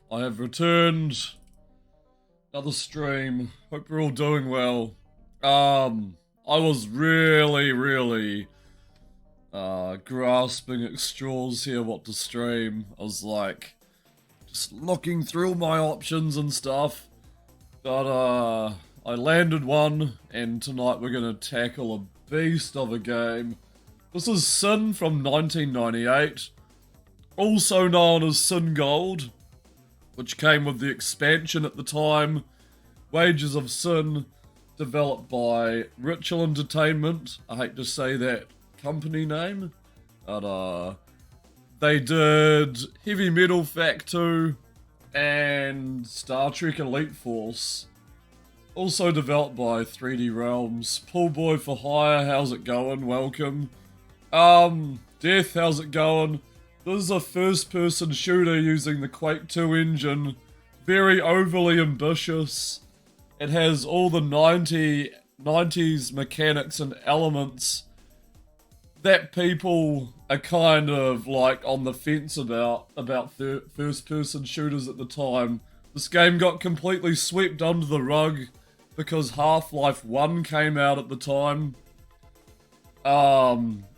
I have returned. Another stream. Hope you're all doing well. I was really grasping at straws here what to stream. I was like, just looking through my options and stuff. But I landed one, and tonight we're gonna tackle a beast of a game. This is Sin from 1998, also known as Sin Gold, which came with the expansion at the time, Wages of Sin, developed by Ritual Entertainment. I hate to say that company name, but they did Heavy Metal Fact 2 and Star Trek Elite Force. Also developed by 3D Realms. Pool Boy for Hire, how's it going? Welcome. Death, how's it going? This is a first-person shooter using the Quake 2 engine. Very overly ambitious. It has all the 90s mechanics and elements that people are kind of like on the fence about first-person shooters at the time. This game got completely swept under the rug because Half-Life 1 came out at the time.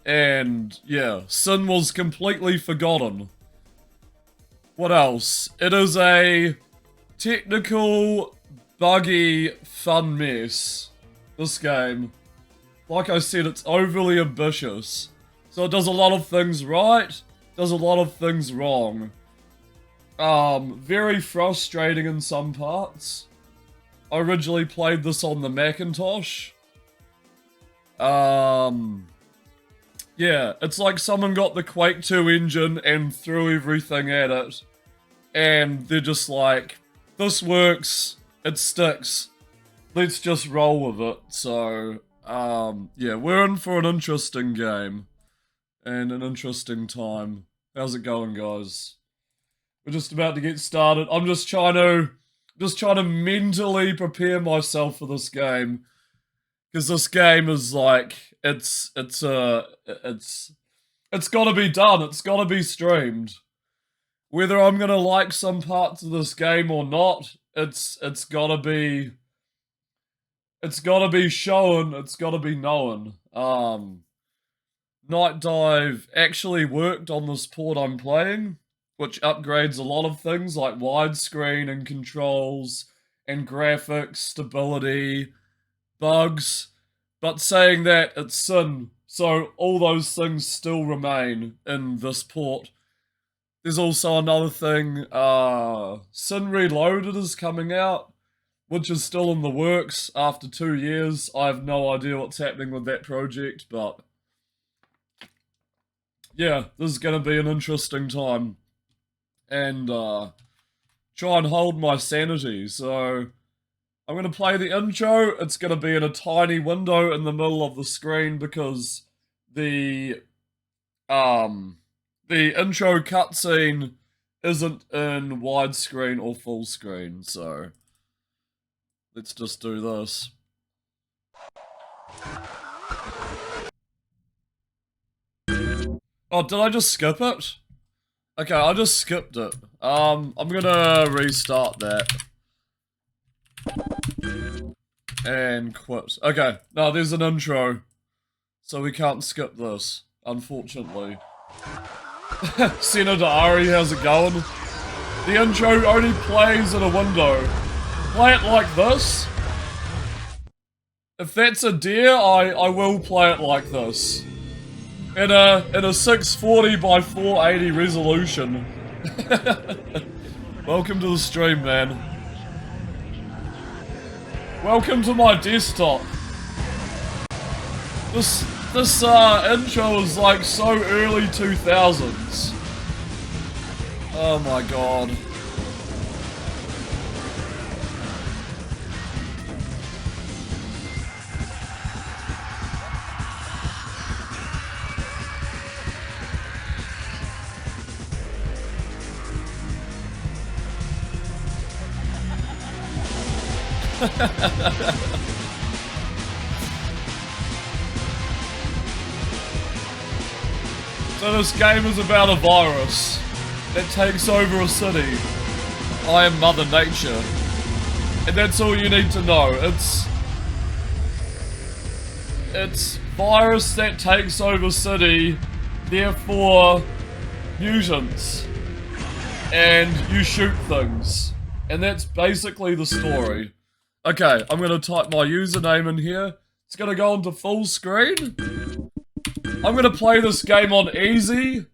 And yeah, Sin was completely forgotten. What else? It is a technical, buggy, fun mess. This game. Like I said, it's overly ambitious. So it does a lot of things right, does a lot of things wrong. Very frustrating in some parts. I originally played this on the Macintosh. Yeah, it's like someone got the Quake 2 engine and threw everything at it. And they're just like, this works, it sticks, let's just roll with it. So, yeah, we're in for an interesting game. And an interesting time. How's it going, guys? We're just about to get started. I'm just trying to mentally prepare myself for this game. Because this game is like, it's gotta be done, it's gotta be streamed. Whether I'm gonna like some parts of this game or not, it's gotta be shown, it's gotta be known. Night Dive actually worked on this port I'm playing, which upgrades a lot of things like widescreen and controls and graphics, stability, bugs, but saying that, it's Sin, so all those things still remain in this port. There's also another thing, Sin Reloaded is coming out, which is still in the works after 2 years. I have no idea what's happening with that project, but yeah, this is gonna be an interesting time. And try and hold my sanity, so I'm going to play the intro. It's going to be in a tiny window in the middle of the screen because the intro cutscene isn't in widescreen or full screen, so let's just do this. Oh, did I just skip it? Okay, I just skipped it. I'm gonna restart that. And quit. Okay, now there's an intro. So we can't skip this, unfortunately. Senator Ari, how's it going? The intro only plays in a window. Play it like this. If that's a deer, I will play it like this. In a 640 by 480 resolution. Welcome to the stream, man. Welcome to my desktop. This intro is like so early 2000s. Oh my god. So this game is about a virus that takes over a city. I am Mother Nature. And that's all you need to know. It's virus that takes over city, therefore mutants. And you shoot things. And that's basically the story. Okay, I'm gonna type my username in here. It's gonna go into full screen. I'm gonna play this game on easy,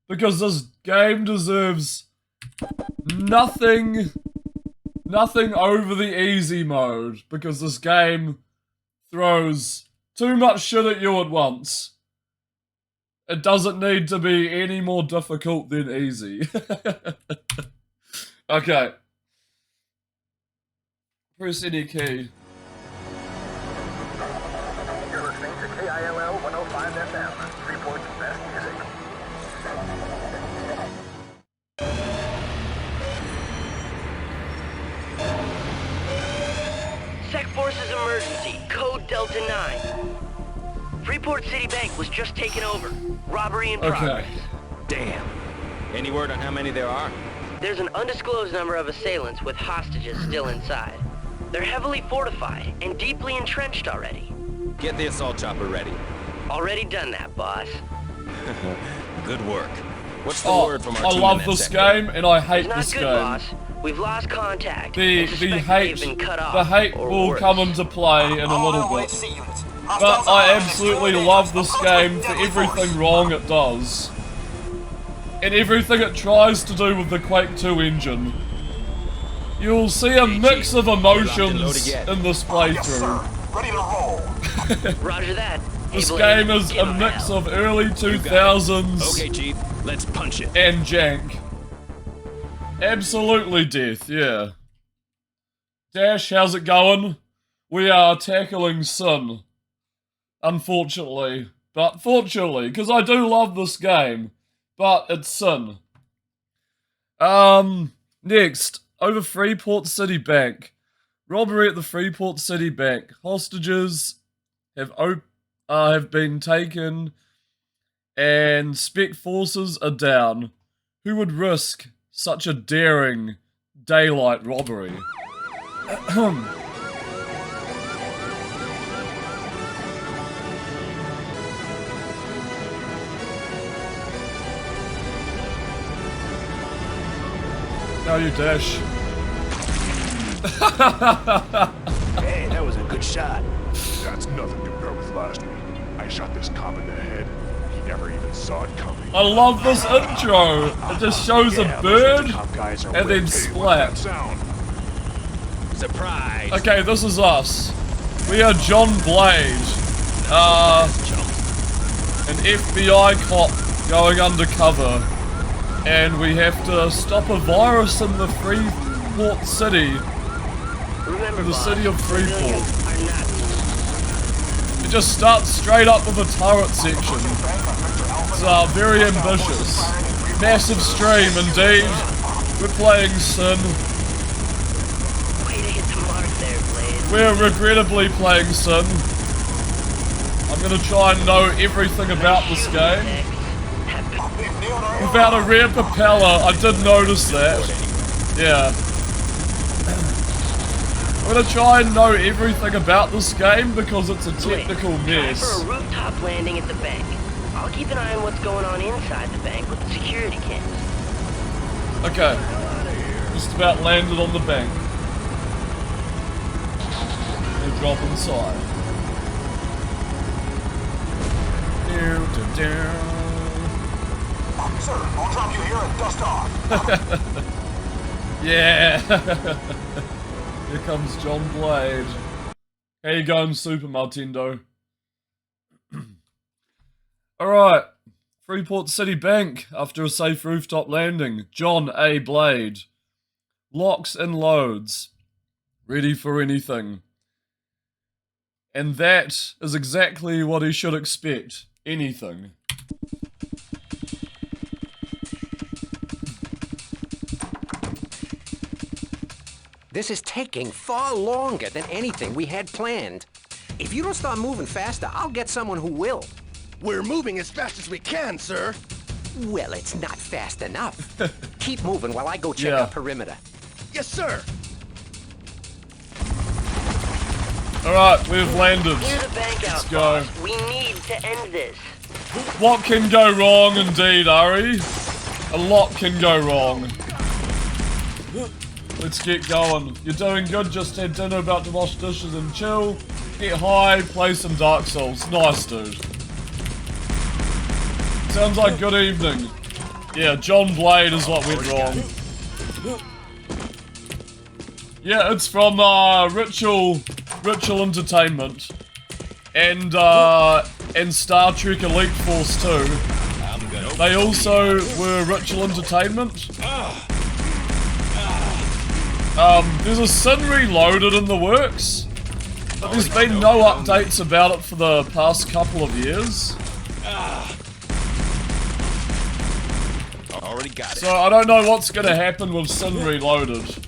because this game deserves nothing over the easy mode, because this game throws too much shit at you at once. It doesn't need to be any more difficult than easy. Okay. Press any key. You're listening to KILL 105 FM, Freeport's best music. Sec Forces emergency, code Delta 9. Freeport City Bank was just taken over. Robbery in progress. Damn. Any word on how many there are? There's an undisclosed number of assailants with hostages still inside. They're heavily fortified and deeply entrenched already. Get the assault chopper ready. Already done that, boss. Good work. What's the word from our I team love in that this sector? game, and I hate Not this good, game. boss. We've lost contact. The hate will come into play in a little bit. But I absolutely love this game for everything wrong it does. And everything it tries to do with the Quake 2 engine. You'll see a mix of emotions in this playthrough. Ready to roll. Roger that. This Able game to is give a 'em mix hell. of early 2000s Okay, Chief. Let's punch it. and jank. Absolutely death, yeah. Dash, how's it going? We are tackling Sin. Unfortunately. But fortunately, because I do love this game. But it's Sin. Next, over Freeport City Bank. Robbery at the Freeport City Bank. Hostages have been taken, and Spec forces are down. Who would risk such a daring daylight robbery? Now you dash. Hey, that was a good shot. That's nothing compared with last week. I shot this cop in the head. He never even saw it coming. I love this intro. It just shows a bird and then splat. Sound. Surprise. Okay, this is us. We are John Blade, an FBI cop going undercover, and we have to stop a virus in the Freeport City, Remember, the boss, city of Freeport. civilians are not. It just starts straight up with a turret section. It's very ambitious. Massive stream, indeed. We're playing Sin. Way to hit the mark there, Blade. We're regrettably playing Sin. I'm gonna try and know everything about this game. Without a rear propeller, I did notice that. Yeah. I'm gonna try and know everything about this game because it's a technical Try mess. for a rooftop landing at the bank. I'll keep an eye on what's going on inside the bank with the security cams. Okay. Just about landed on the bank. And drop inside. Sir, I'll drop you here and dust off. Yeah. Here comes John Blade. How you going, Super Martendo? Alright. Freeport City Bank, after a safe rooftop landing. John A. Blade. Locks and loads. Ready for anything. And that is exactly what he should expect. Anything. This is taking far longer than anything we had planned. If you don't start moving faster, I'll get someone who will. We're moving as fast as we can, sir. Well, it's not fast enough. Keep moving while I go check Yeah. our perimeter. Yes, sir. Alright, we've landed. Here's a bank Let's out, go. boss. We need to end this. What can go wrong indeed, Ari? A lot can go wrong. Let's get going. You're doing good, just had dinner, about to wash dishes and chill. Get high, play some Dark Souls. Nice, dude. Sounds like good evening. Yeah, John Blade is what went wrong. Yeah, it's from Ritual Entertainment. And Star Trek Elite Force 2. They also were Ritual Entertainment. There's a Sin Reloaded in the works, but there's been no updates about it for the past couple of years. Already got it. So I don't know what's gonna happen with Sin Reloaded.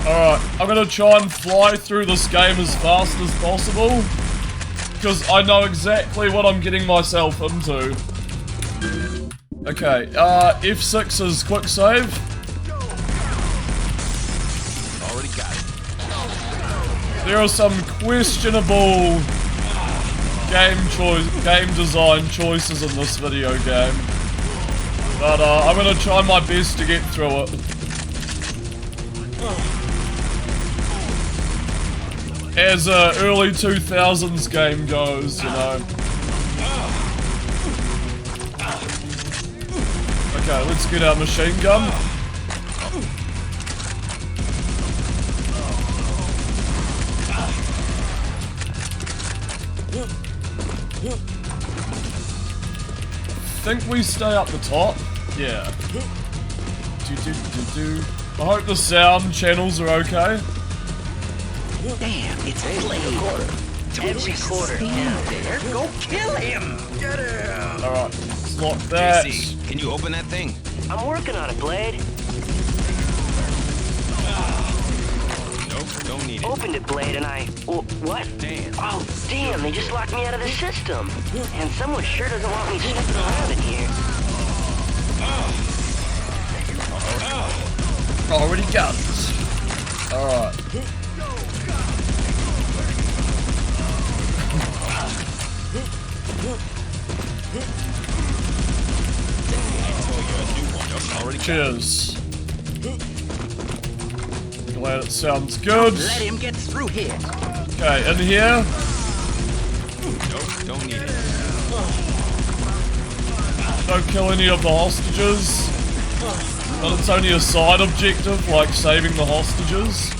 Alright, I'm gonna try and fly through this game as fast as possible, because I know exactly what I'm getting myself into. Okay, F6 is quick save. Already got it. There are some questionable game design choices in this video game, but I'm gonna try my best to get through it. As a early 2000s game goes, you know. Okay, let's get our machine gun. Think we stay up the top? Yeah. I hope the sound channels are okay. Damn, it's Blade. Every quarter counts. There, go kill him. Get him. Alright, let's lock that. JC, can you open that thing? I'm working on it, Blade. Nope, don't need it. Opened it, Blade, and I... what? Damn. Oh, damn, they just locked me out of the system. And someone sure doesn't want me sniffing around in here. Already got it. Alright. Cheers. Glad it sounds good. Let him get through here. Okay, in here. Nope, don't need it. Don't kill any of the hostages. But it's only a side objective, like saving the hostages.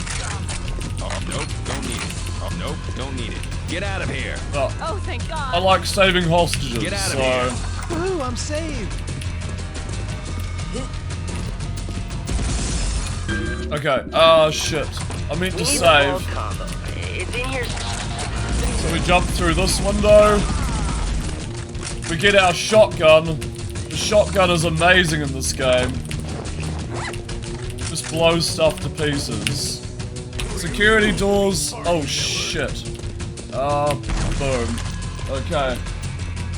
Oh, nope, don't need it. Oh, nope, don't need it. Get out of here. But Oh, thank God. I like saving hostages, Get out of so... here. Woohoo, I'm saved. Okay, shit. I meant We to need a save. bulb combo. It's in here. So we jump through this window. We get our shotgun. The shotgun is amazing in this game. Just blows stuff to pieces. Security doors. Oh shit. Boom. Okay.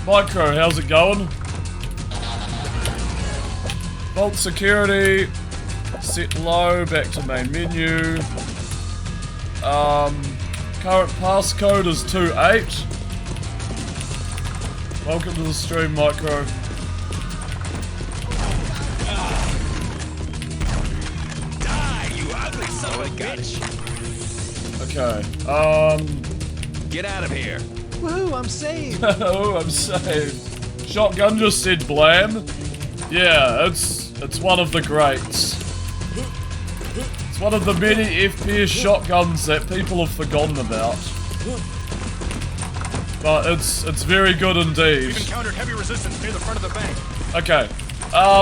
Micro, how's it going? Vault security. Set low, back to main menu. Current passcode is 28. Welcome to the stream, Micro. Die, you ugly son of a bitch. Okay, Get out of here. Woohoo, I'm saved. oh, I'm saved. Shotgun just said blam. Yeah, it's one of the greats. It's one of the many FPS shotguns that people have forgotten about. But it's very good indeed. We've encountered heavy resistance near the front of the bank. Okay,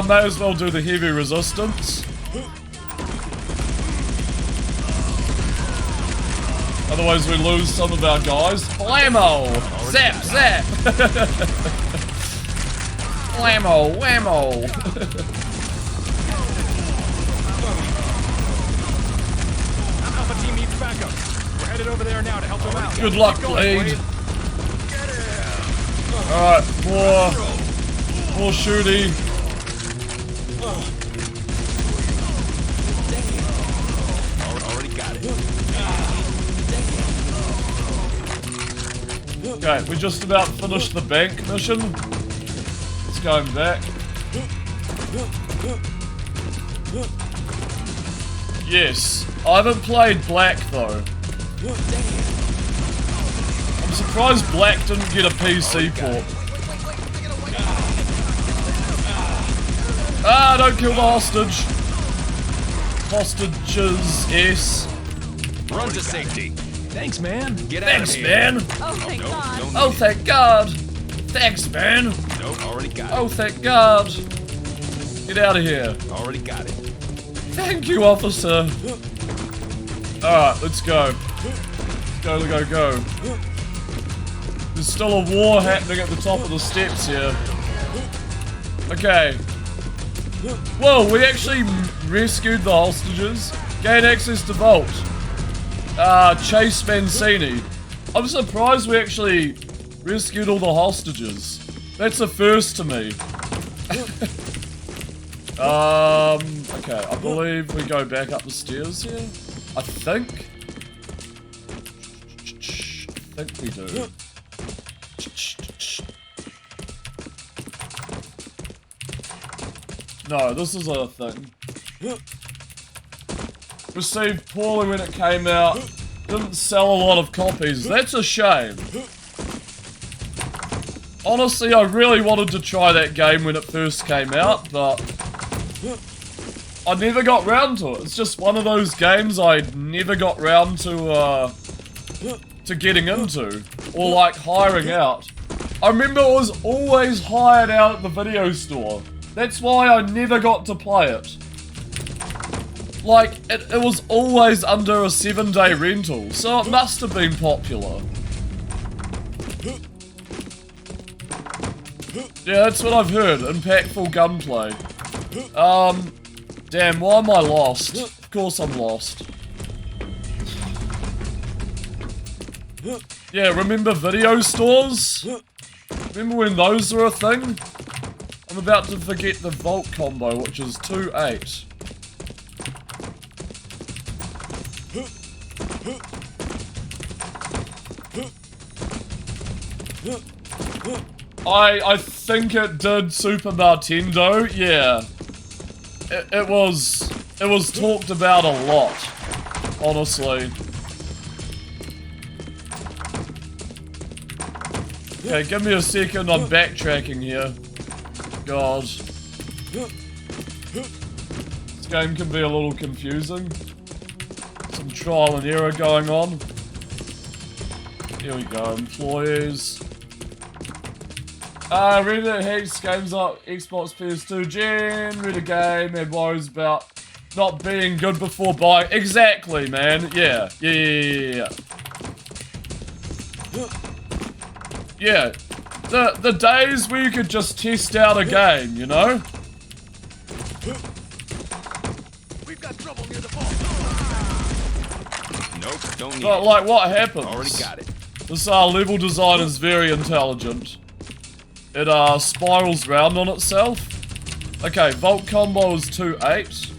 may as well do the heavy resistance. Otherwise we lose some of our guys. Blammo! Zap, zap! Blammo, whammo! Alpha team needs backup. We're headed over there now to help him out. Good luck, Keep going, Blade. Alright, more shooty. Already got it. Okay, we just about finished the bank mission. Let's go back. Yes, I haven't played Black though. I'm surprised Black didn't get a PC port. Ah, don't kill the hostage. Hostages, yes. Run to safety. Thanks, man. Get out Thanks, of here. man. Oh, thank God. Don't Oh, need thank God. Thanks, man. it. Nope, already got it. Oh, thank God. Get out of here. Already got it. Thank you, officer. Alright, let's go. Go. There's still a war happening at the top of the steps here. Okay. Whoa, we actually rescued the hostages. Gain access to Vault. Chase Mancini. I'm surprised we actually rescued all the hostages. That's a first to me. Okay, I believe we go back up the stairs here. I think we do. No, this is a thing. Received poorly when it came out. Didn't sell a lot of copies. That's a shame. Honestly, I really wanted to try that game when it first came out, but I never got round to it. It's just one of those games I never got round to getting into, or like hiring out. I remember it was always hired out at the video store. That's why I never got to play it. Like, it was always under a 7-day rental, so it must have been popular. Yeah, that's what I've heard. Impactful gunplay. Damn, why am I lost? Of course I'm lost. Yeah, remember video stores? Remember when those were a thing? I'm about to forget the Vault combo, which is 2-8. I think it did Super Nintendo, yeah. It was talked about a lot, honestly. Okay, give me a second, I'm backtracking here. God. This game can be a little confusing. Some trial and error going on. Here we go, employees. Reddit hates games up Xbox PS2 gen, Reddit game, had worries about not being good before buying. Exactly, man. Yeah. Yeah. The days where you could just test out a game, you know? We've got trouble near the vault. Nope, don't need But it. like, what happens? Already got it. This level design is very intelligent. It spirals round on itself. Okay, Vault combo is 2-8.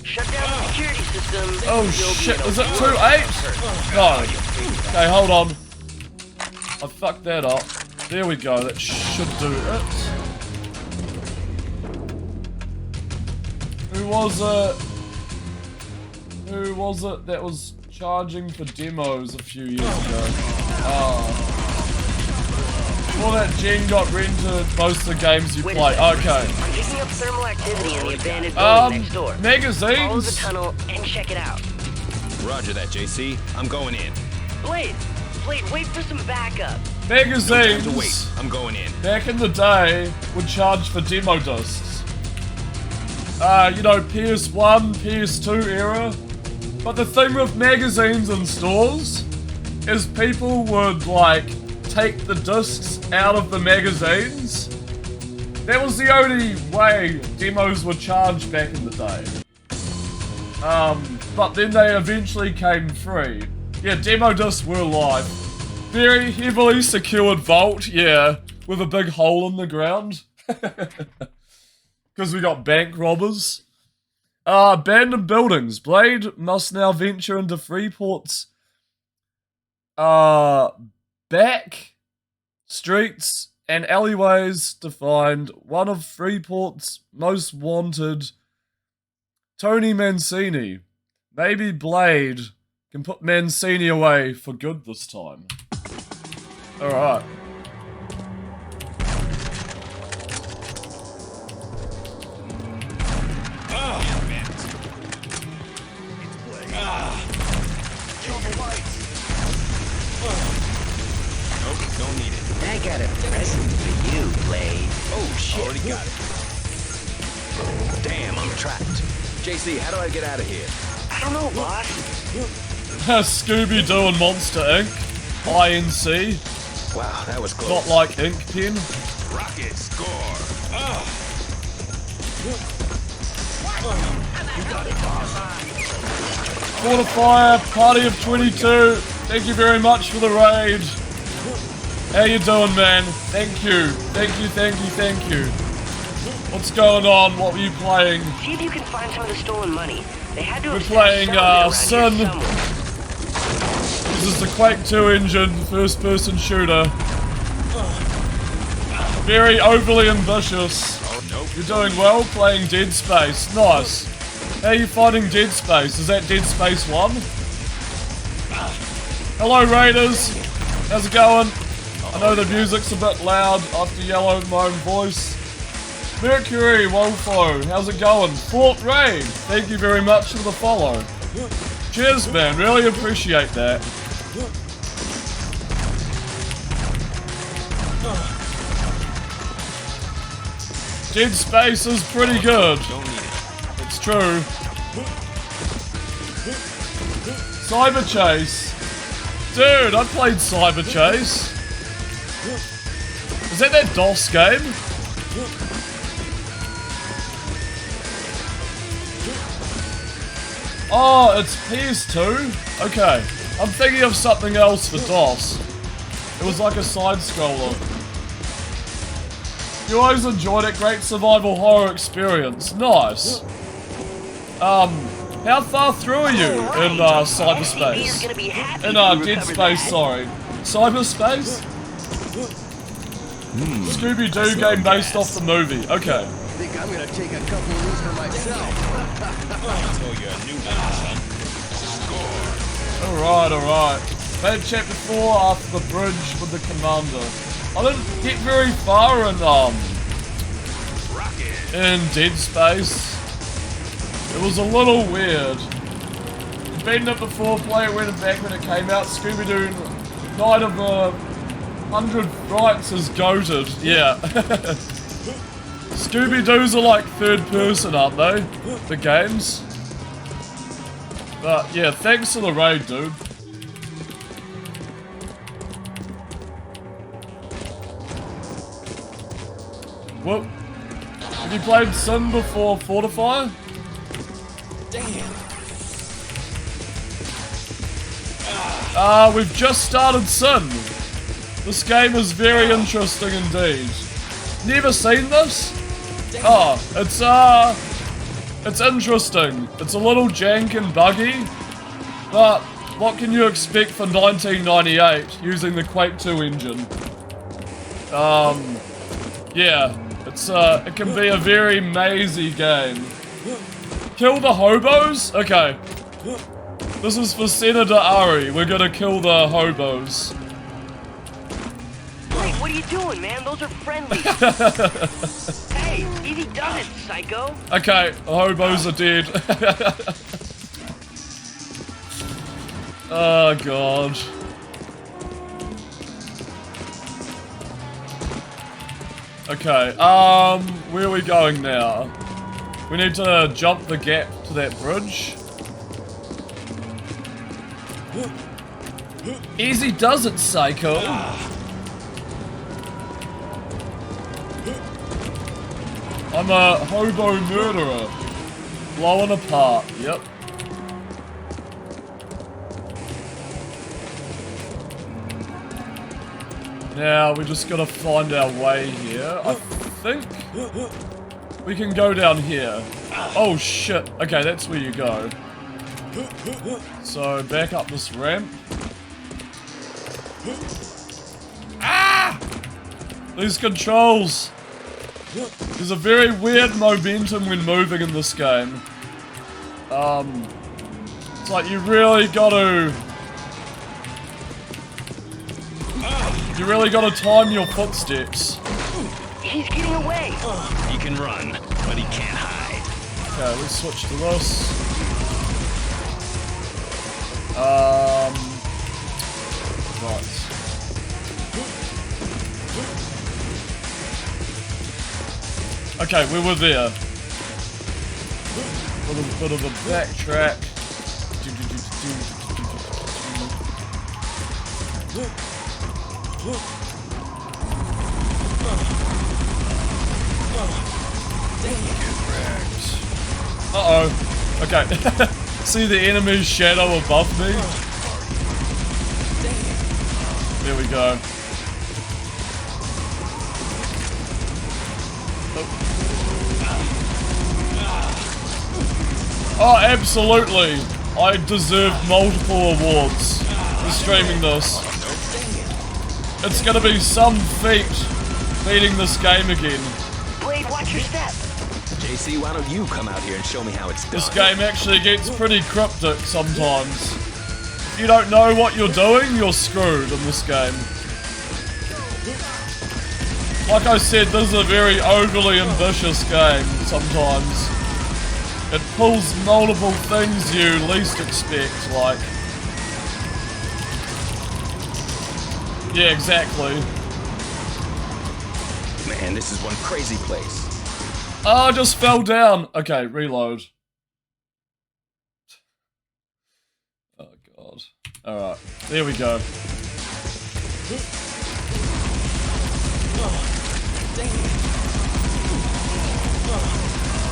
Shut down the security system. Oh shit, is it 2-8? No. Okay, hold on. I fucked that up. There we go, that should do it. Who was it that was charging for demos a few years ago? Before that gen got rented, most of the games you Wait a play. second. Okay. I'm picking up thermal activity in the abandoned building next door. Follow the Magazines? tunnel and check it out. Roger that, JC. I'm going in. Blade, wait for some backup. No time to Magazines, wait. I'm going in. back in the day, would charge for demo discs. You know, PS1, PS2 era. But the thing with magazines in stores is people would, like, take the discs out of the magazines. That was the only way demos were charged back in the day. But then they eventually came free. Yeah, demo discs were live. Very heavily secured vault, yeah, with a big hole in the ground. Because we got bank robbers. Abandoned buildings. Blade must now venture into Freeport's back streets and alleyways to find one of Freeport's most wanted, Tony Mancini. Maybe Blade can put Mancini away for good this time. Alright. Nope, don't need it. I got a present for you, Blade. Oh, shit. Already got it. Damn, I'm trapped. JC, how do I get out of here? I don't know, boss. Scooby-Doo and Monster Inc. INC. Wow, that was close. Not like ink pen. Rocket score. Fortifier, party of 22. Thank you very much for the raid. How you doing, man? Thank you. Thank you, thank you, thank you. What's going on? What were you playing? See if you can find some of the stolen money. They had to We're have playing, stashed some of it Sun. around here somewhere. This is the Quake 2 engine, first-person shooter. Very overly ambitious. Oh, nope. You're doing well playing Dead Space. Nice. How are you finding Dead Space? Is that Dead Space 1? Hello, Raiders. How's it going? I know the music's a bit loud after yelling my own voice. Mercury, Wolfo, how's it going? Fort Raid, thank you very much for the follow. Cheers, man, really appreciate that. Dead Space is pretty good. Don't need it. It's true. Cyber Chase. Dude, I played Cyber Chase. Is that DOS game? Oh, it's PS2? Okay. I'm thinking of something else for DOS. It was like a side-scroller. You always enjoyed it, great survival horror experience. Nice. How far through are you in cyberspace? In Dead Space, sorry. Cyberspace? Scooby-Doo game based off the movie. Okay. I think I'm gonna take a couple of these for myself. I'll tell you a new one, son. Alright. Played chapter 4 after the bridge with the commander. I didn't get very far in Dead Space. It was a little weird. I'd beaten it before, play it when it back when it came out. Scooby-Doo Night of 100 Frights is goated. Yeah. Scooby-Doos are like third person, aren't they? The games. But yeah, thanks for the raid, dude. Whoop. Have you played Sin before Fortifier? Damn. We've just started Sin. This game is very interesting indeed. Never seen this? Oh, it's interesting. It's a little jank and buggy, but what can you expect for 1998 using the Quake 2 engine? Yeah, it can be a very mazy game. Kill the hobos? Okay. This is for Senator Ari. We're gonna kill the hobos. Wait, what are you doing, man? Those are friendly. Hey, easy does it, psycho. Okay, the hobos are dead. Oh, God. Okay, where are we going now? We need to jump the gap to that bridge. Easy does it, psycho. I'm a hobo murderer. Blowing apart, yep. Now we just gotta find our way here. I think we can go down here. Oh shit. Okay, that's where you go. So back up this ramp. Ah! These controls. There's a very weird momentum when moving in this game. It's like you really gotta time your footsteps. He's getting away. He can run, but he can't hide. Okay, let's switch to this. Right. Okay, we were there. Bit of a backtrack. Uh-oh. Okay. See the enemy's shadow above me? There we go. Oh, absolutely. I deserve multiple awards for streaming this. It's gonna be some feat beating this game again. Blade, watch your step. JC, why don't you come out here and show me how it's done? This game actually gets pretty cryptic sometimes. If you don't know what you're doing, you're screwed in this game. Like I said, this is a very overly ambitious game sometimes. It pulls multiple things you least expect, like... Yeah, exactly. Man, this is one crazy place. Oh, I just fell down. Okay, reload. Oh, God. Alright, there we go.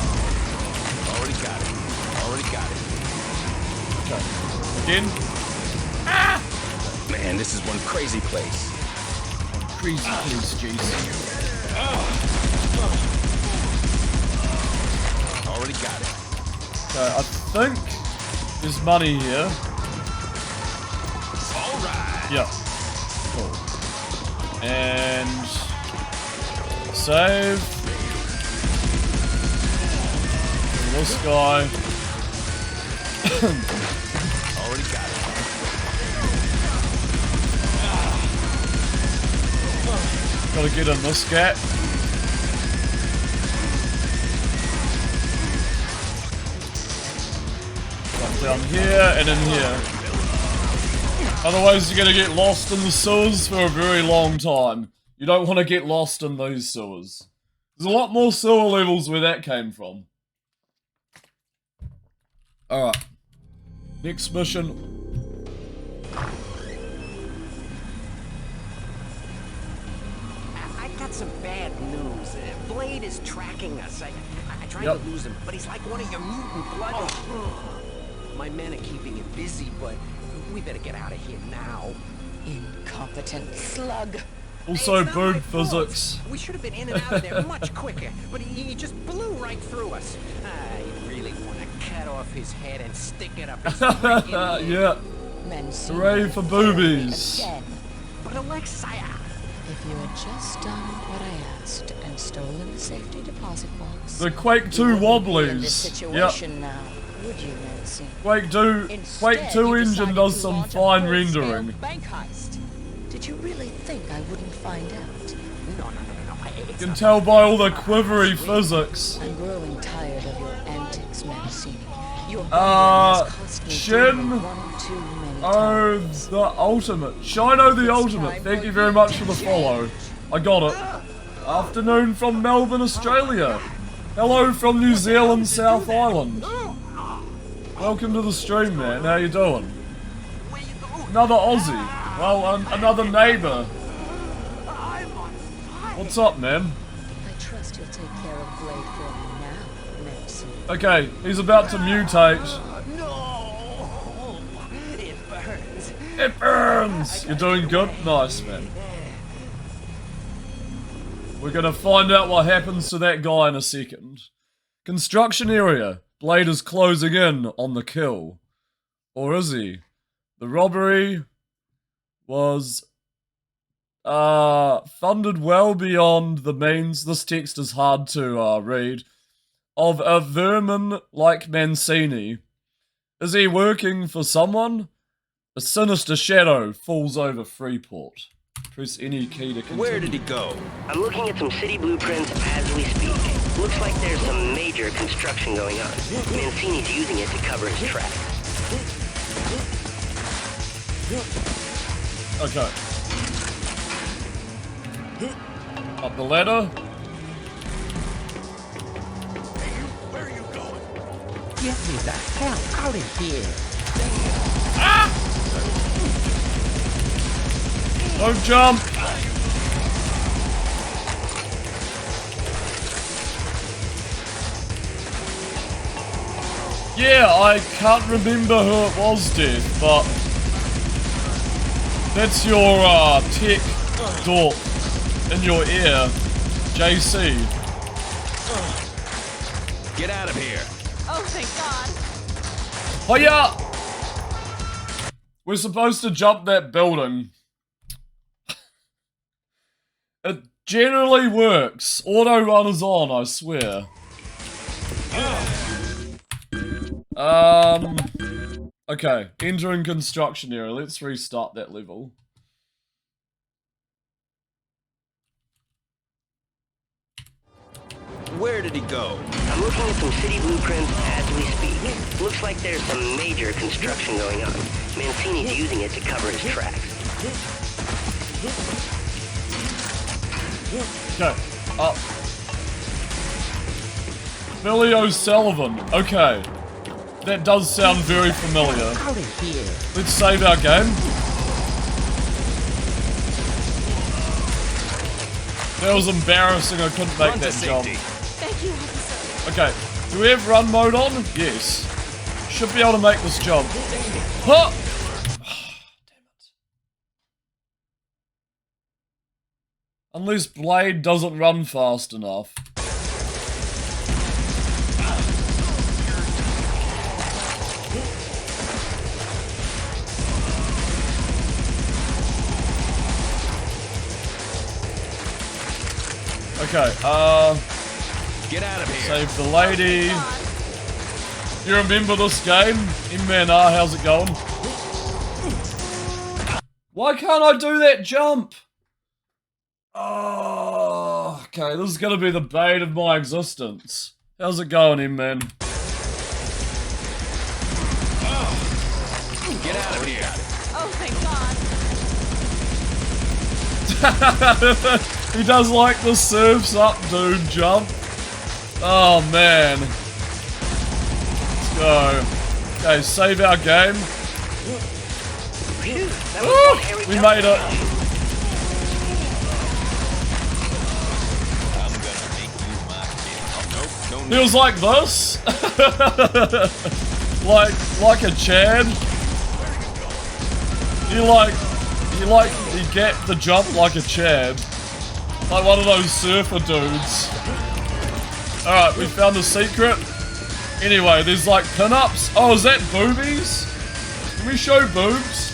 Already got it. Already got it. Okay. Again. Man, this is one crazy place. Crazy place, Jason. Already got it. Okay, I think there's money here. Alright. Yeah. Cool. And... save. And this guy. Already got it. Gotta get in this gap. Down here and in here. Otherwise you're gonna get lost in the sewers for a very long time. You don't want to get lost in these sewers. There's a lot more sewer levels where that came from. Alright. Next mission. I got some bad news. Blade is tracking us. I tried Yep. to lose him, but he's like one of your mutant blood. My men are keeping him busy, but we better get out of here now. Incompetent slug. Also It's not boob my fault. physics. We should have been in and out of there much quicker, but he just blew right through us. I really want to cut off his head and stick it up his freaking ear. Yeah. Mancini Hooray for failed me boobies. again. But Alexis, If you had just done what I asked and stolen the safety deposit box, The Quake 2 you wouldn't be in this wobblies. Yep. situation now, would you, Mancini? Quake 2 Instead, you engine decided does to some launch a fine full-scale rendering. Bank heist. Did you really think I wouldn't find out? no. You can tell by all the quivery physics. I'm growing tired of your antics, Mancini. Your Uh, has cost me Shin- one too many Oh, times. the ultimate. Shino the ultimate. Thank you very much for the follow. I got it. Afternoon from Melbourne, Australia. Hello from New Zealand, South Island. Welcome to the stream, man. How you doing? Another Aussie. Well, another neighbour. What's up, man? I trust you'll take care of Blade for me now, Mancini. Okay, he's about to mutate. No! It burns. It burns! You're doing good? Nice, man. We're gonna find out what happens to that guy in a second. Construction area. Blade is closing in on the kill. Or is he? The robbery was funded well beyond the means. This text is hard to read. Of a vermin like Mancini. Is he working for someone? A sinister shadow falls over Freeport. Press any key to continue. Where did he go? I'm looking at some city blueprints as we speak. Looks like there's some major construction going on. Mancini's using it to cover his tracks. Okay. Up the ladder. Where are you going? Get me the hell out of here. Don't jump! Yeah, I can't remember who it was, Death, but that's your tech dork in your ear, JC. Get out of here. Oh, thank God. Hiya! We're supposed to jump that building. It generally works. Auto run is on, I swear. Okay, entering construction area. Let's restart that level. Where did he go? I'm looking at some city blueprints as we speak. Looks like there's some major construction going on. Mancini's using it to cover his tracks. Okay, up. Billy O'Sullivan. Okay. That does sound very familiar. Out of here. Let's save our game. That was embarrassing, I couldn't make Run to that jump. safety. Thank you, officer. Okay, do we have run mode on? Yes. Should be able to make this jump. Huh! Damn it. Unless Blade doesn't run fast enough. Okay, Get out of here. save the lady. You remember this game? M-Man-R, how's it going? Why can't I do that jump? Oh, okay, this is gonna be the bane of my existence. How's it going, M-Man? Get out of here. Oh, thank God. He does like the surfs up dude jump. Oh man. Let's go. Okay, save our game. Phew, that Woo! was one hairy We jump. made it. I'm gonna make you my kid. Oh, nope, don't need Feels like this. like a Chad. You get the jump like a Chad. Like one of those surfer dudes. Alright, we found a secret. Anyway, there's like pin-ups. Oh, is that boobies? Can we show boobs?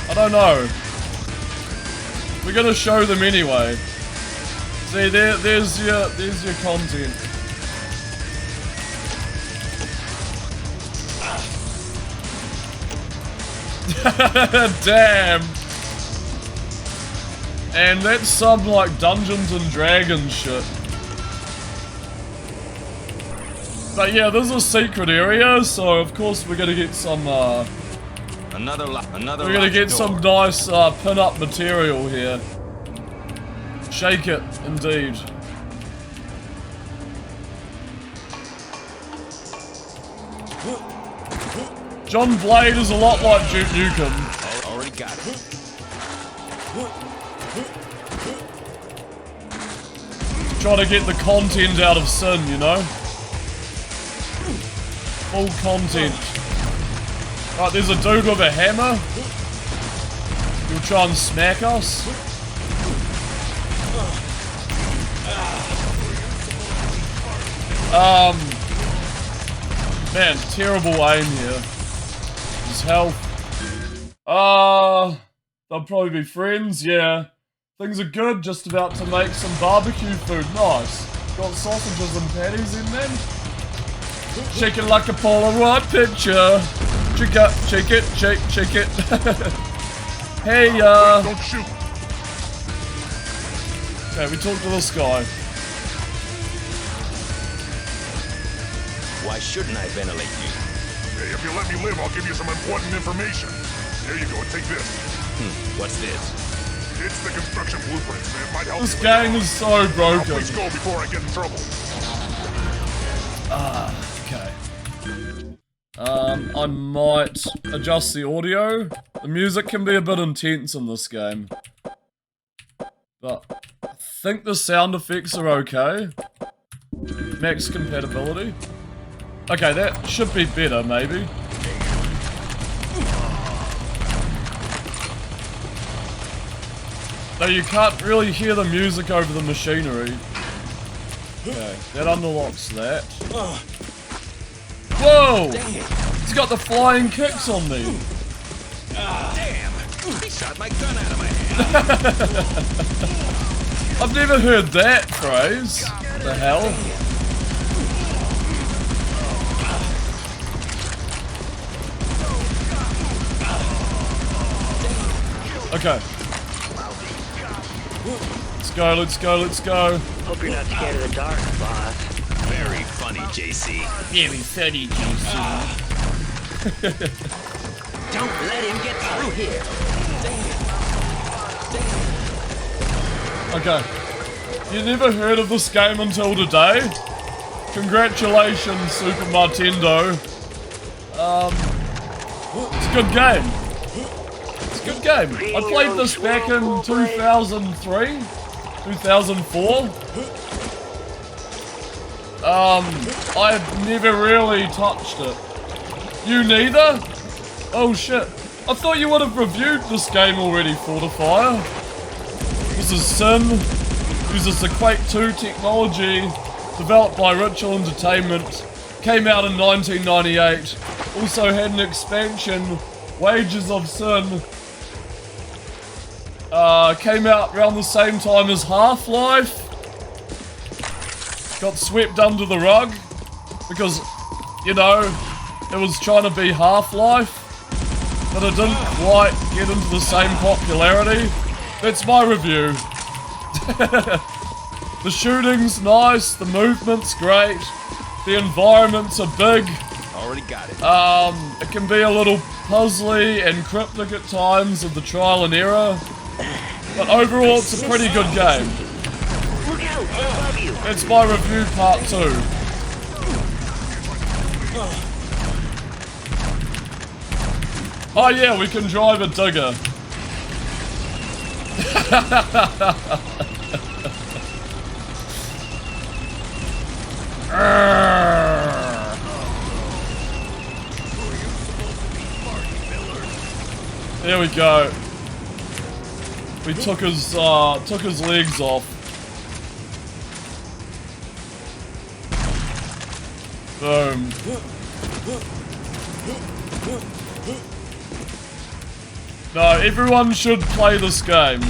I don't know. We're gonna show them anyway. See, there's your content. Damn. And that's some like Dungeons and Dragons shit. But yeah, this is a secret area, so of course we're gonna get some another we're gonna get some nice pin-up material here. Shake it, indeed. John Blade is a lot like Duke Nukem. Already got it. Trying to get the content out of Sin, you know? Full content. Right, there's a dude with a hammer. He'll try and smack us. Man, terrible aim here. His health. They'll probably be friends, yeah. Things are good, just about to make some barbecue food. Nice. Got sausages and patties in them. Shaking like a Polaroid picture. Shake it. Hey, Don't shoot. Okay, we talked to this guy. Why shouldn't I ventilate you? Hey, if you let me live, I'll give you some important information. There you go, take this. What's this? It's the construction blueprints. It might help This you. gang is so Now, broken. please go before I get in trouble. Okay. I might adjust the audio. The music can be a bit intense in this game. But I think the sound effects are okay. Max compatibility. Okay, that should be better, maybe. Though you can't really hear the music over the machinery. Okay, that unlocks that. Whoa! He's got the flying kicks on me. Damn! He shot my gun out of my hand. I've never heard that phrase. What the hell? Okay. Let's go. Hope you're not scared of the dark, boss. Very funny, JC. Very funny, JC. Don't let him get through here. Okay. You never heard of this game until today? Congratulations, Super Martendo. It's a good game. It's a good game. I played this back in 2003, 2004. I've never really touched it. You neither? Oh shit. I thought you would have reviewed this game already, Fortifier. This is Sin. Uses the Quake 2 technology, developed by Ritual Entertainment. Came out in 1998. Also had an expansion, Wages of Sin. Came out around the same time as Half-Life. Got swept under the rug because, you know, it was trying to be Half-Life, but it didn't quite get into the same popularity. That's my review. The shooting's nice, the movement's great, the environments are big. Already got it. It can be a little puzzly and cryptic at times with the trial and error, but overall it's a pretty good game. Look out, above you. It's my review part 2. Oh yeah, we can drive a digger. There we go. We took his legs off. Boom. No, everyone should play this game.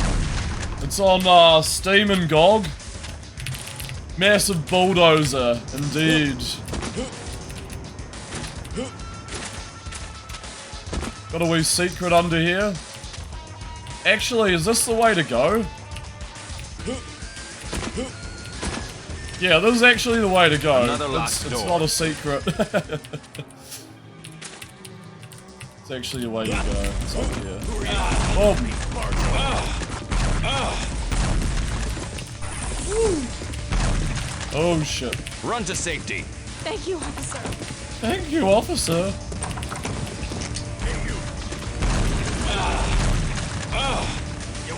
It's on Steam and GOG. Massive bulldozer, indeed. Got a wee secret under here. Actually, is this the way to go? Yeah, this is actually the way to go. Another locked It's door. not a secret. It's actually the way to go. It's up here. Oh. Oh shit. Run to safety. Thank you, officer. Thank you, officer.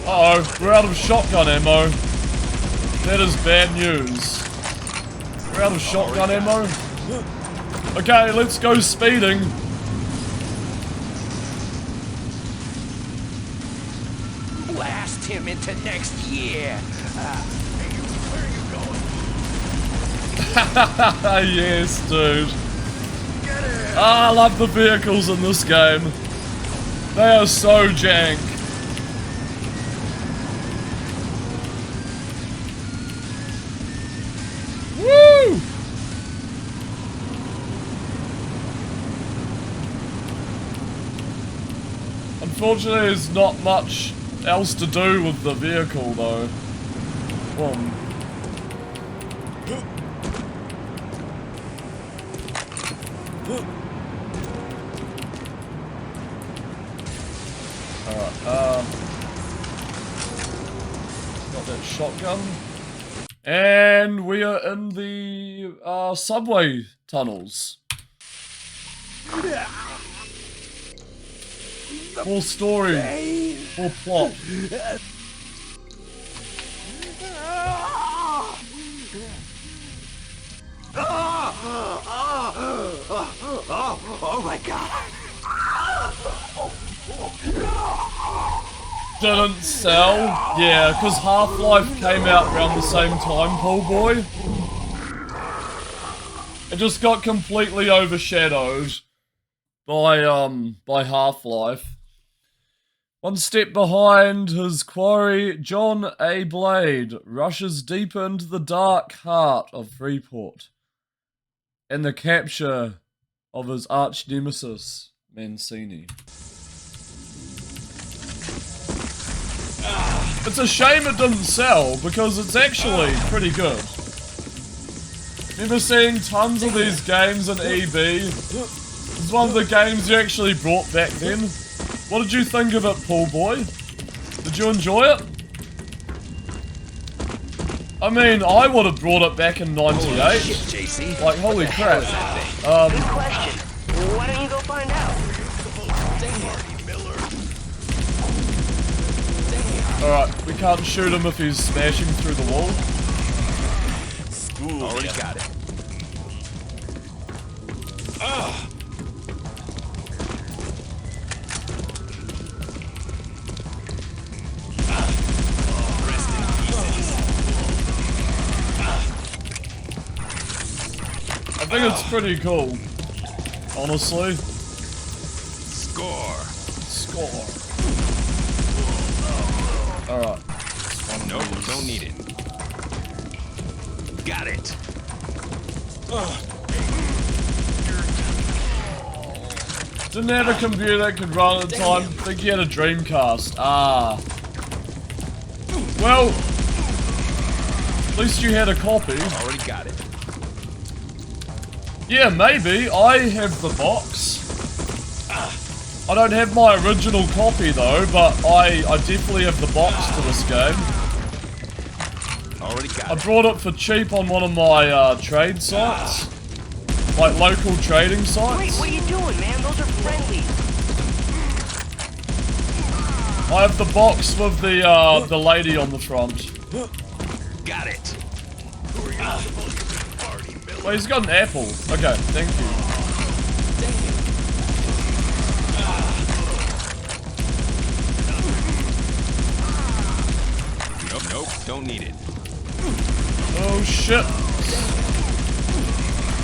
Uh-oh, we're out of shotgun ammo. That is bad news. We're out of shotgun ammo. Okay, let's go speeding. Blast him into next year. Yes, dude. Ah, I love the vehicles in this game. They are so jank. Woo! Unfortunately, there's not much else to do with the vehicle, though. Alright, got that shotgun. And we are in the subway tunnels. More story, more plot. Oh my god. Didn't sell? Yeah, because Half-Life came out around the same time, Pool Boy. It just got completely overshadowed by Half-Life. One step behind his quarry, John A. Blade rushes deep into the dark heart of Freeport and the capture of his arch nemesis, Mancini. It's a shame it didn't sell, because it's actually pretty good. Remember seeing tons of these games in EB? It's one of the games you actually brought back then. What did you think of it, Pool Boy? Did you enjoy it? I mean, I would have brought it back in '98. JC. Like, holy crap. Good question. Why don't you go find out? Alright, we can't shoot him if he's smashing through the wall. Ooh, already got it. I think it's pretty cool, honestly. Score. Score. Alright. Nope, don't need it. Got it. Didn't have a computer that could run at the time. Think he had a Dreamcast. Ah. Well, at least you had a copy. Already got it. Yeah, maybe. I have the box. I don't have my original copy though, but I definitely have the box to this game. Already got I it. brought it for cheap on one of my trade sites. Like local trading Wait, sites. what are you doing, man? Those are friendly. I have the box with the lady on the front. Got it. Well, he's got an apple. Okay, thank you. Nope, don't need it. Oh shit.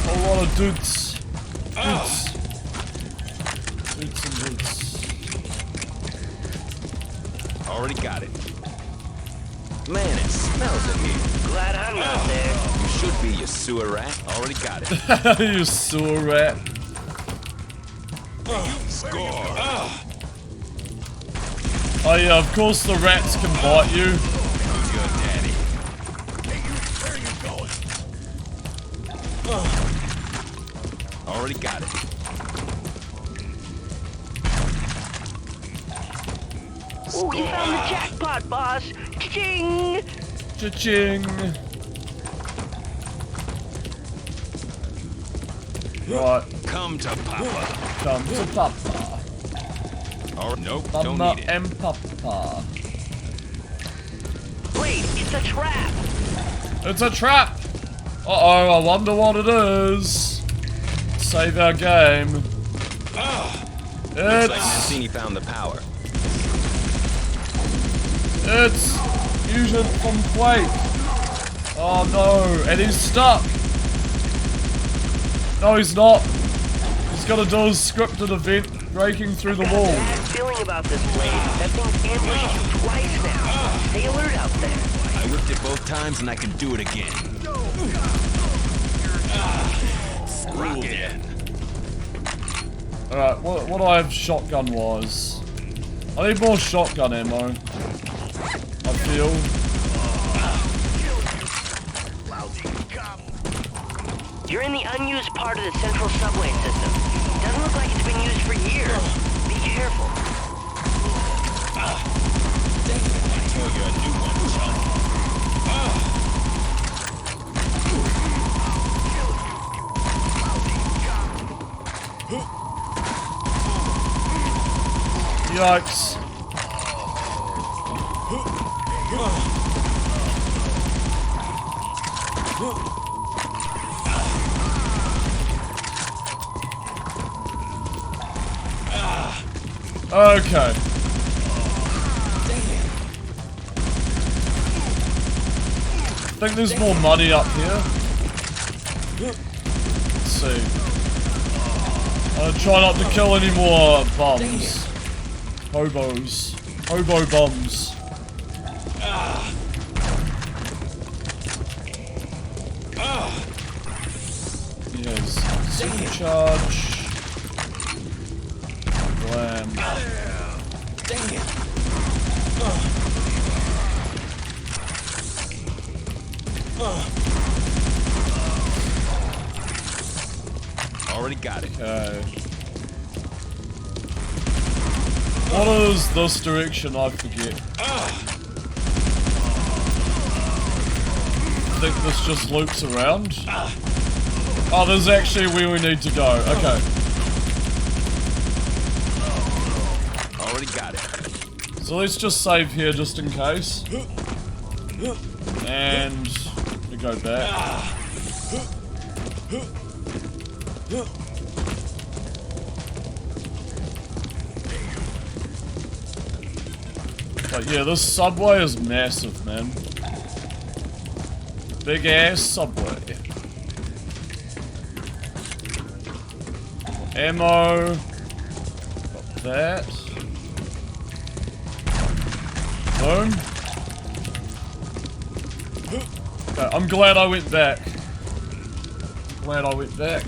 A lot of dudes. Dudes. Dudes and dudes. Already got it. Man, it smells in here. Glad I'm not there. You should be, you sewer rat. Already got it. You sewer rat. Score. Oh yeah, of course the rats can bite you. Who's your daddy? Already got it. Ooh, you found the jackpot, boss. Cha-ching! Cha-ching. Right, Come to Papa. come to Papa. Or nope, don't Mama need it. and Papa. Wait, it's a trap. It's a trap! Uh-oh, I wonder what it is. Save our game. Looks like It's Mancini found the power. fusion from Quake. Oh no, and he's stuck. No, he's not. He's got to do his scripted event, breaking through the wall. Got a bad feeling about this place. That thing's ambushed you twice now. Stay alert out there. I whipped it both times and I can do it again. Rocket. Alright, what do I have shotgun-wise? I need more shotgun ammo. I feel. You're in the unused part of the central subway system. Doesn't look like it's been used for years. Be careful. Dang it, I told you a new one, chump. Yikes. Okay. I think there's more money up here. Let's see. I'll try not to kill any more bums. Hobos. Hobo bums. Yes. Supercharge. Blam. Dang it. Already got it. Okay. What is this direction? I forget. I think this just loops around. Oh, there's actually where we need to go. Okay. Already got it. So let's just save here just in case. And we go back. But yeah, this subway is massive, man. Big ass subway. Ammo. Got that. Boom. Okay, I'm glad I went back. Glad I went back.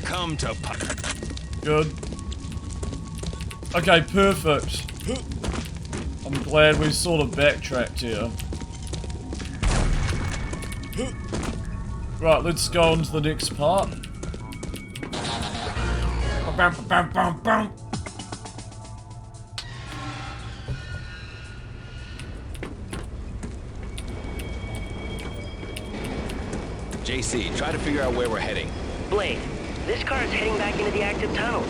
Come to pop. Good. Okay, perfect. I'm glad we sort of backtracked here. Right, let's go on to the next part. JC, try to figure out where we're heading. Blade, this car is heading back into the active tunnels.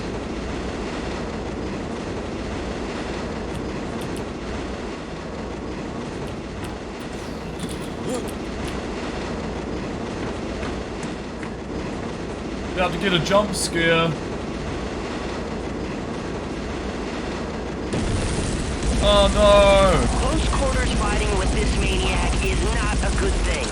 About to get a jump scare. Oh no! Close quarters fighting with this maniac is not a good thing.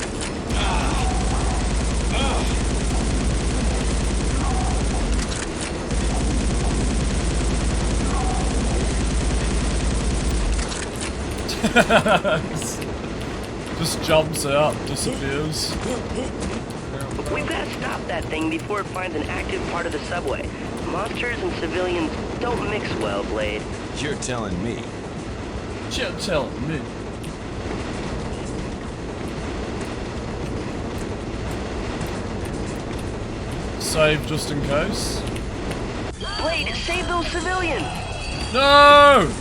Just jumps out, disappears. We've got to stop that thing before it finds an active part of the subway. Monsters and civilians don't mix well, Blade. You're telling me. You're telling me. Save just in case. Blade, save those civilians! No!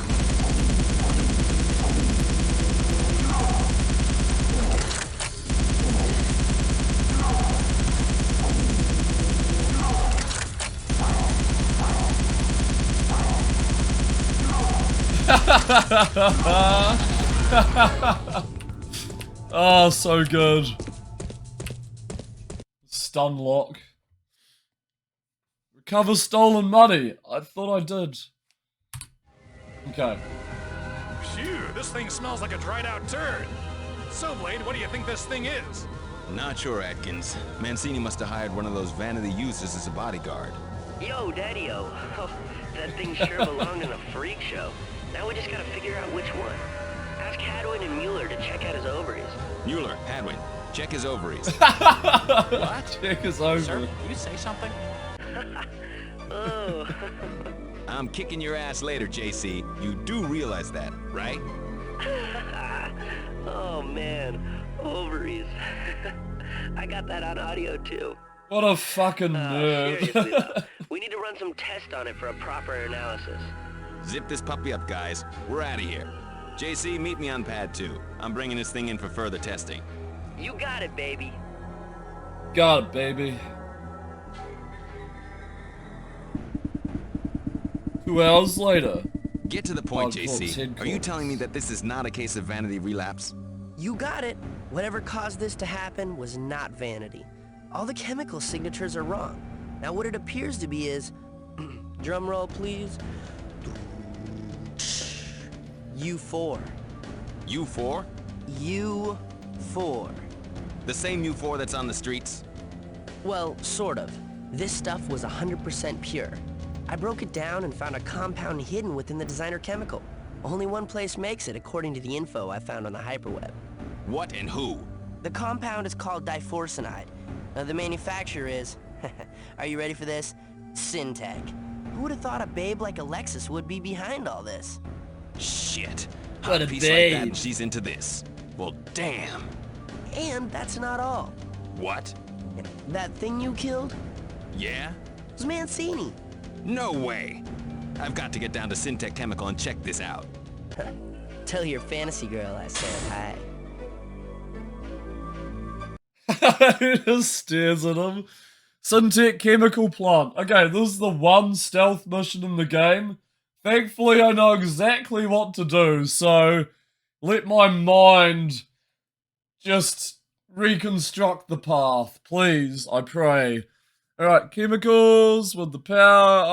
Oh, so good. Stun lock. Recover stolen money. I thought I did. Okay. Phew, this thing smells like a dried out turd. So, Blade, what do you think this thing is? Not sure, Atkins. Mancini must have hired one of those vanity users as a bodyguard. Yo, Daddy-o. Oh, that thing sure belonged in a freak show. Now we just gotta figure out which one. Ask Hadwin and Mueller to check out his ovaries. Mueller, Hadwin, check his ovaries. What? Check his over. Sir, you say something? Oh. I'm kicking your ass later, JC. You do realize that, right? Oh, man. Ovaries. I got that on audio, too. What a fucking nerd. Seriously, though, we need to run some tests on it for a proper analysis. Zip this puppy up, guys. We're out of here. JC, meet me on pad 2. I'm bringing this thing in for further testing. You got it, baby. Got it, baby. 2 hours later. Get to the point, Oh, JC. Are you headquarters. telling me that this is not a case of vanity relapse? You got it. Whatever caused this to happen was not vanity. All the chemical signatures are wrong. Now what it appears to be is, drum roll please, U4. U4? U4. The same U4 that's on the streets? Well, sort of. This stuff was 100% pure. I broke it down and found a compound hidden within the designer chemical. Only one place makes it according to the info I found on the hyperweb. What and who? The compound is called diphorcinide. Now the manufacturer is, are you ready for this? Syntec. Who would have thought a babe like Alexis would be behind all this? Shit. What Hot a piece like that babe. and she's into this. Well, damn. And that's not all. What? That thing you killed Yeah? was Mancini. No way. I've got to get down to Syntec Chemical and check this out. Tell your fantasy girl I said hi. He just stares at him. Syntec chemical plant. Okay, this is the one stealth mission in the game. Thankfully, I know exactly what to do, so let my mind just reconstruct the path, please, I pray. Alright, chemicals with the power,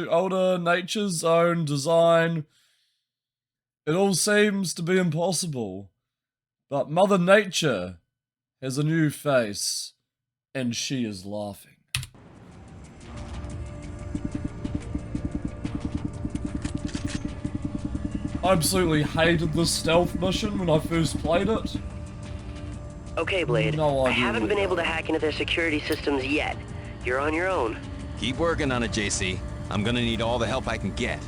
older nature's own design. It all seems to be impossible. But Mother Nature has a new face, and she is laughing. I absolutely hated this stealth mission when I first played it. Okay, Blade. No I idea haven't what been that able to hack into their security systems yet. You're on your own. Keep working on it, JC. I'm gonna need all the help I can get.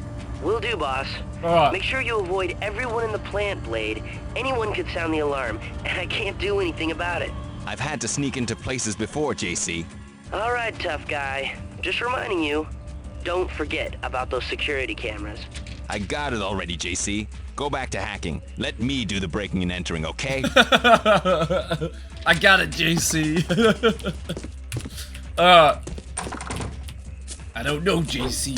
Will do, boss. Alright. Make sure you avoid everyone in the plant, Blade. Anyone could sound the alarm, and I can't do anything about it. I've had to sneak into places before, JC. All right, tough guy. Just reminding you, don't forget about those security cameras. I got it already, JC. Go back to hacking. Let me do the breaking and entering, okay? I got it, JC. I don't know, JC.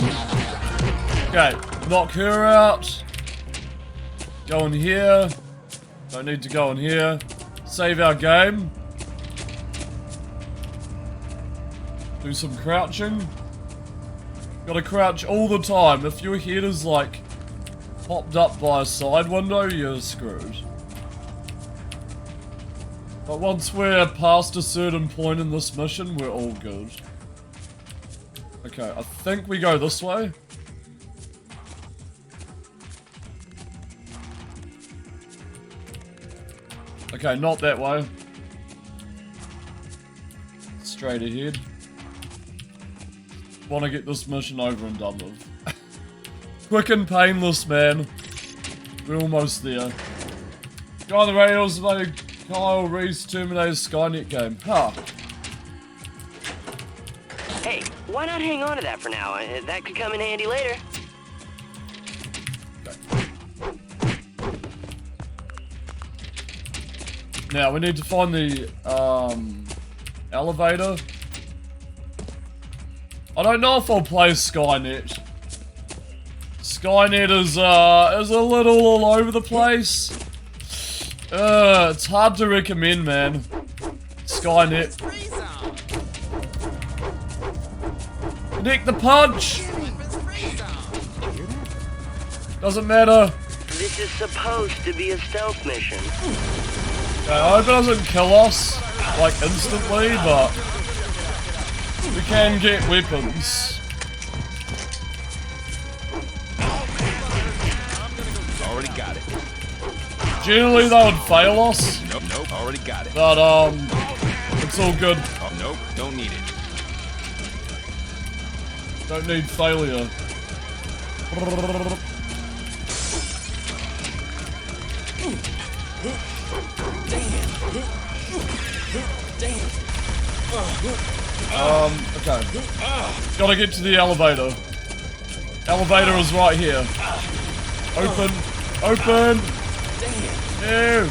Okay, knock her out. Go in here. Don't need to go in here. Save our game. Do some crouching. Gotta crouch all the time. If your head is like popped up by a side window, you're screwed. But once we're past a certain point in this mission, we're all good. Okay, I think we go this way. Okay, not that way. Straight ahead. Want to get this mission over and done with. Quick and painless, man. We're almost there. Guy on the radio's about Kyle Reese Terminator's Skynet game. Huh. Hey, why not hang on to that for now? That could come in handy later. Now, we need to find the, elevator. I don't know if I'll play Skynet. Skynet is a little all over the place. It's hard to recommend, man. Skynet. Connect the punch! Doesn't matter. This is supposed to be a stealth mission. Okay, I hope it doesn't kill us, like, instantly, but we can get weapons. Already got it. Generally, they would fail us. Nope, nope, already got it. But, it's all good. Oh, nope, don't need it. Don't need failure. Okay. Gotta get to the elevator. Elevator is right here. Open. Open. No.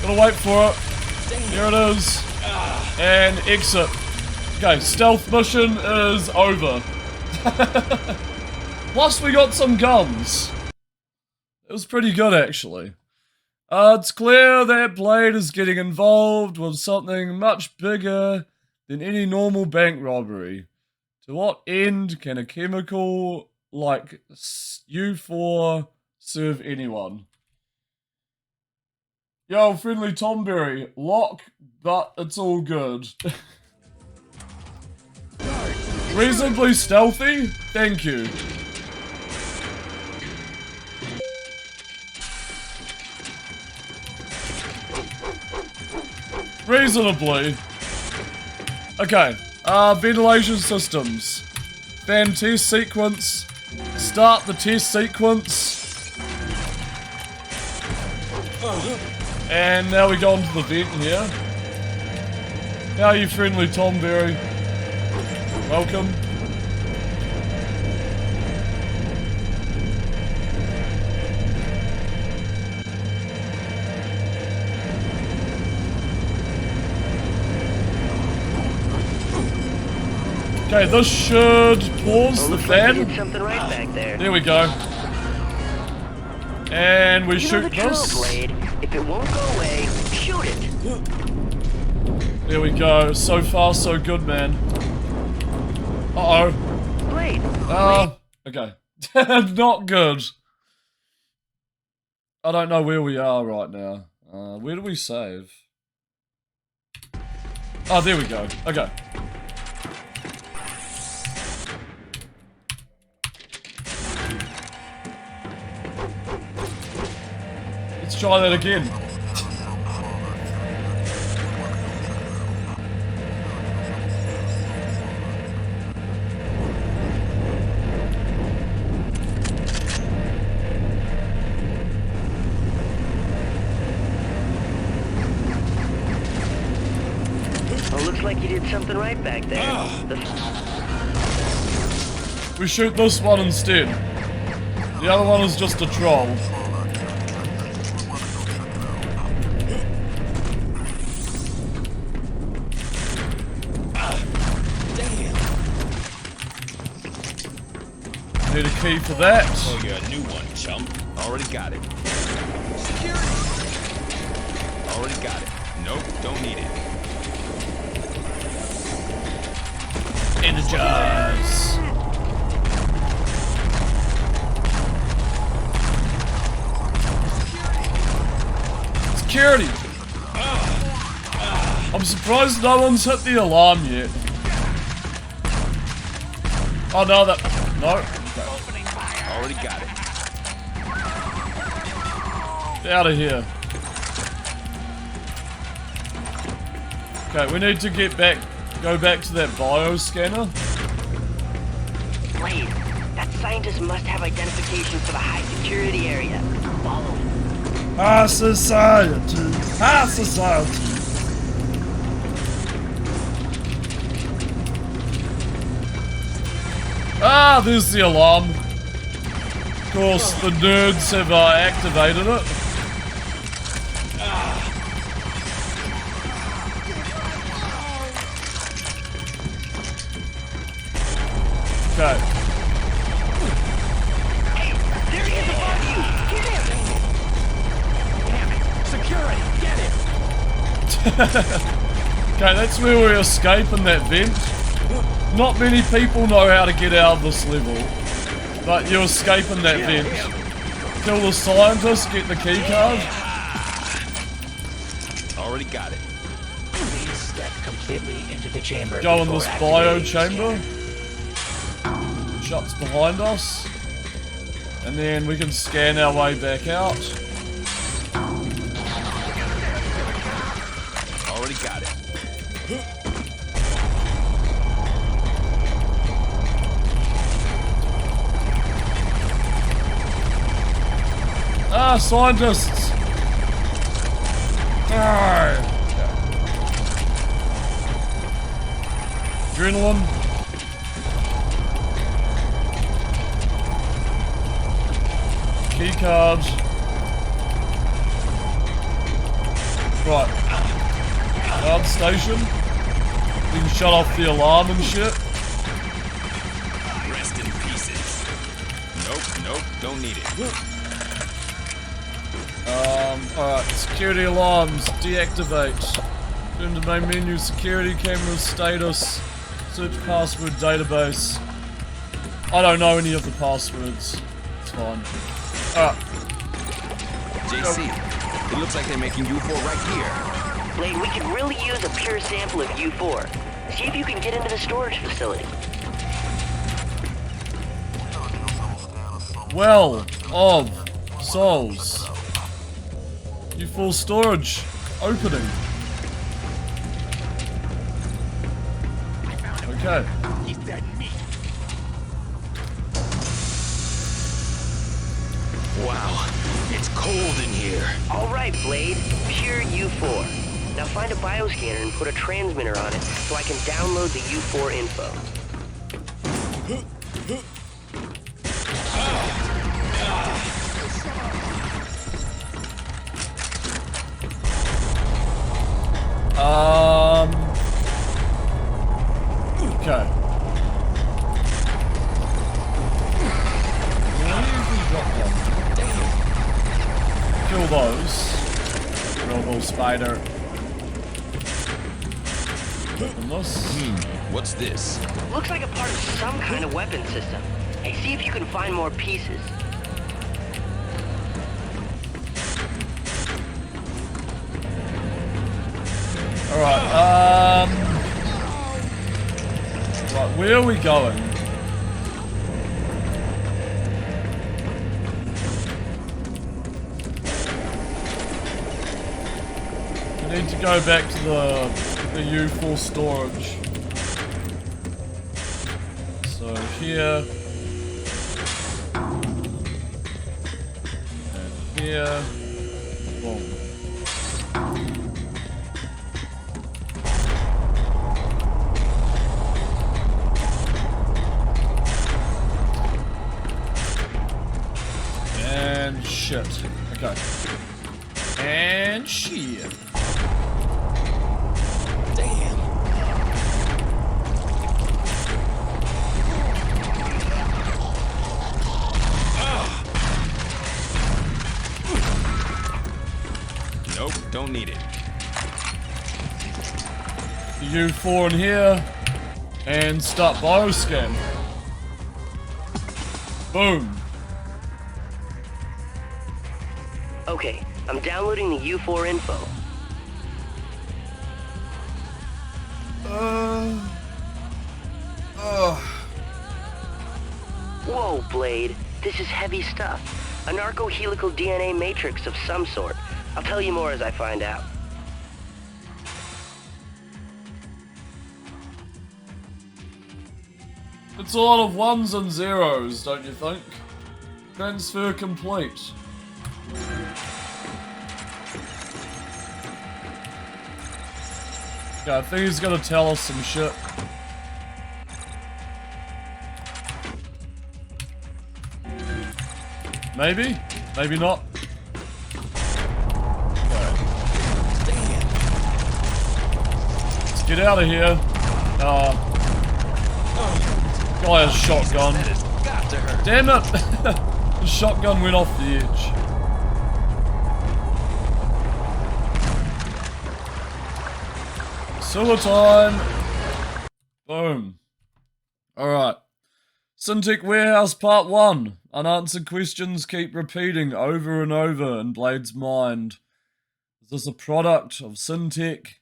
Gotta wait for it. Here it is. And exit. Okay, stealth mission is over. Plus we got some guns. It was pretty good actually. It's clear that Blade is getting involved with something much bigger than any normal bank robbery. To what end can a chemical like U4 serve anyone? Yo, friendly Tomberry, lock, but it's all good. Reasonably stealthy? Thank you. Reasonably. Okay, ventilation systems. Fan test sequence. Start the test sequence. And now we go into the vent here. How are you, friendly Tomberry? Welcome. Okay, this should pause the fan. Something right back there. There we go. And we shoot the this. drill, Blade. If it won't go away, shoot it. There we go. So far, so good, man. Uh-oh. Blade. Okay. Not good. I don't know where we are right now. Where do we save? Oh, there we go. Okay. Let's try that again. Oh, looks like you did something right back there. We shoot this one instead. The other one is just a troll. Need a key for that. Oh, you got a new one, chump. Already got it. Security. Already got it. Nope, don't need it. Energize. Security. I'm surprised no one's hit the alarm yet. Oh no, that no. Already got it. Get out of here. Okay, we need to go back to that bioscanner. Blade, that scientist must have identification for the high security area. Follow him. High society. High society. Ah, there's the alarm. Of course, the nerds have activated it. Okay. Hey, there he is above you. Get him. Damn it. Security, get him. Okay, that's where we escape in that vent. Not many people know how to get out of this level, but you escape in that vent. Kill the scientist, get the key card. Already got it. Please step completely into the chamber. Go in before this bio activating chamber. Shuts behind us. And then we can scan our way back out. Already got it. Ah, scientists! Ah. Adrenaline. Key cards. Right. Guard station. We can shut off the alarm and shit. Rest in pieces. Nope, don't need it. Alright, security alarms, deactivate. Turn to main menu, security camera status, search password database. I don't know any of the passwords. It's fine. Alright. JC, it looks like they're making U4 right here. Blade, we could really use a pure sample of U4. See if you can get into the storage facility. Well of souls. U4 storage opening. Okay. He's dead meat. Wow, it's cold in here. All right, Blade. Pure U4. Now find a bioscanner and put a transmitter on it so I can download the U4 info. Okay. Kill those. Robo spider. And this. What's this? Looks like a part of some kind of weapon system. Hey, see if you can find more pieces. Alright, right, where are we going? We need to go back to the U4 storage. So here. And here. Boom. And shit. Okay. And shit. Damn. Nope, don't need it. U4 in here. And start bioscan. Boom. Okay, I'm downloading the U4 info. Whoa, Blade. This is heavy stuff. A narco-helical DNA matrix of some sort. I'll tell you more as I find out. It's a lot of ones and zeros, don't you think? Transfer complete. Okay, I think he's gonna tell us some shit. Maybe? Maybe not. Okay. Let's get out of here. Guy has shotgun. Damn it! The shotgun went off the edge. Sewer time! Boom. Alright. Syntec Warehouse Part 1. Unanswered questions keep repeating over and over in Blade's mind. Is this a product of Syntech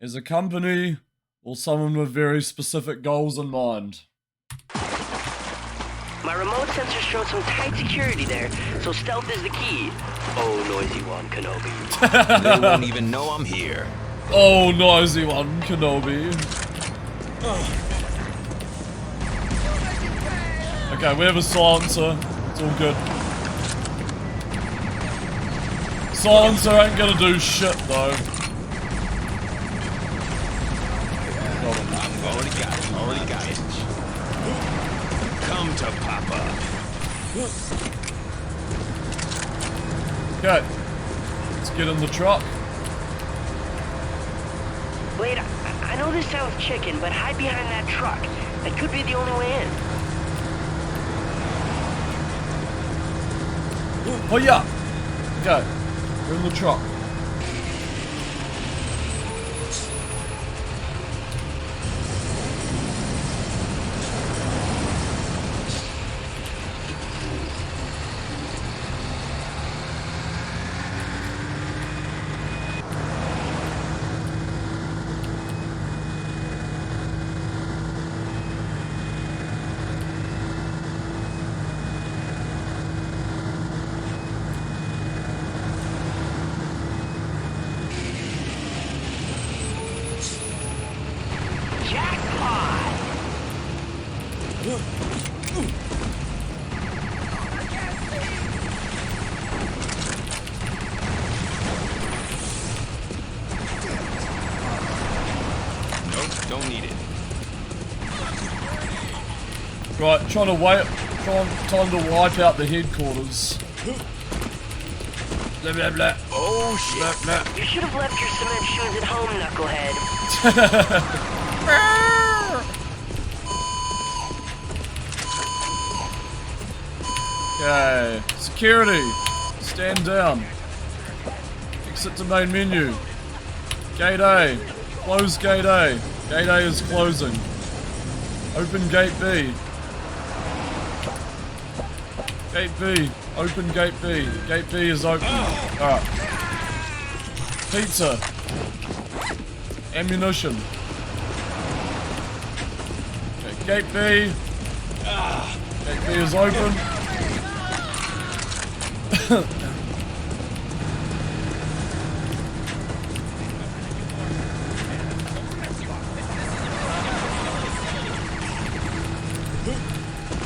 as a company, or someone with very specific goals in mind? My remote sensor showed some tight security there, so stealth is the key. Oh, noisy one, Kenobi. They won't even know I'm here. Oh, noisy one, Kenobi. Okay, we have a silencer. It's all good. Silencer ain't gonna do shit, though. Already got it. Come to Papa. Okay. Let's get in the truck. Blade, I know this sounds chicken, but hide behind that truck. That could be the only way in. Oh yeah. Okay. We're in the truck. Don't need it. Right, time to wipe out the headquarters. Blah blah blah. Oh shit. Blah, blah. You should have left your cement shoes at home, knucklehead. Okay, security. Stand down. Exit to main menu. Gate A. Close gate A. Gate A is closing. Open gate B. Gate B. Open gate B. Gate B is open. Alright. Pizza. Ammunition. Okay, gate B. Gate B is open.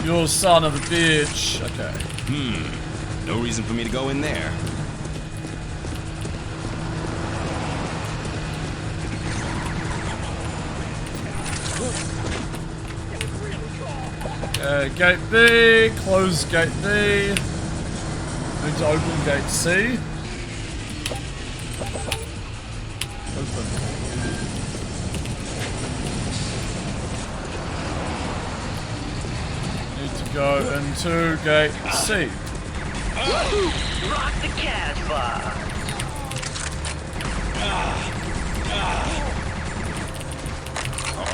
You son of a bitch. Okay. No reason for me to go in there. Okay, gate B. Close gate B. Need to open gate C. Open. Need to go into gate C. Rock the Casbah.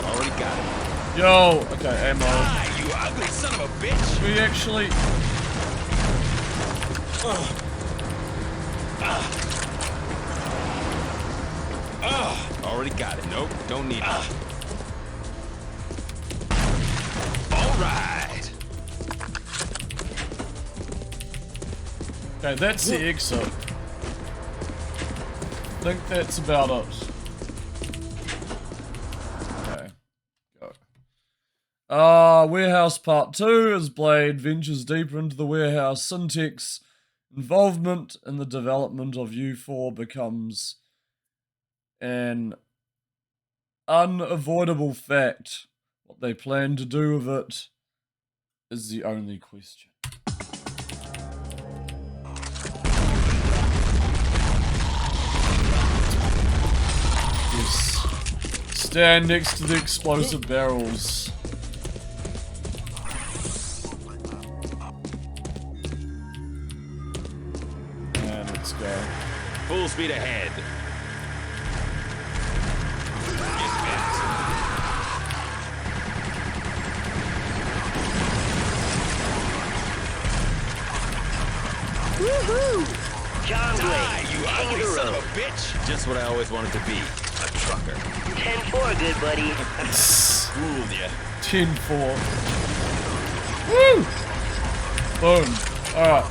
Already got it. Yo, okay, ammo. You ugly son of a bitch. We actually. Already got it. Nope, don't need it. All right. Okay, that's the exit. I think that's about it. Okay, go. Warehouse Part 2 as Blade ventures deeper into the warehouse. Syntech's involvement in the development of U4 becomes an unavoidable fact. What they plan to do with it is the only question. Yes. Stand next to the explosive barrels. And let's go. Full speed ahead. Woohoo! John Die, Wayne, you king of ugly the son of road. a bitch! Just what I always wanted to be, a trucker. 10-4, good buddy. Fooled ya. 10-4. Woo! Boom. Alright.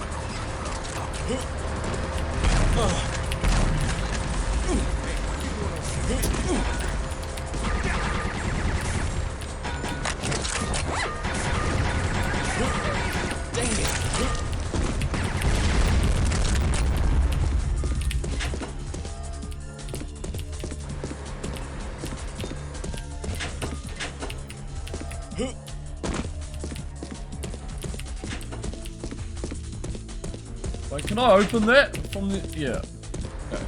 Wait, can I open that from the... yeah. Okay.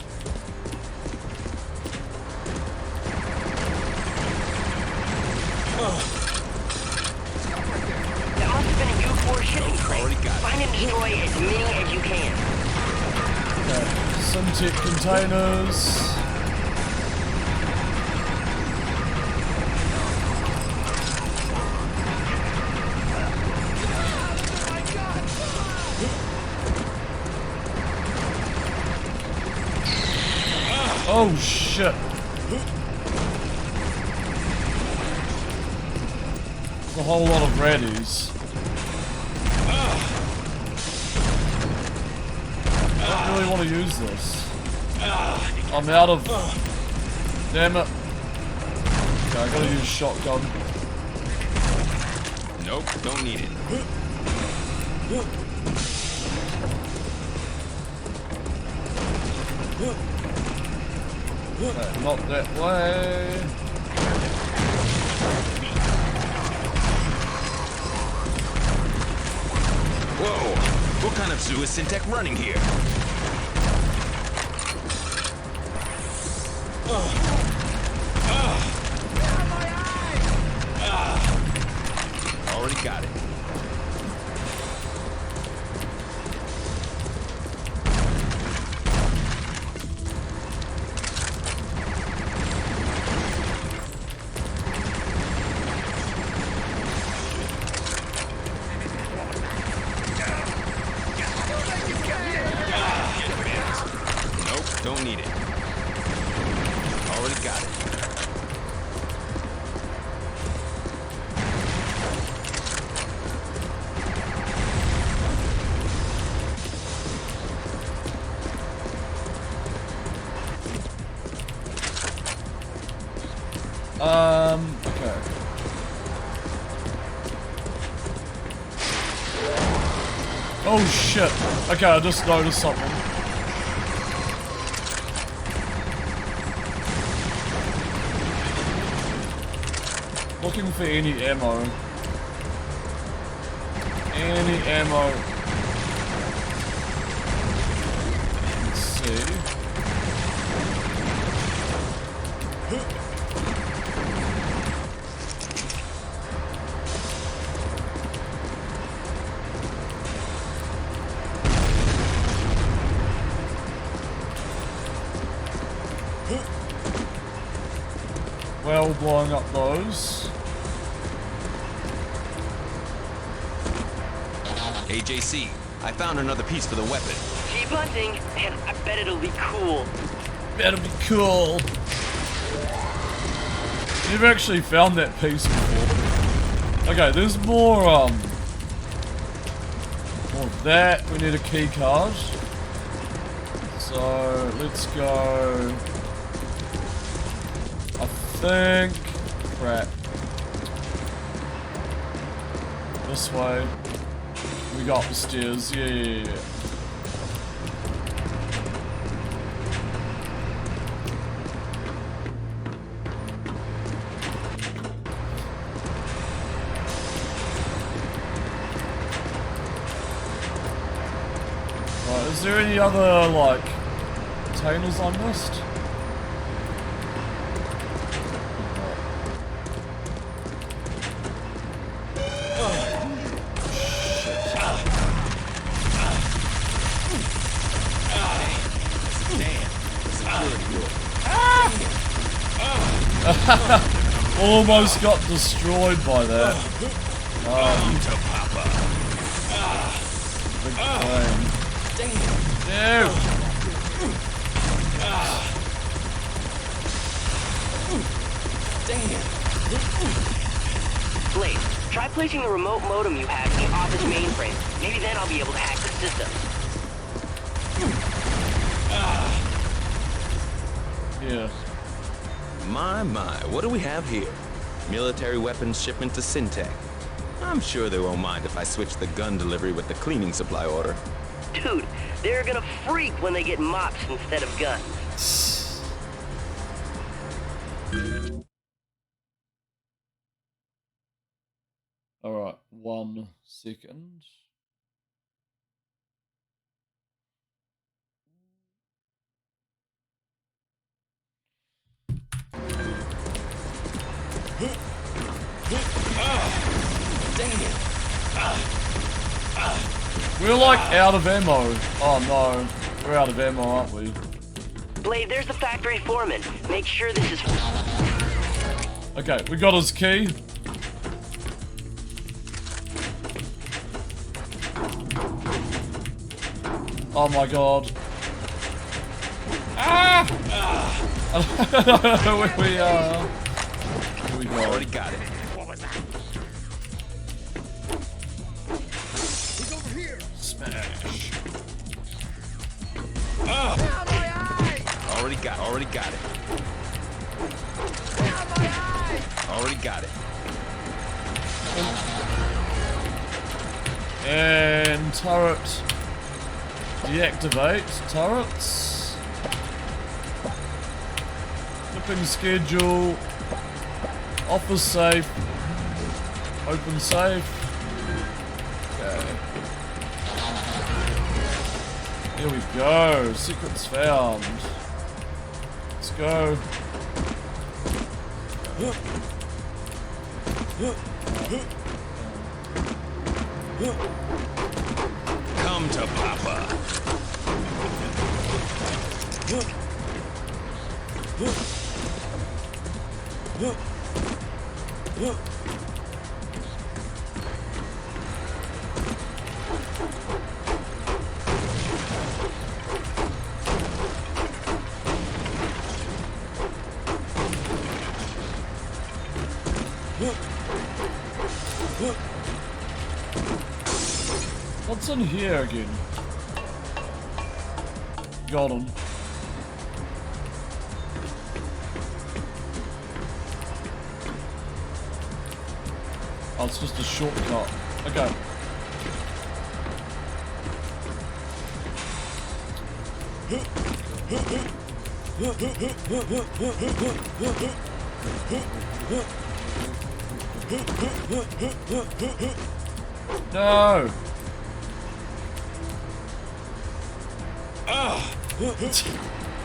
That must have been a U4 shipping crate. Already got it. Find and destroy as many as you can. Okay. Syntec containers. Oh shit. There's a whole lot of raddies. I don't really want to use this. I'm out of... damn it. Okay, I gotta use shotgun. Nope, don't need it. Okay, not that way. Whoa, what kind of zoo is Syntec running here? Already got it. Nope, don't need it. Already got it. Okay. Oh shit. Okay, I just noticed something. Looking for any ammo. Any ammo. Let's see. Well, blowing up those. AJC, I found another piece for the weapon. Keep hunting, and I bet it'll be cool. That'll be cool. You've actually found that piece before. Okay, there's more of that. We need a key card. So let's go. I think. Crap. This way. We got the stairs. Yeah. Right, is there any other, like, containers I missed? Almost got destroyed by that. Big flame. No. Blade, try placing the remote modem you have in the office mainframe. Maybe then I'll be able to hack the system. Yeah. My, what do we have here? Military weapons shipment to Syntec. I'm sure they won't mind if I switch the gun delivery with the cleaning supply order. Dude, they're gonna freak when they get mops instead of guns. Alright, 1 second. We're like out of ammo. Oh no, we're out of ammo, aren't we? Blade, there's the factory foreman. Make sure this is... Okay, we got his key. Oh my god. Ah! Here we go. Already got it. Smash. Already got it. Already got it. And turret. Deactivate turrets. Flipping schedule. Office safe. Open safe. Okay. Here we go. Secrets found. Let's go. Come to Papa. What's in here again? Got him. Oh, it's just a shortcut. Okay. No!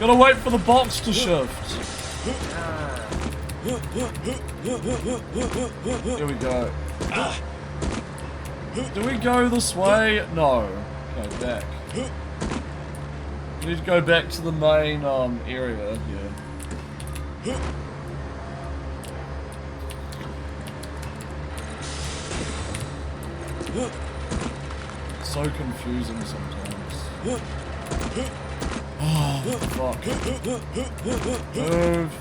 Gotta wait for the box to shift. Here we go. Do we go this way? No. Go back. We need to go back to the main area here. So confusing sometimes. Oh, fuck. Move.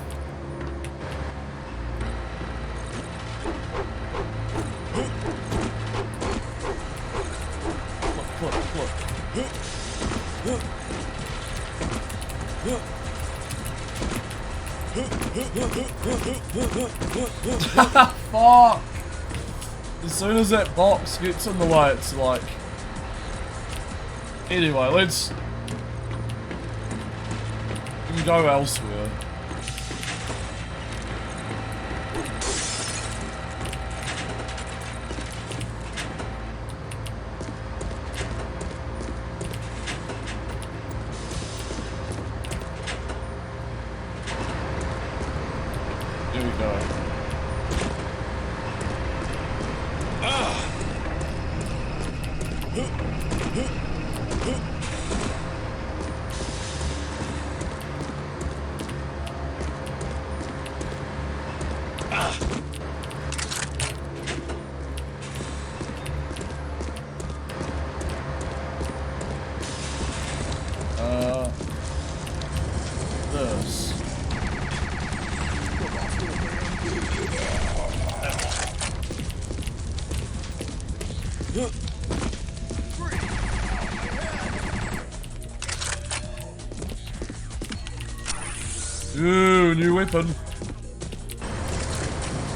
Fuck! As soon as that box gets in the way, it's like... Anyway, let's... We can go elsewhere. Here we go. Ooh, new weapon.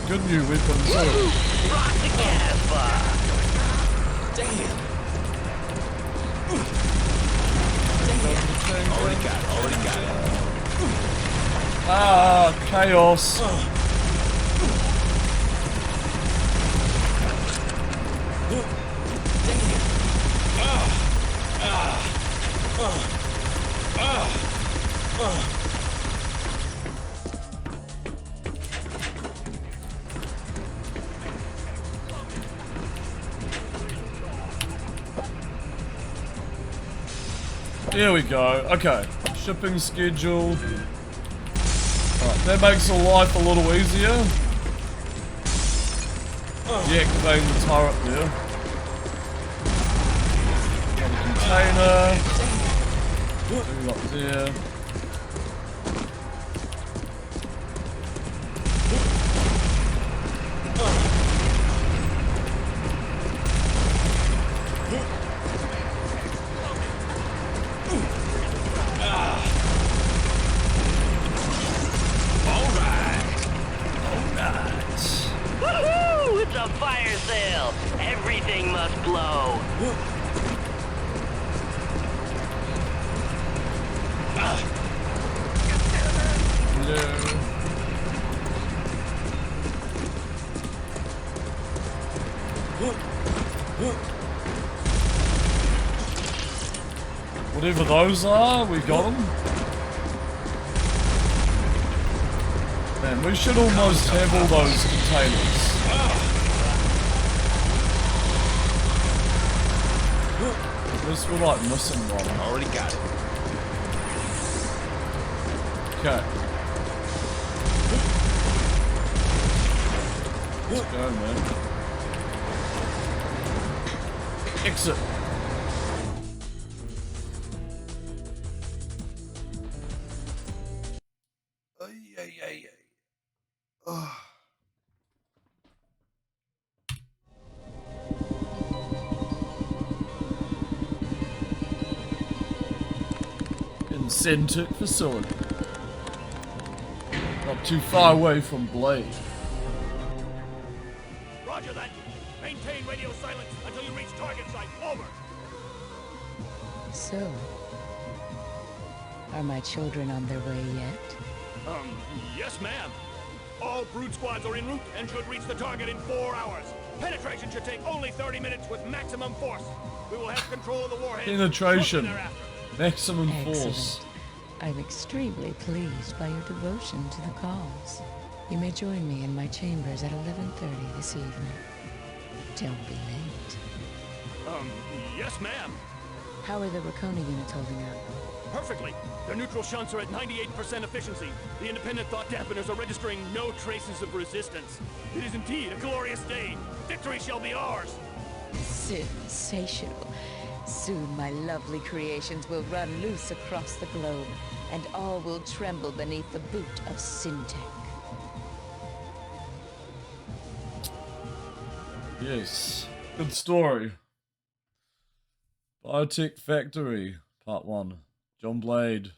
Good new weapon too. Rock the gas bar. Damn. Already got it. Ah, chaos. Here we go. Okay. Shipping schedule. Alright, that makes the life a little easier. Deactivating the turret there. Another container. Move up there. Woohoo! It's a fire sale. Everything must blow. Whatever those are, we got them. Man, we should almost have all those containers. Unless we're like missing one. Already got it. Okay. Let's go, man. Exit. Incentive facility. Not too far away from Blade. Roger that. Maintain radio silence until you reach target site. Over. So, are my children on their way yet? Yes, ma'am. All brood squads are en route and should reach the target in 4 hours. Penetration should take only 30 minutes with maximum force. We will have control of the warhead. Penetration. thereafter. Maximum Excellent. force. I'm extremely pleased by your devotion to the cause. You may join me in my chambers at 11:30 this evening. Don't be late. Yes, ma'am. How are the Raccoon units holding up? Perfectly. Their neutral shunts are at 98% efficiency. The independent thought dampeners are registering no traces of resistance. It is indeed a glorious day. Victory shall be ours. Sensational. Soon my lovely creations will run loose across the globe, and all will tremble beneath the boot of Syntech. Yes. Good story. Biotech Factory, Part 1. John Blade.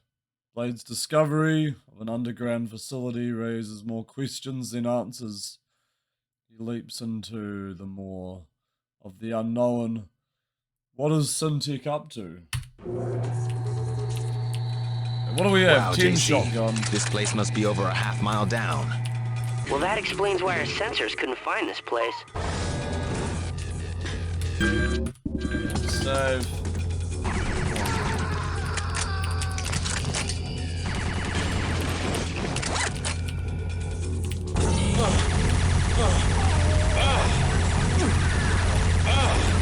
Blade's discovery of an underground facility raises more questions than answers. He leaps into the more of the unknown. What is Syntech up to? What do we have? Wow, 10 JC, shotgun. This place must be over a half-mile down. Well, that explains why our sensors couldn't find this place. Save.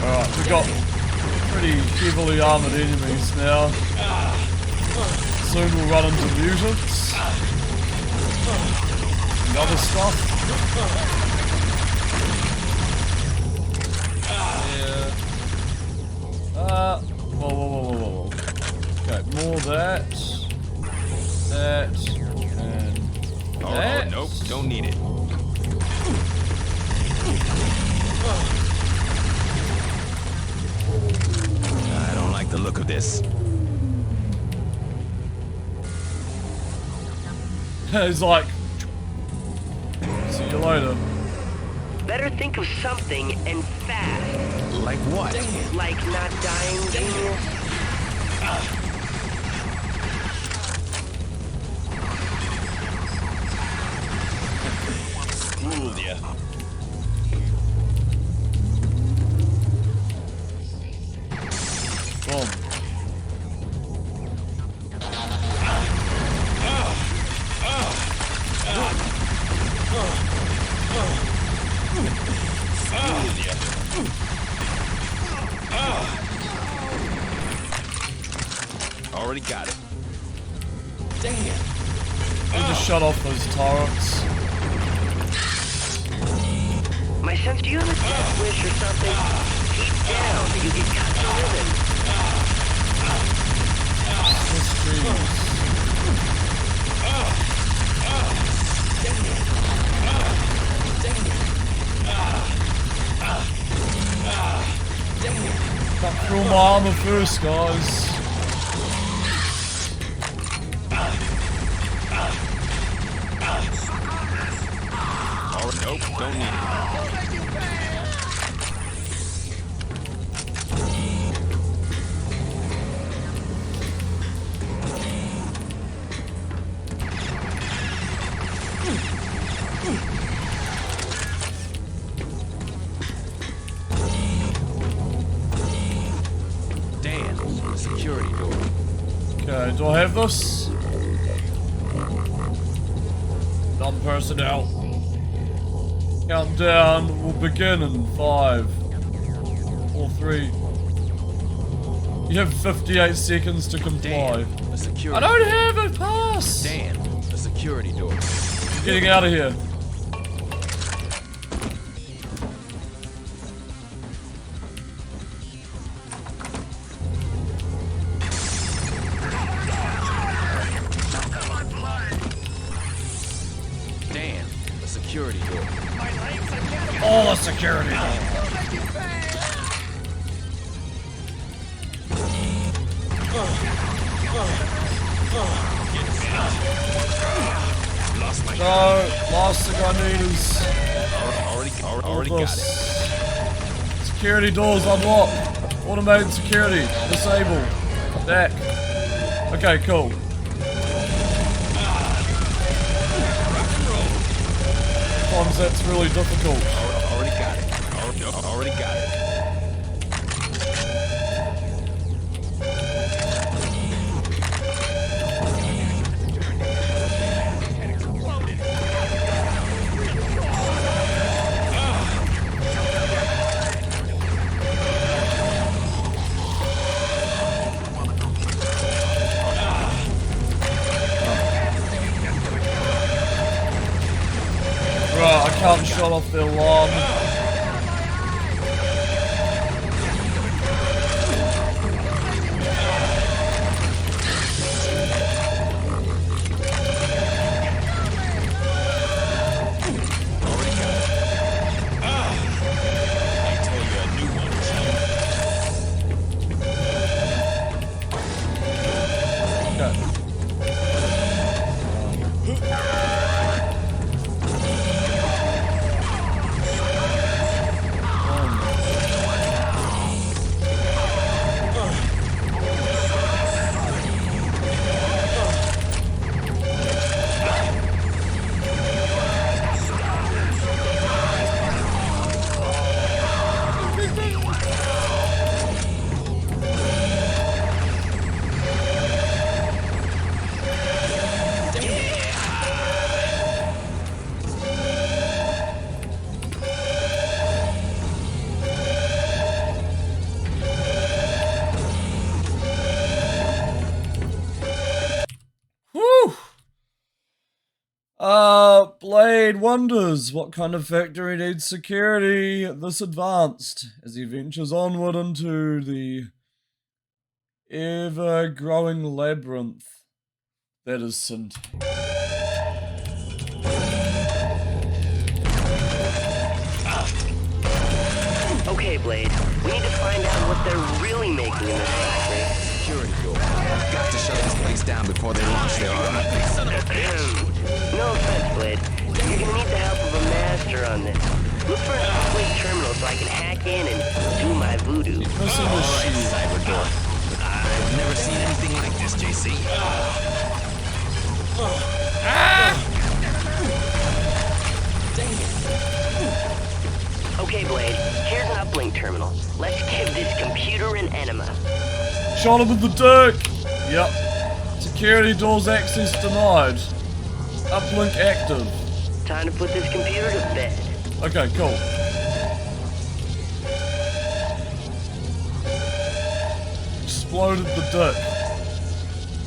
Alright, we got pretty heavily armored enemies now. Soon we'll run into mutants. And other stuff. Yeah. Whoa. Okay, more that. That. And that. Nope, don't need it. this. He's like, see you later. Better think of something and fast. Like what? Like not dying, genius? Fooled ya. Boom. Already got it. We just shut off those turrets. My sense, do you have a death wish or something? Deep down, you get cut to ribbon. Cut through my armor first, guys. Nope, don't need it. Damn, the security door. Okay, do I have this? Dumb personnel. Countdown will begin in 5, 4, 3. You have 58 seconds to comply. Damn, the security. I don't have a pass! Damn, the security door. I'm getting out of here. Damn, the security door. Oh, the security door. Lost my No, last thing I need is already got it. Security doors unlocked. Automated security. Disable. Back. Okay, cool. Sometimes that's really difficult. Already got it. Already got it. Right, I can't shut off the alarm. Blade wonders what kind of factory needs security this advanced as he ventures onward into the ever-growing labyrinth that is Syntax. Okay, Blade. We need to find out what they're really making in this factory. security door. Got to shut this place down before they launch their army. Son of a bitch! No offense, Blade. You're gonna need the help of a master on this. Look for an off-link terminal so I can hack in and do my voodoo. Alright, Cyberdor. I've never seen anything like this, JC. Okay, Blade. Here's an uplink terminal. Let's give this computer an enema. Shot him in the dick! Yep. Security doors access denied. Uplink active. Time to put this computer to bed. Okay, cool. Exploded the dick.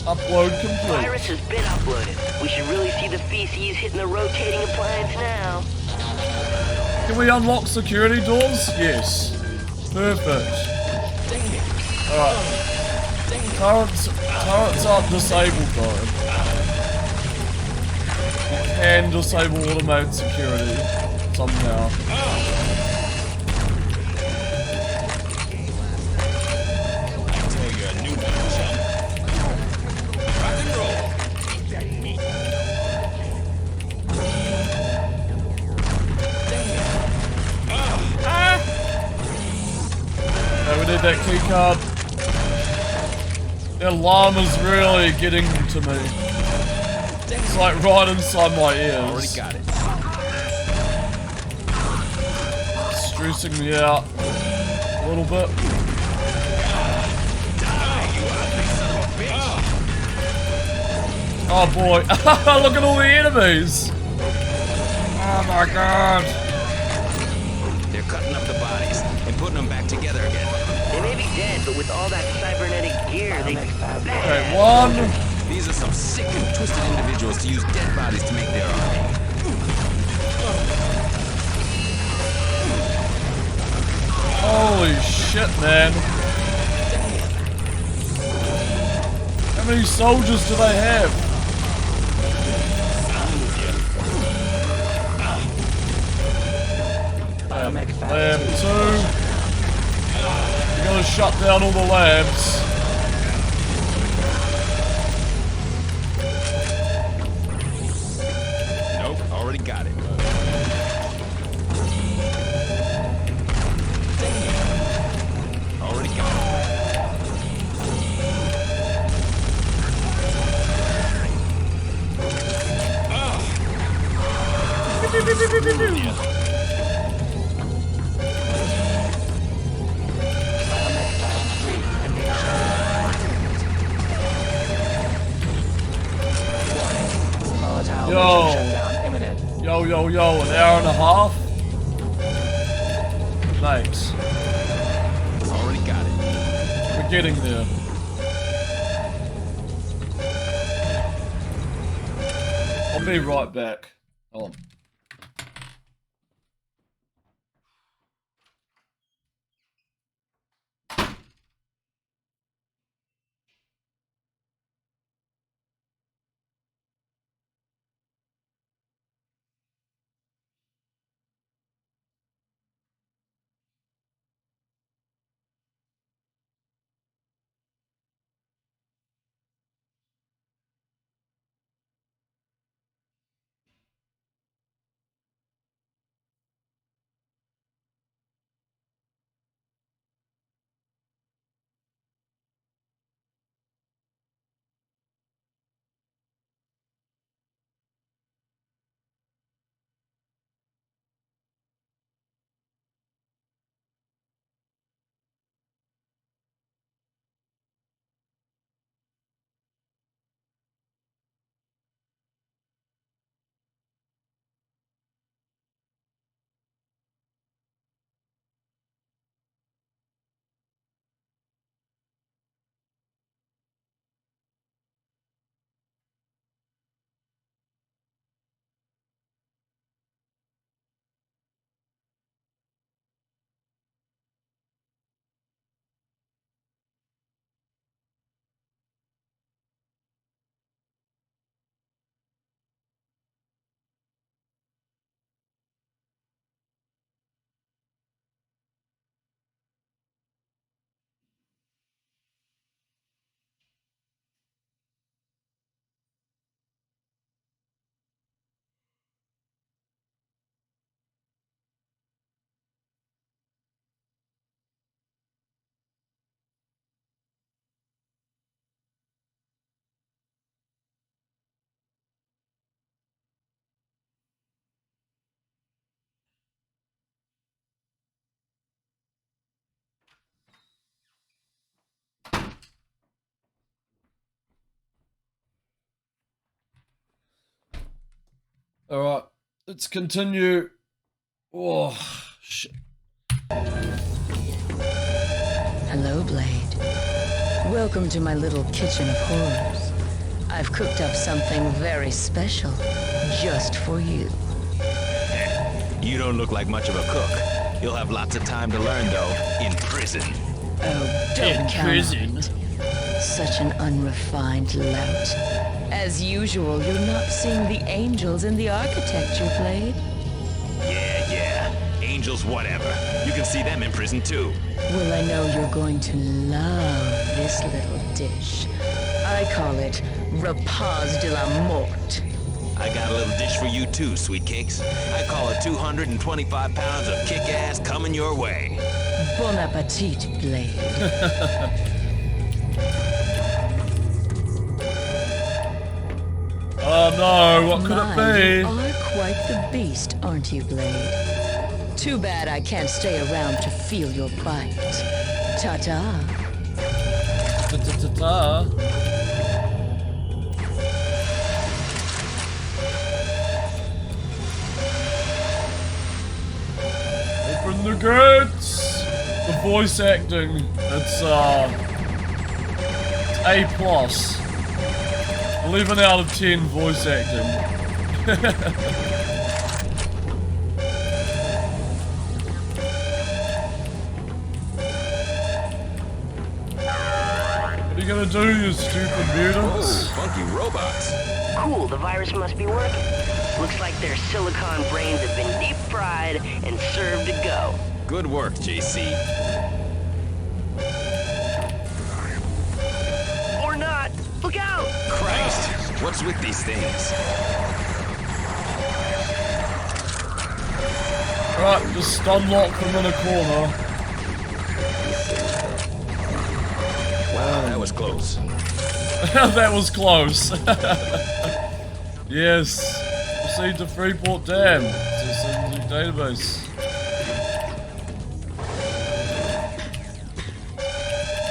Upload complete. Virus has been uploaded. We should really see the feces hitting the rotating appliance now. Can we unlock security doors? Yes. Perfect. Alright. Turrets aren't disabled though. You can disable automated security somehow. We need that key card. That llama's really getting to me. It's like right inside my ears. Already got it. Stressing me out a little bit. Oh boy. Look at all the enemies. Oh my god. They're cutting up the bodies and putting them back together again. They may be dead, but with all that cybernetic gear, they... Okay, one. These are some sick and twisted individuals to use dead bodies to make their army. Holy shit, man. How many soldiers do they have? Lab 2. You gotta shut down all the labs. Nope, already got it. Already got it. Yo, an hour and a half? Thanks. Already got it. We're getting there. I'll be right back. Hold on. Alright, let's continue. Oh, shit. Hello, Blade. Welcome to my little kitchen of horrors. I've cooked up something very special just for you. You don't look like much of a cook. You'll have lots of time to learn, though, in prison. Oh, don't count on it. Such an unrefined lout. As usual, you're not seeing the angels in the architecture, Blade. Yeah. Angels, whatever. You can see them in prison, too. Well, I know you're going to love this little dish. I call it repas de la mort. I got a little dish for you, too, sweet cakes. I call it 225 pounds of kick-ass coming your way. Bon appetit, Blade. Oh no, what could it be? You are quite the beast, aren't you, Blade? Too bad I can't stay around to feel your bite. Ta-ta. Ta-ta-ta-ta. Open the gates! The voice acting, it's A+. 11 out of 10 voice acting. What are you gonna do, you stupid mutants? Oh, funky robots. Cool, the virus must be working. Looks like their silicon brains have been deep fried and served to go. Good work, JC. Or not. Look out! Christ, what's with these things? Right, just stun lock them in a corner. Wow, that was close. That was close. Yes. Proceed to Freeport Dam. It's a database.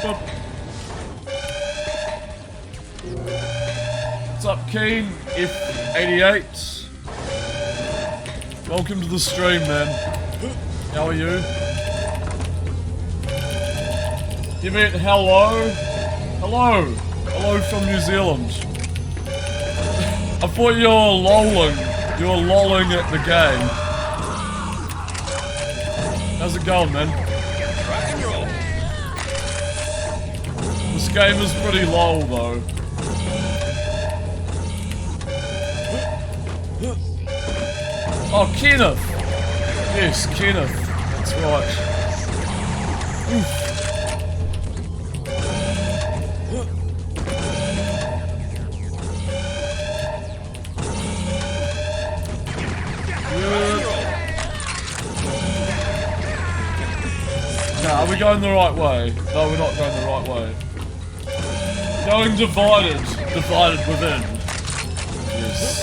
Boop. What's up, Keen? F88. Welcome to the stream, man. How are you? You meant hello? Hello. Hello from New Zealand. I thought you were lolling. You were lolling at the game. How's it going, man? Rock and roll. This game is pretty lol, though. Oh, Kenneth! Yes, Kenneth. That's right. Oof. Nah, are we going the right way? No, we're not going the right way. Going divided. Divided within. Yes.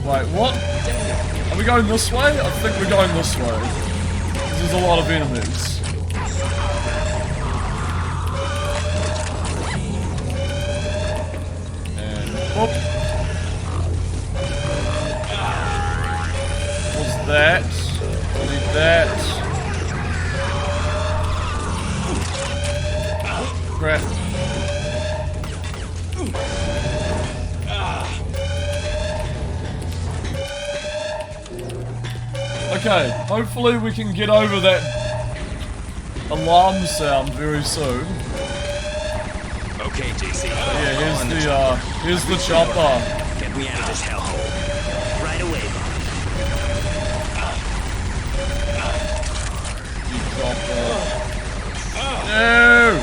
Wait, what? Are we going this way? I think we're going this way. There's a lot of enemies. And whoop. What's that? I need that. Crap. Okay, hopefully we can get over that alarm sound very soon. Okay, JC. Yeah, here's the chopper. Get me out of this hellhole. Right away, No!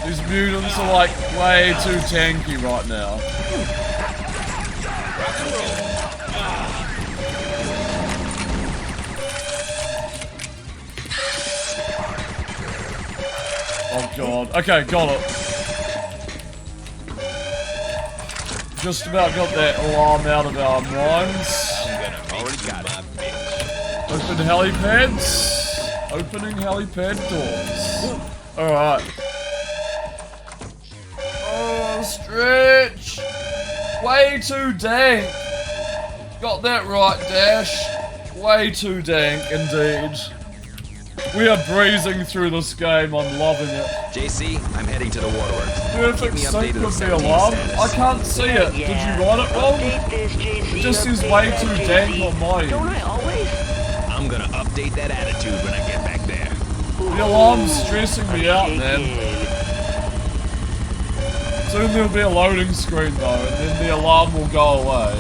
These mutants are like way too tanky right now. Oh god. Okay, got it. Just about got that alarm out of our minds. Already got it. Open helipads. Opening helipad doors. Alright. Oh, stretch. Way too dank. Got that right, Dash. Way too dank, indeed. We are breezing through this game. I'm loving it. JC, I'm heading to the waterworks. Perfect sync with the alarm. I can't see it. Did you write it wrong? It just says way too dank on mine. Don't I always? I'm gonna update that attitude when I get back there. The alarm's stressing me out, man. Soon there'll be a loading screen though, and then the alarm will go away.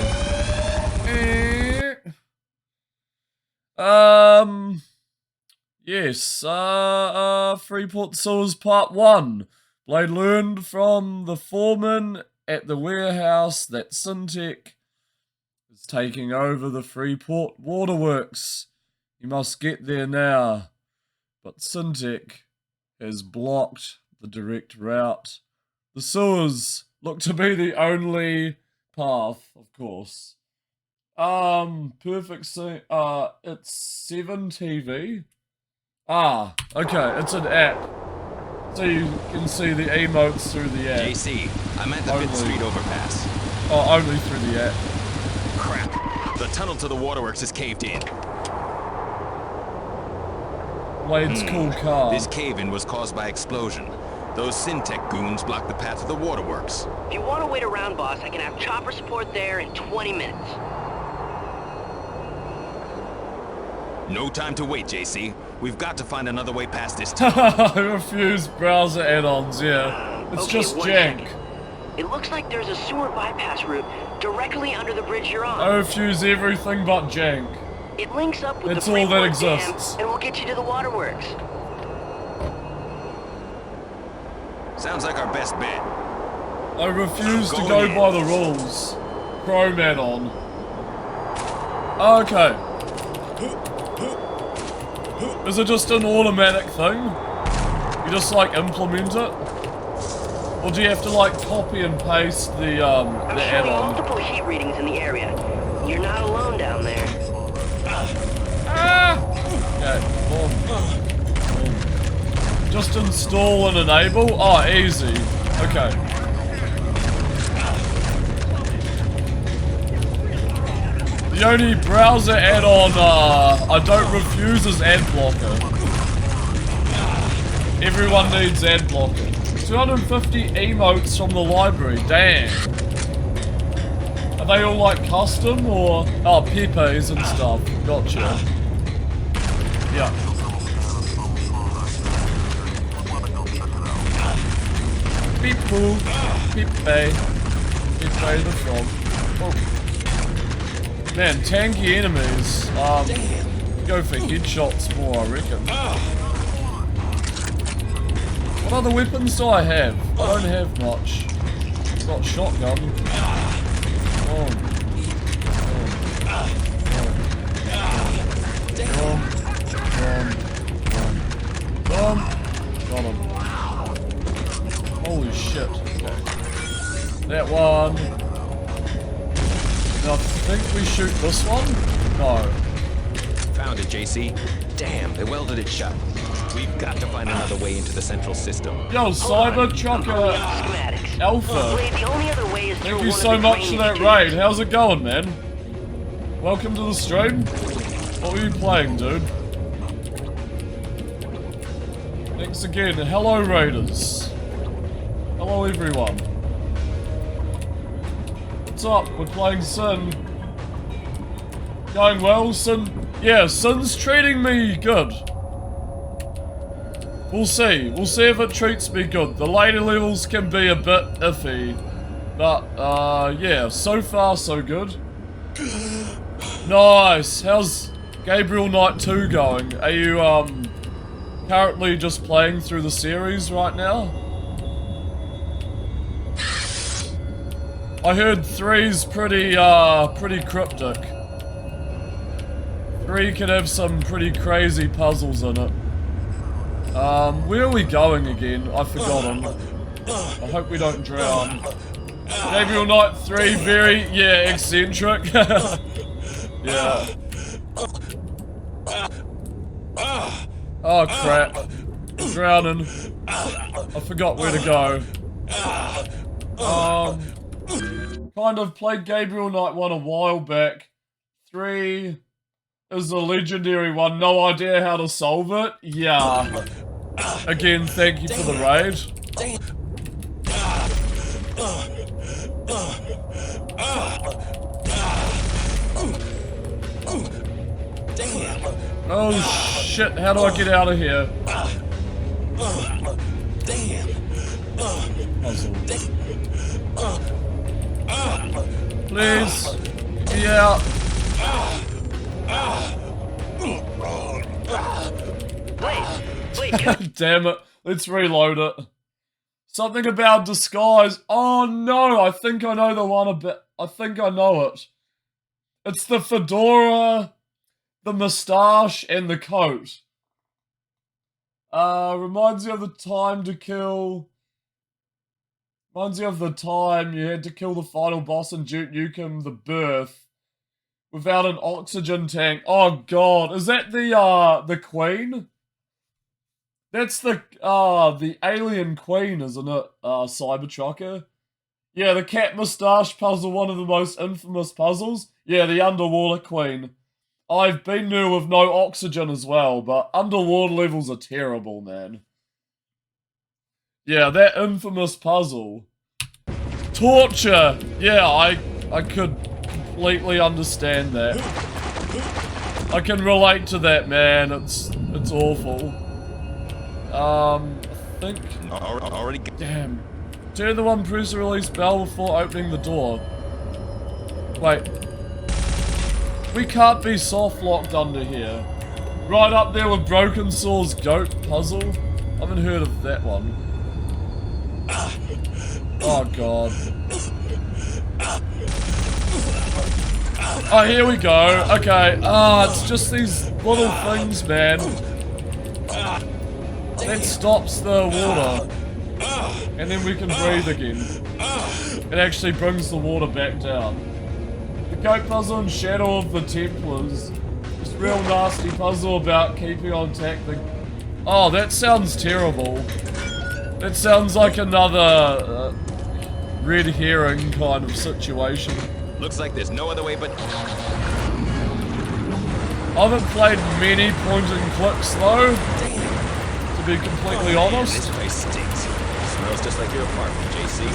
Yes, Freeport Sewers Part 1. Blade learned from the foreman at the warehouse that Syntech is taking over the Freeport Waterworks. You must get there now. But Syntech has blocked the direct route. The sewers look to be the only path, of course. Perfect scene. It's 7TV. Ah, okay, it's an app. So you can see the emotes through the app. JC, I'm at the 5th Street overpass. Oh, only through the app. Crap. The tunnel to the waterworks is caved in. Blade's cool car. This cave-in was caused by explosion. Those Syntech goons blocked the path to the waterworks. If you want to wait around, boss, I can have chopper support there in 20 minutes. No time to wait, JC. We've got to find another way past this tunnel. I refuse browser add-ons, yeah. It's Okay, just one jank. second. It looks like there's a sewer bypass route directly under the bridge you're on. I refuse everything but jank. It links up with That's the all that Freeport Dam, exists. and we'll get you to the waterworks. Sounds like our best bet. I refuse to go by the rules. Chrome add-on. Okay. Is it just an automatic thing? You just like implement it? Or do you have to like copy and paste the I'm showing add-on? multiple heat readings in the area. You're not alone down there. Okay, boom. Just install and enable? Oh, easy. Okay. The only browser add-on I don't refuse is ad blocker. Everyone needs ad blocker. 250 emotes from the library, damn. Are they all like custom or Pepe's and stuff? Gotcha. Yeah. Peep-poo. Pepe. Pepe the frog. Oh. Man, tanky enemies. Go for headshots more, I reckon. What other weapons do I have? I don't have much. I've got shotgun. Got him. Holy shit. Okay. That one. Now I think we shoot this one? No. Found it, JC. Damn, they welded it shut. We've got to find another way into the central system. Yo, Cybertrucker Alpha. Blade, the only other way is Thank through you one so of the much for that drainage raid. How's it going, man? Welcome to the stream. What were you playing, dude? Thanks again. Hello, Raiders. Hello, everyone. What's up? We're playing Sin. Going well, Sin? Yeah, Sin's treating me good. We'll see. We'll see if it treats me good. The later levels can be a bit iffy. But, yeah, so far so good. Nice. How's Gabriel Knight 2 going? Are you, currently just playing through the series right now? I heard 3's pretty cryptic. 3 can have some pretty crazy puzzles in it. Where are we going again? I've forgotten. I hope we don't drown. Gabriel Knight 3, very, yeah, eccentric. Yeah. Oh crap. I'm drowning. I forgot where to go. Kind of played Gabriel Knight 1 a while back. 3 is a legendary one. No idea how to solve it. Yeah. Again, thank you for the raid. Oh shit, how do I get out of here? Puzzle. Please, get me out. Wait. Damn it, let's reload it. Something about disguise. Oh no, I think I know the one a bit. I think I know it. It's the fedora, the moustache, and the coat. Reminds you of the time to kill. Reminds you of the time you had to kill the final boss in Duke Nukem The Birth without an oxygen tank. Oh god, is that the queen? That's the alien queen, isn't it? Cybertrucker. Yeah, the cat moustache puzzle, one of the most infamous puzzles. Yeah, the underwater queen. I've been there with no oxygen as well, but underwater levels are terrible, man. Yeah, that infamous puzzle. Torture! Yeah, I could completely understand that. I can relate to that, man. It's awful. I think... Already. Damn. Turn the one press the release bell before opening the door. Wait. We can't be soft locked under here. Right up there with Broken Saw's goat puzzle. I haven't heard of that one. Oh god. Oh, here we go. Okay. It's just these little things, man. That stops the water. And then we can breathe again. It actually brings the water back down. The goat puzzle and Shadow of the Templars. This real nasty puzzle about keeping on track the... Oh, that sounds terrible. That sounds like another red herring kind of situation. Looks like there's no other way but... I haven't played many point and clicks though, to be completely honest. This place stinks. Smells just like your apartment, JC. You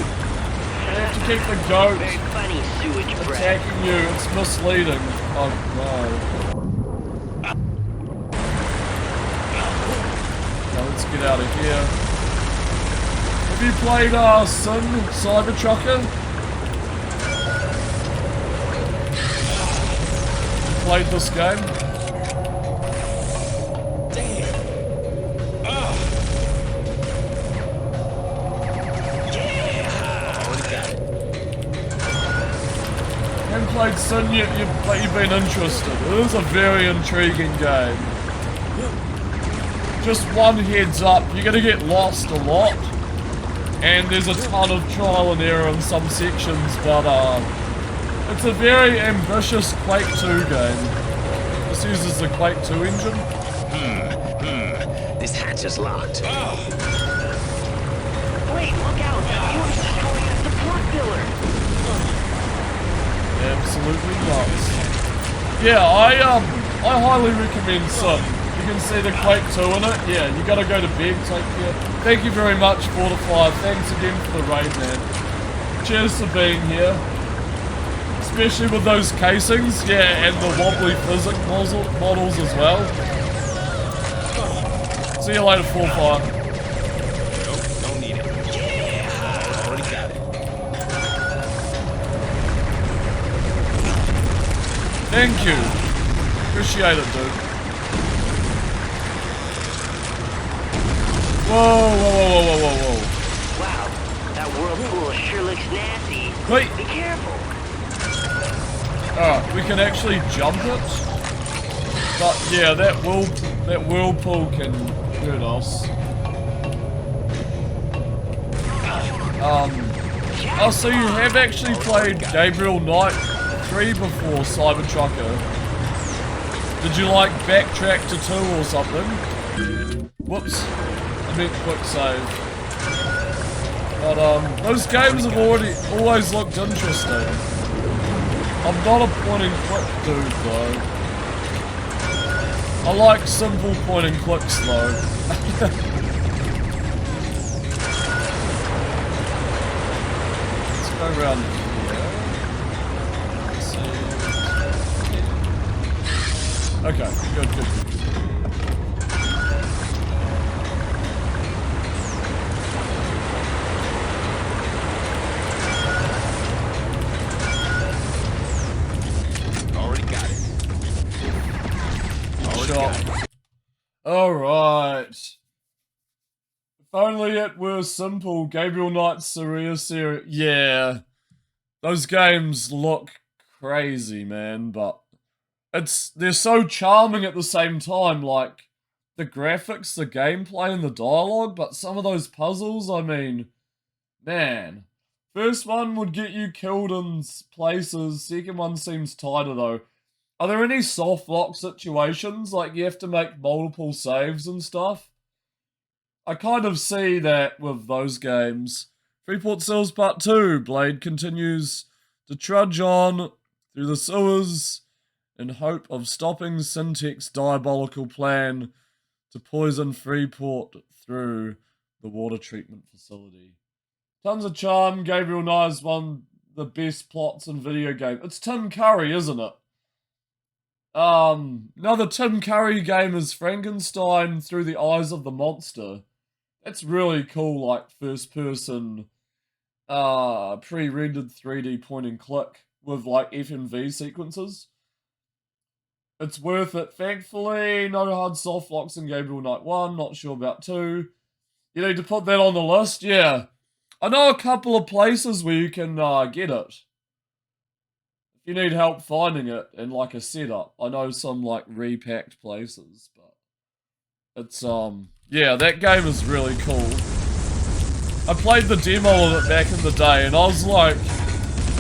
have to keep the goat Very funny sewage breath. attacking you, it's misleading. Oh no. Now let's get out of here. Have you played Sin Cybertrucker? Played this game? Haven't played Sin yet, but you've been interested. It is a very intriguing game. Just one heads up, you're gonna get lost a lot. And there's a ton of trial and error in some sections, but it's a very ambitious Quake 2 game. This uses the Quake 2 engine. This hatch is locked. Wait, look out! You are destroying a support pillar! Absolutely nuts. Yeah, I highly recommend Sin. You can see the Quake 2 in it. Yeah, you gotta go to bed, take care. Thank you very much, Fortify. Thanks again for the raid, man. Cheers for being here. Especially with those casings, yeah, and the wobbly physics models as well. See you later, Fortify. Nope, don't need it. Yeah! Already got it. Thank you. Appreciate it, dude. Whoa. Wow, that whirlpool sure looks nasty. Wait. Be careful. Alright, we can actually jump it. But yeah, that whirlpool can hurt us. Oh, so you have actually played Gabriel Knight 3 before, Cybertrucker. Did you like backtrack to 2 or something? Whoops. I meant quick save. But those games have always looked interesting. I'm not a point and click dude though. I like simple point and clicks though. Let's go around here. Let's see. Okay, good. Alright. If only it were simple. Gabriel Knight's Surreal series. Yeah. Those games look crazy, man, but they're so charming at the same time, like the graphics, the gameplay, and the dialogue, but some of those puzzles, I mean, man. First one would get you killed in places, second one seems tighter though. Are there any soft lock situations, like you have to make multiple saves and stuff? I kind of see that with those games. Freeport Seals Part 2, Blade continues to trudge on through the sewers in hope of stopping Syntech's diabolical plan to poison Freeport through the water treatment facility. Tons of charm. Gabriel Knives one of the best plots in video game. It's Tim Curry, isn't it? Another Tim Curry game is Frankenstein Through the Eyes of the Monster. That's really cool, like first-person, pre-rendered 3D point-and-click with like FMV sequences. It's worth it. Thankfully, no hard soft locks in Gabriel Knight 1. Not sure about 2. You need to put that on the list. Yeah, I know a couple of places where you can get it. You need help finding it and like a setup. I know some like repacked places, but it's yeah, that game is really cool. I played the demo of it back in the day and I was like,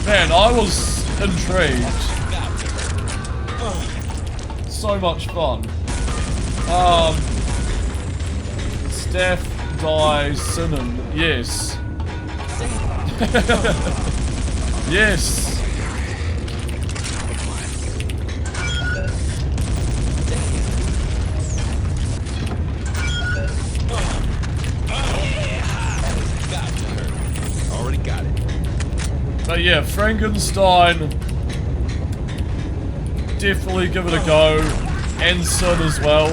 man, I was intrigued. So much fun. Staff Die Sinan, yes. Yes. But yeah, Frankenstein, definitely give it a go, and Sin as well.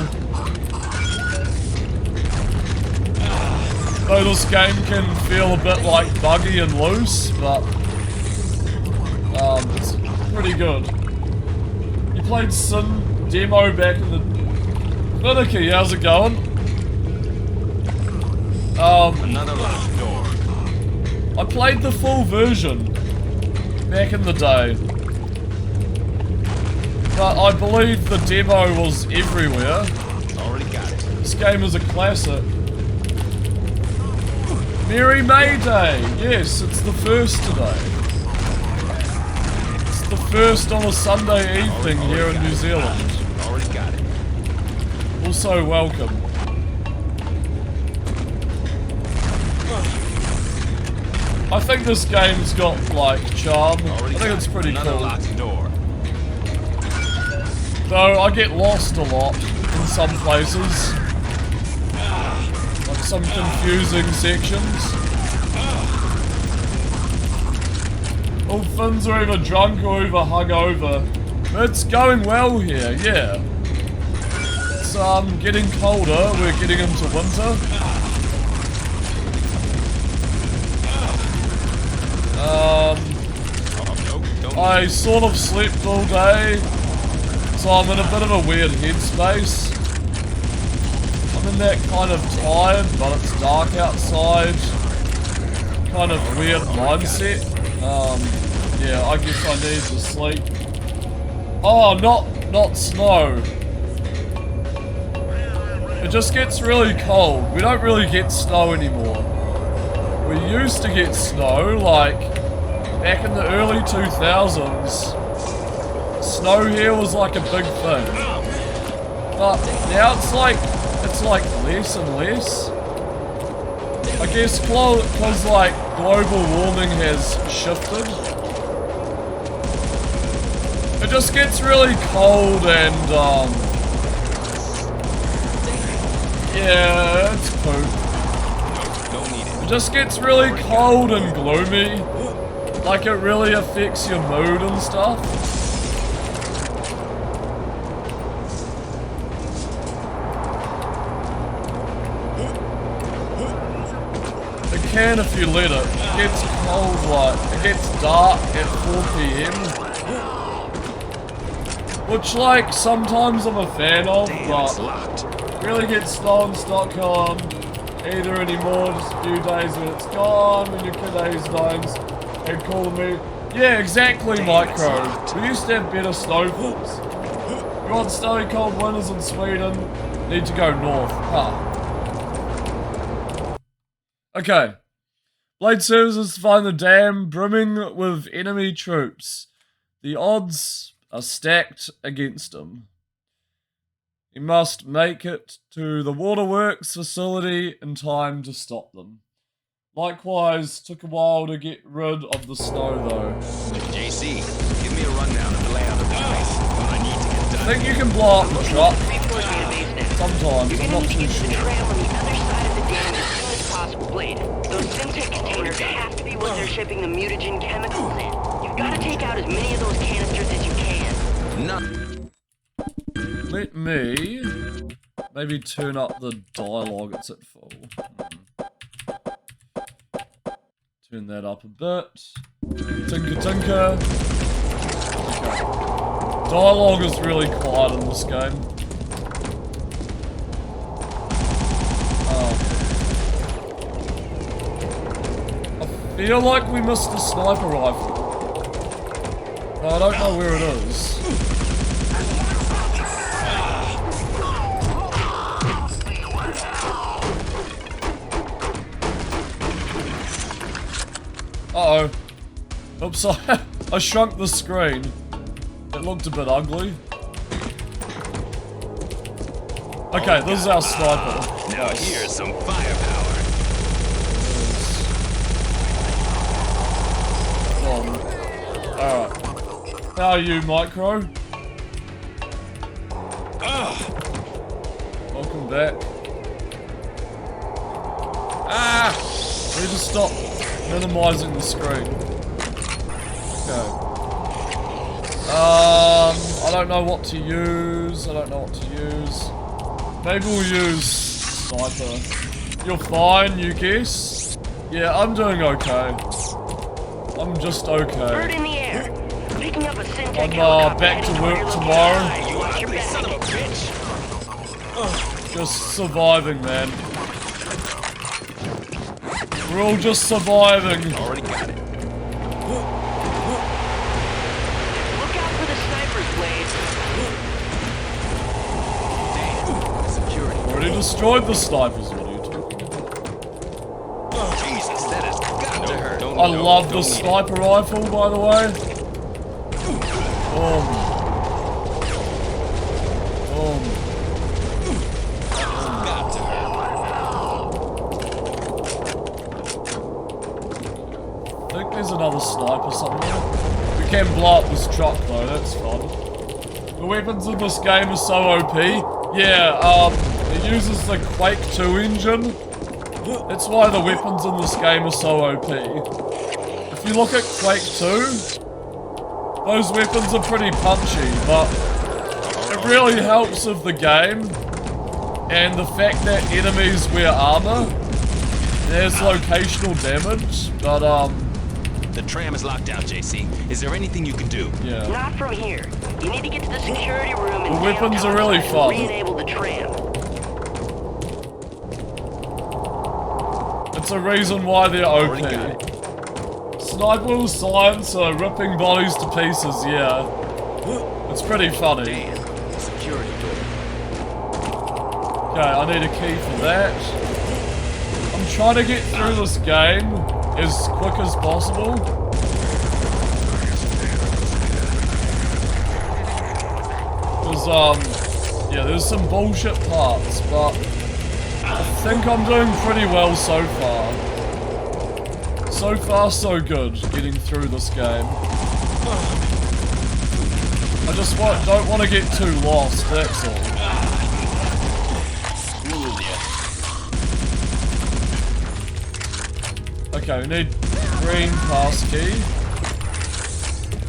Though this game can feel a bit like buggy and loose, but it's pretty good. You played Sin demo back in the... Finicky, how's it going? Another locked door. I played the full version back in the day, but I believe the demo was everywhere. Already got it. This game is a classic. Merry May Day! Yes, it's the first today. It's the first on a Sunday evening here in New Zealand. Already got it. Also, welcome. I think this game's got, like, charm. I think it's pretty cool. Though, I get lost a lot in some places. Like, some confusing sections. All fins are either drunk or either hungover. It's going well here, yeah. It's, getting colder. We're getting into winter. I sort of slept all day, so I'm in a bit of a weird headspace. I'm in that kind of tired, but it's dark outside, kind of weird mindset. Yeah, I guess I need to sleep. Oh, not snow. It just gets really cold. We don't really get snow anymore. We used to get snow, like, back in the early 2000s. Snow here was like a big thing. But now it's like less and less. I guess because like global warming has shifted. It just gets really cold and yeah, it's poop. It just gets really cold and gloomy. Like it really affects your mood and stuff. It can if you let it. It gets cold like, it gets dark at 4 PM. Which like sometimes I'm a fan of, but really gets slow and not come either anymore, just a few days when it's gone, when your kid A's dimes and calling me. Yeah, exactly, Micro. We used to have better snowfalls. You want snowy cold winters in Sweden, need to go north. Huh. Okay. Blade services to find the dam brimming with enemy troops. The odds are stacked against him. He must make it to the waterworks facility in time to stop them. Likewise, took a while to get rid of the snow though. JC, give me a rundown of the layout of the place. What I need to get done. I think you can blow up the truck. Sometimes, I'm not too sure. Blade. Those Syntec containers have to be what they're shipping the mutagen chemicals in. You've got to take out as many of those canisters as you can. No. Let me maybe turn up the dialogue. It's at full. Turn that up a bit. Tinker tinker. Okay. Dialogue is really quiet in this game. I feel like we missed the sniper rifle. But I don't know where it is. Uh-oh. Oops, I shrunk the screen. It looked a bit ugly. Okay, this is our sniper. Now here's some firepower. Alright. How are you, Micro? Welcome back. Ah! We need to stop minimizing the screen. Okay. I don't know what to use. Maybe we'll use sniper. You're fine, you guess? Yeah, I'm doing okay. I'm just okay. Bird in the air. Picking up a Syntec I'm back to work tomorrow. You watch your back. Son of a bitch. Just surviving, man. We're all just surviving. Already got it. Look out for the sniper's blade. Damn. Security. Already destroyed the snipers. What are you talking about? Jesus, that has got to hurt. I love the sniper rifle, by the way. Got to hurt. I think there's another sniper somewhere. We can blow up this truck though, that's fun. The weapons in this game are so OP. Yeah, it uses the Quake 2 engine. That's why the weapons in this game are so OP. If you look at Quake 2, those weapons are pretty punchy, but it really helps with the game. And the fact that enemies wear armor, there's locational damage, but The tram is locked down, JC. Is there anything you can do? yeah. Not from here. You need to get to the security room and The weapons are really fun. re-enable the tram. It's a reason why they're OP. Sniper silencer ripping bodies to pieces, yeah. It's pretty funny. Security door. Okay, I need a key for that. I'm trying to get through this game as quick as possible. Because, Yeah, there's some bullshit parts, but I think I'm doing pretty well so far. So far, so good getting through this game. I just don't want to get too lost, that's all. Okay, we need green pass key.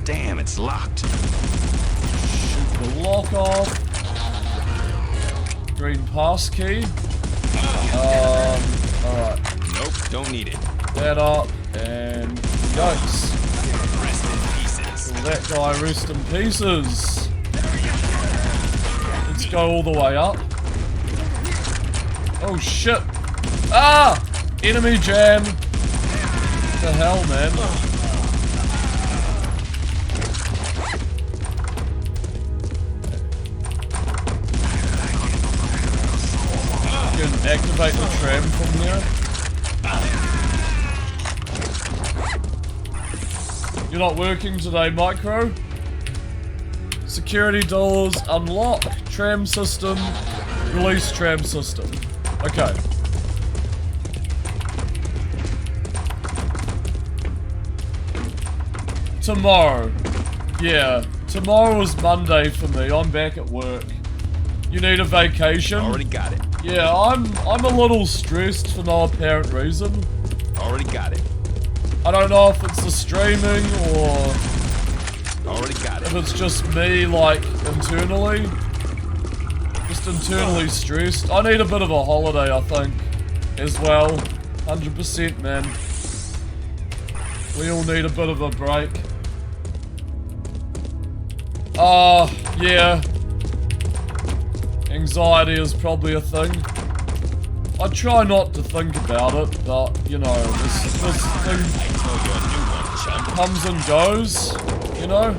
Damn, it's locked. Shoot the lock off. Green pass key. Alright. Nope, don't need it. That up, and yikes. Rest in pieces. That guy rest in pieces. Let's go all the way up. Oh shit. Ah! Enemy jam. What the hell, man? You can activate the tram from there. You're not working today, Micro. Security doors unlock. Tram system. Release tram system. Okay. Tomorrow. Yeah. Tomorrow is Monday for me. I'm back at work. You need a vacation? Already got it. Yeah, I'm a little stressed for no apparent reason. Already got it. I don't know if it's the streaming or Already got it. if it's just me, like, internally. Just internally stressed. I need a bit of a holiday, I think, as well. 100%, man. We all need a bit of a break. Yeah. Anxiety is probably a thing. I try not to think about it, but, you know, this thing comes and goes, you know?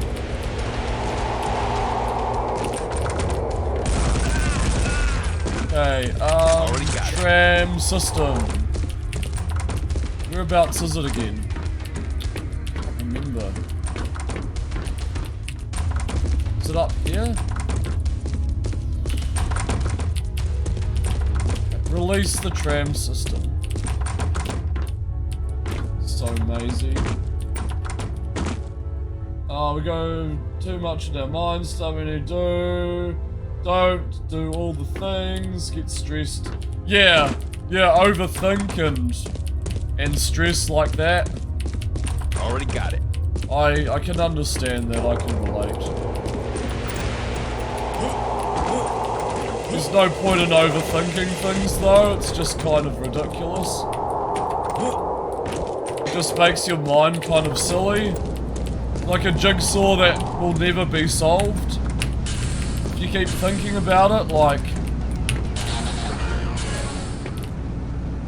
Okay, tram system. Whereabouts is it again? I can't remember. Is it up here? Release the tram system. So mazy. Oh, we go too much in our minds, stuff we need to do. Don't do all the things, get stressed. Yeah, overthink and stress like that. Already got it. I can understand that, I can relate. There's no point in overthinking things though, it's just kind of ridiculous. It just makes your mind kind of silly. Like a jigsaw that will never be solved. If you keep thinking about it, like...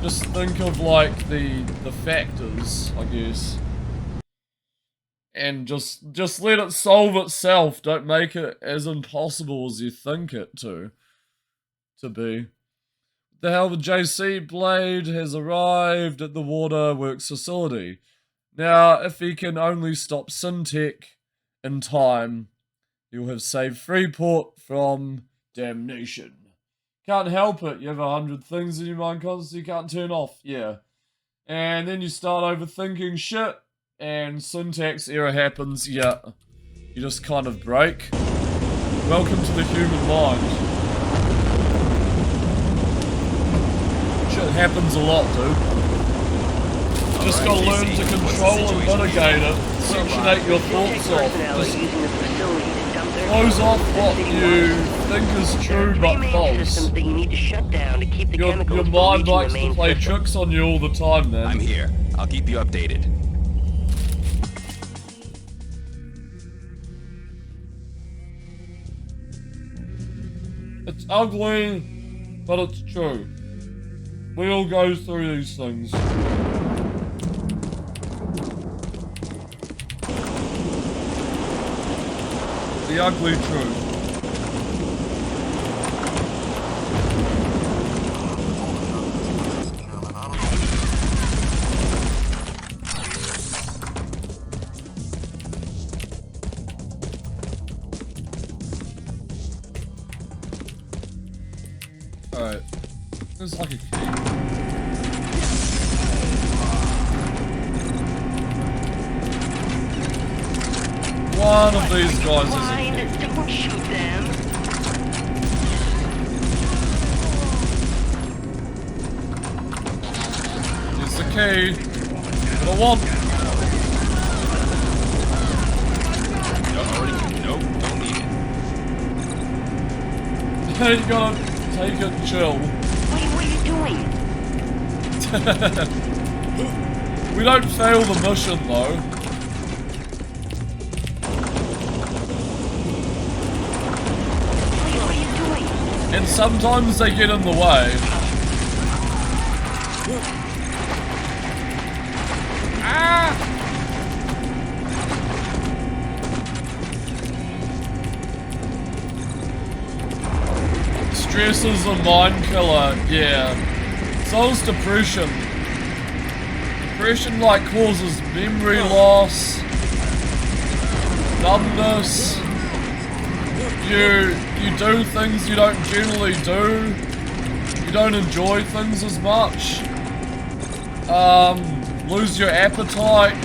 just think of like the factors, I guess. And just let it solve itself, don't make it as impossible as you think it to be. The hell, the JC Blade has arrived at the waterworks facility. Now, if he can only stop Syntech in time, he'll have saved Freeport from damnation. Can't help it, you have 100 things in your mind constantly you can't turn off, yeah. And then you start overthinking shit, and syntax error happens, yeah. You just kind of break. Welcome to the human mind. Shit happens a lot, dude. Just gotta learn to control and mitigate it. Sectionate your thoughts off. Just close off what you think is true but false. Your mind likes to play tricks on you all the time, man. I'm here. I'll keep you updated. It's ugly, but it's true. We all go through these things. The ugly truth. Alright. There's like a key. One of these guys is a key. Don't shoot them. It's the key. What I want. Nope, don't need it. You gotta take it and chill. Wait, what are you doing? We don't fail the mission though. Wait, what are you doing? And sometimes they get in the way. Ah! Stress is a mind killer, yeah. So is depression. Depression like causes memory loss, numbness. You do things you don't generally do. You don't enjoy things as much. Lose your appetite.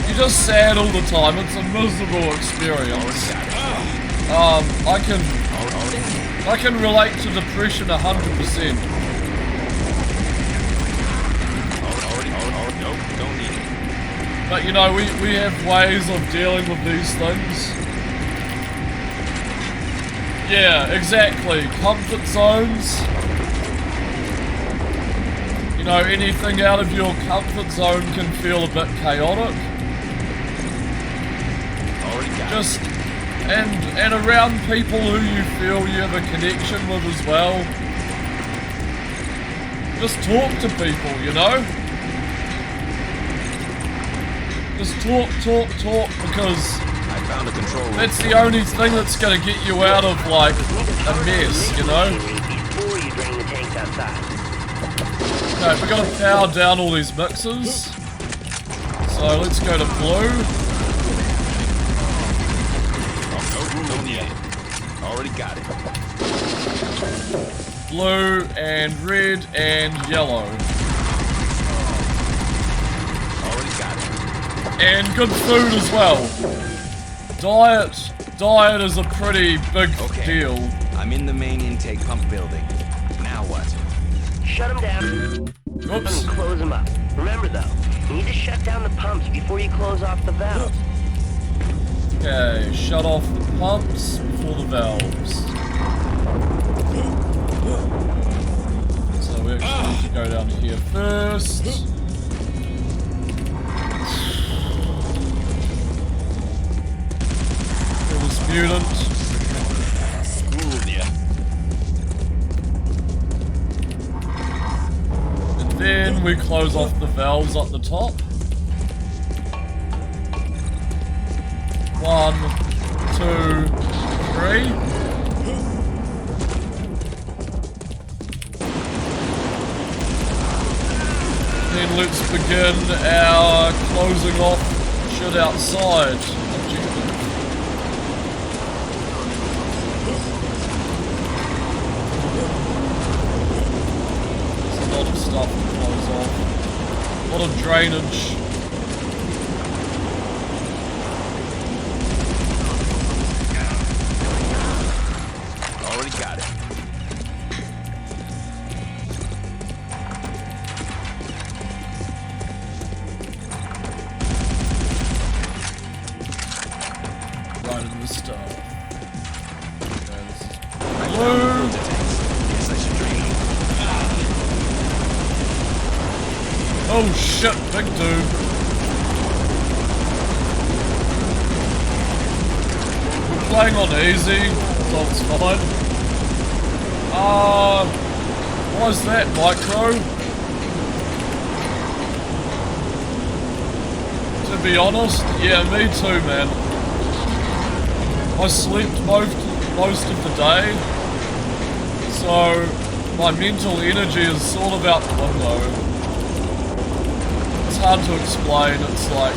You're just sad all the time. It's a miserable experience. I can relate to depression 100%. But you know, we have ways of dealing with these things. Yeah, exactly. Comfort zones. You know, anything out of your comfort zone can feel a bit chaotic. Just and around people who you feel you have a connection with as well. Just talk to people, you know? Just talk, because I found a control room. that's the only thing that's gonna get you out of, like, a mess, you know? Before you drain the tanks outside. Okay, we're gonna power down all these mixers. So let's go to blue. Don't need it. Already got it. Blue and red and yellow. Already got it. And good food as well. Diet is a pretty big deal. I'm in the main intake pump building. Now what? Shut them down. Oops. And close them up. Remember though, you need to shut down the pumps before you close off the valves. Okay, shut off the pumps before the valves. So we actually need to go down here first. Kill this mutant. Schooled ya. And then we close off the valves at the top. 1, 2, 3. Then let's begin our closing off shit outside objective. There's a lot of stuff to close off. A lot of drainage. Got it. Right in the stuff. Okay, this is blue. Guess I should drain them. Oh shit, big dude. We're playing on easy, so it's fine. What is that, micro? To be honest, yeah, me too, man. I slept most of the day, so my mental energy is sort of out the window. It's hard to explain, it's like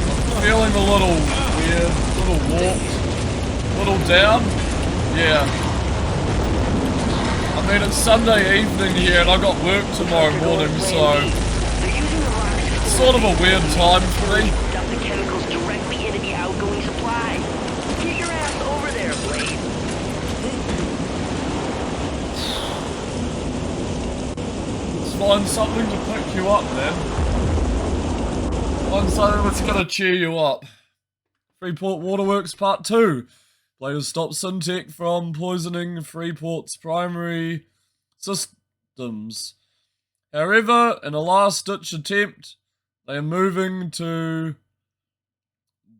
I'm feeling a little weird, a little warped, a little down, yeah. I mean, it's Sunday evening here and I got work tomorrow morning, so it's sort of a weird time for me. Dump the chemicals directly into the outgoing supply. Get your ass over there, Blade. Let's find something to pick you up then. Find something that's gonna cheer you up. Freeport Waterworks Part 2. Players stop Syntec from poisoning Freeport's primary systems. However, in a last-ditch attempt, they are moving to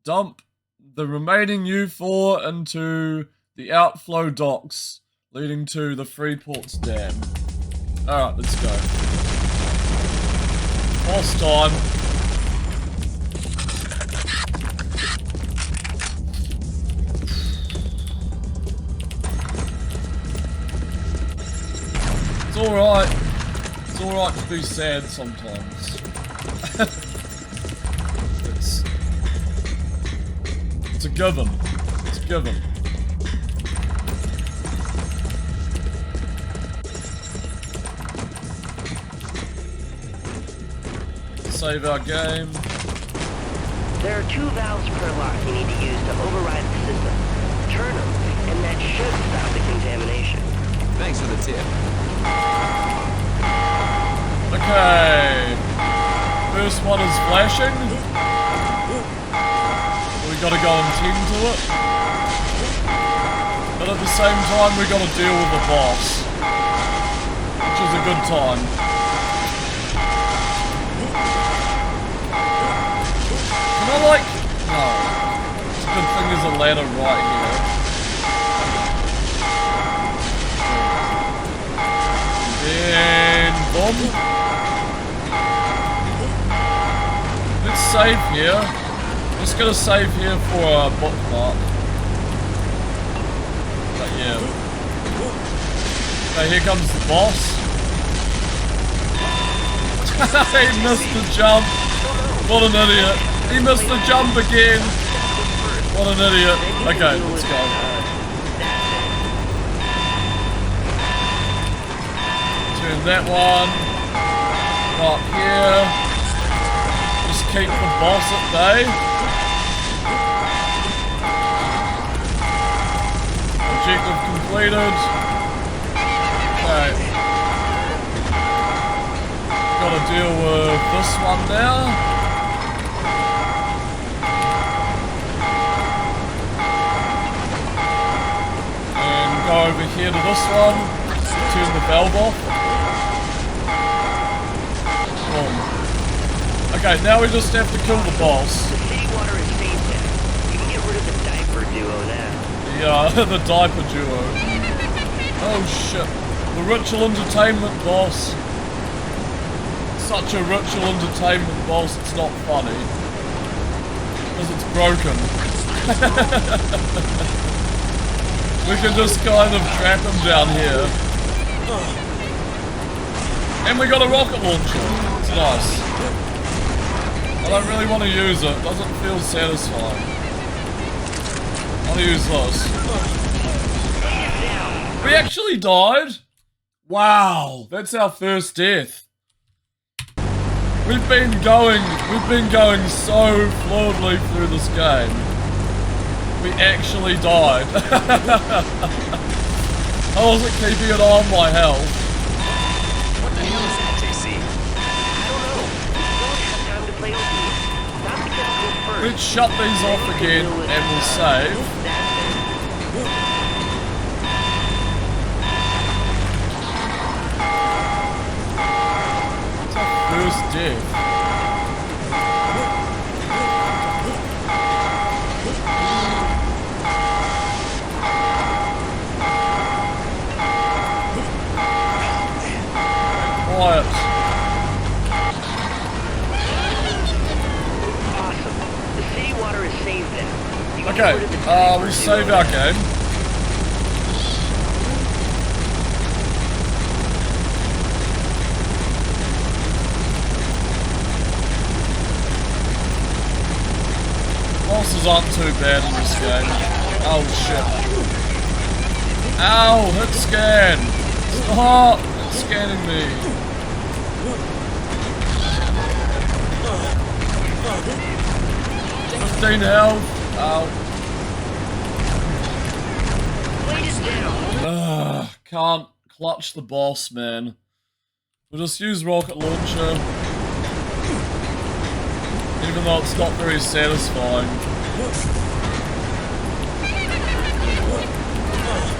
dump the remaining U4 into the outflow docks, leading to the Freeport's dam. Alright, let's go. Boss time. It's alright. It's alright to be sad sometimes. It's a given. It's a given. Save our game. There are 2 valves per lock you need to use to override the system. Turn them, and that should stop the contamination. Thanks for the tip. Okay. First one is flashing. We gotta go and tend to it. But at the same time, we gotta deal with the boss. Which is a good time. Can I like... No. It's a good thing there's a ladder right here. And boom. Let's save here. Just gonna save here for a bookmark. But yeah. Okay, here comes the boss. He missed the jump. What an idiot. He missed the jump again. What an idiot. Okay, let's go. Turn that one. Up here. Just keep the boss at bay. Objective completed. Okay. Gotta deal with this one now. And go over here to this one. Turn the valve off. Okay, now we just have to kill the boss. The city water is safe now. You can get rid of the diaper duo now. Yeah, the diaper duo. Oh shit. The ritual entertainment boss. Such a ritual entertainment boss, it's not funny. Because it's broken. We can just kind of trap him down here. And we got a rocket launcher. It's nice. I don't really want to use it. Doesn't feel satisfying. I want to use this. We actually died? Wow, that's our first death. We've been going so fluidly through this game. We actually died. I wasn't keeping an eye on my health. What the hell is that, JC? Let's shut these off again and we'll save. It's our first death. Quiet. Okay, we save our game. Bosses aren't too bad in this game. Oh shit. Ow, hit scan. Stop scanning me. 15 health. Ow. Blade is down. Can't clutch the boss, man. We'll just use rocket launcher. Even though it's not very satisfying.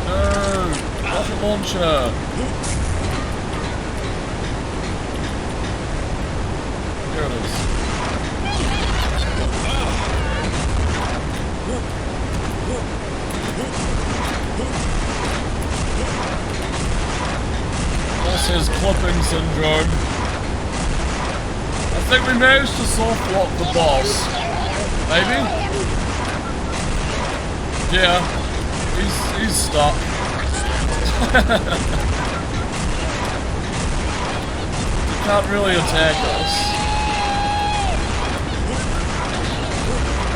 No! Rocket launcher! Here it is. Boss has clipping syndrome. I think we managed to soft lock the boss. Maybe? Yeah. He's stuck. He can't really attack us.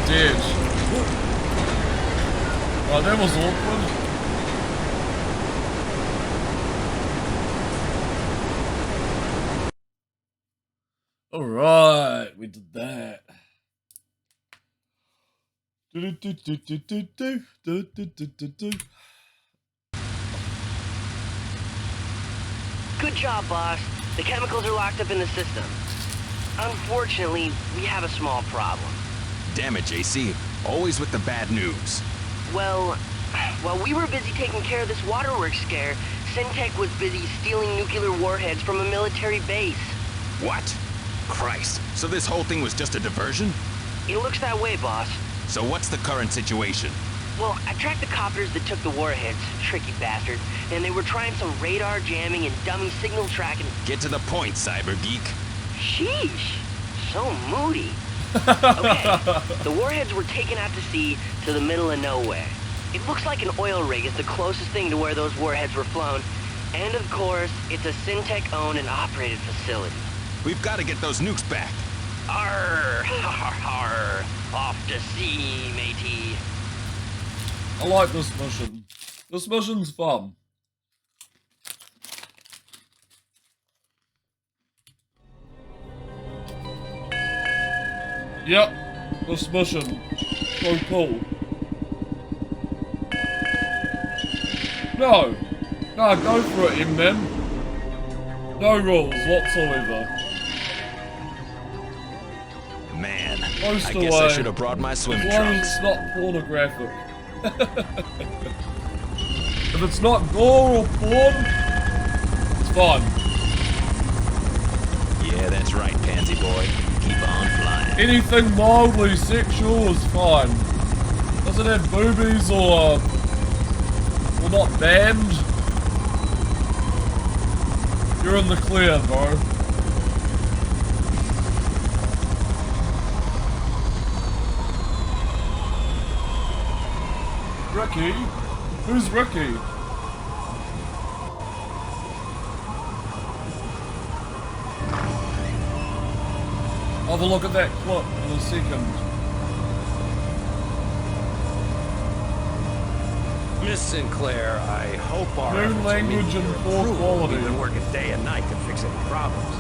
Dead. Oh, that was awkward. Alright, we did that. Good job, boss. The chemicals are locked up in the system. Unfortunately, we have a small problem. Damn it, JC. Always with the bad news. Well, while we were busy taking care of this waterworks scare, Syntech was busy stealing nuclear warheads from a military base. What? Christ. So this whole thing was just a diversion? It looks that way, boss. So what's the current situation? Well, I tracked the copters that took the warheads, tricky bastards, and they were trying some radar jamming and dummy signal tracking. Get to the point, cyber geek. Sheesh. So moody. Okay, the warheads were taken out to sea to the middle of nowhere. It looks like an oil rig is the closest thing to where those warheads were flown. And of course, it's a Syntech-owned and operated facility. We've got to get those nukes back. Arr, har, har, off to sea, matey. I like this mission. This mission's fun. Yep, this mission. So cool. No! No, go for it, M-Man. No rules whatsoever. Man, Most I guess away. I should have brought my swim As long as trunks. it's not pornographic. If it's not gore or porn, it's fine. Yeah, that's right, pansy boy. Keep on flying. Anything mildly sexual is fine. Doesn't have boobies or not banned. You're in the clear, bro. Ricky? Who's Ricky? I'll have a look at that clip in a second. Miss Sinclair, I hope our New efforts are language meeting and your poor approval. quality. We've been working day and night to fix any problems.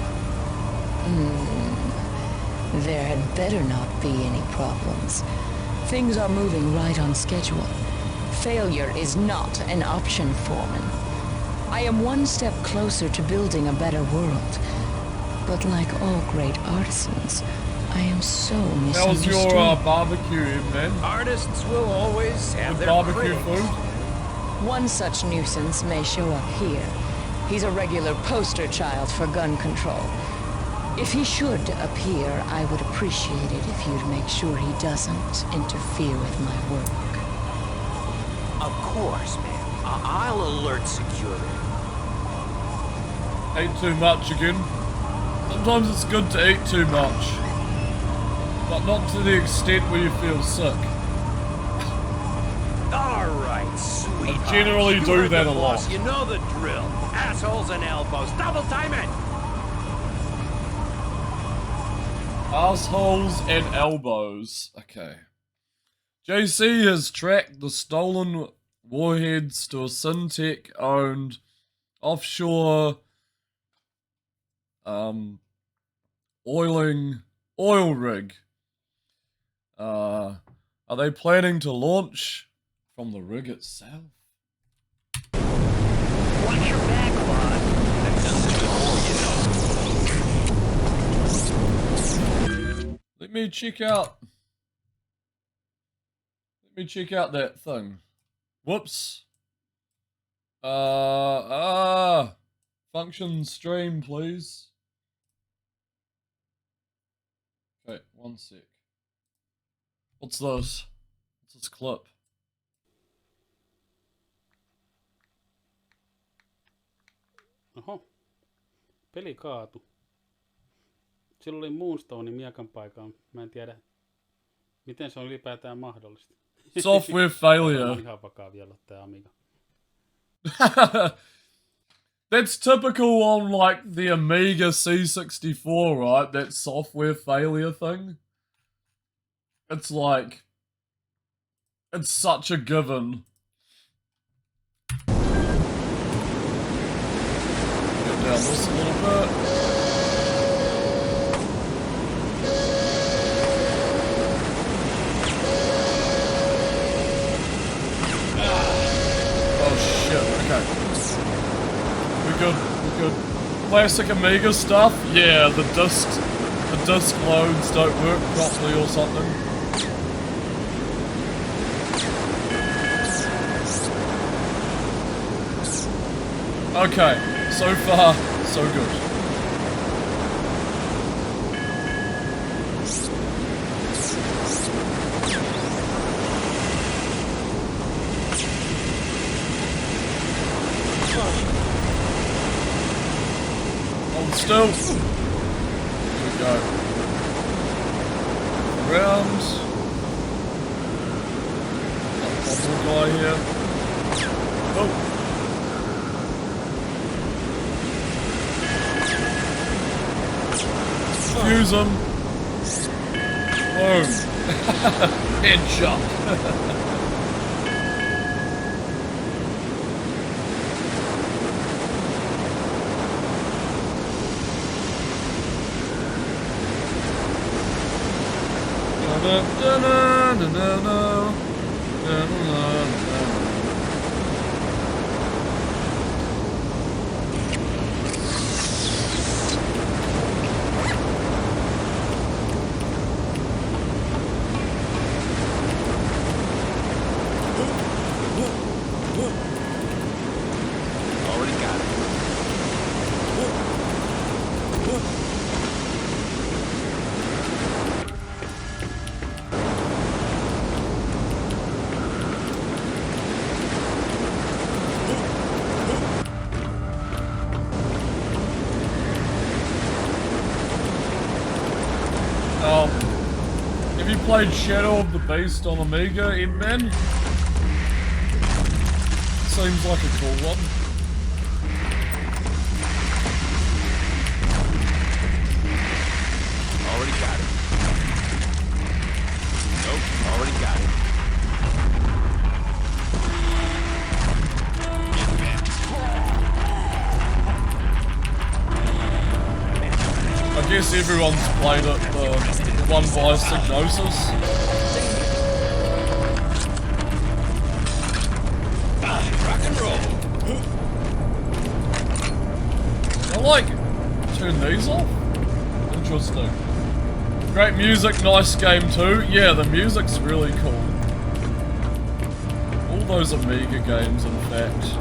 There had better not be any problems. Things are moving right on schedule. Failure is not an option, Foreman. I am one step closer to building a better world. But like all great artisans, I am so How was misunderstood. your barbecue, man? Artists will always have Good their barbecue critics. food? One such nuisance may show up here. He's a regular poster child for gun control. If he should appear, I would appreciate it if you'd make sure he doesn't interfere with my work. Of course, ma'am. I'll alert security. Ate too much again. Sometimes it's good to eat too much. But not to the extent where you feel sick. All right, sweetheart. I generally do You're that the a lot. boss. You know the drill. Assholes and elbows. Double time it. Assholes and elbows. Okay. JC has tracked the stolen warheads to a Syntech-owned offshore oil rig. Are they planning to launch from the rig itself? Watch your back, boss. I've done this before, you know. Let me check out that thing. Whoops. Function stream, please. Okay, one sec. What's this? What's this clip? Oho. Peli kaatu. Sillä oli Moonstone miekan paikaan. Mä en tiedä, miten se on ylipäätään mahdollista. Software failure. On ihan vakaa vielä tää Amiga. That's typical on like the Amiga C64, right? That software failure thing. It's like, it's such a given. Get down this a little bit. Oh shit, okay. We're good. Classic Amiga stuff? Yeah, the disc loads don't work properly or something. Okay, so far, so good. Hold still. Here we go. Around. Bubble guy here. Oh. Fuse him. Boom. Headshot. Already got it. Have you played Shadow of the Beast on Amiga, Ed-Man? Seems like a cool one. Already got it. Nope, already got it. I guess everyone's played it, the one by Psygnosis. Rock and roll. I like turn these off. Interesting. Great music, nice game too. Yeah, the music's really cool. All those Amiga games, in fact.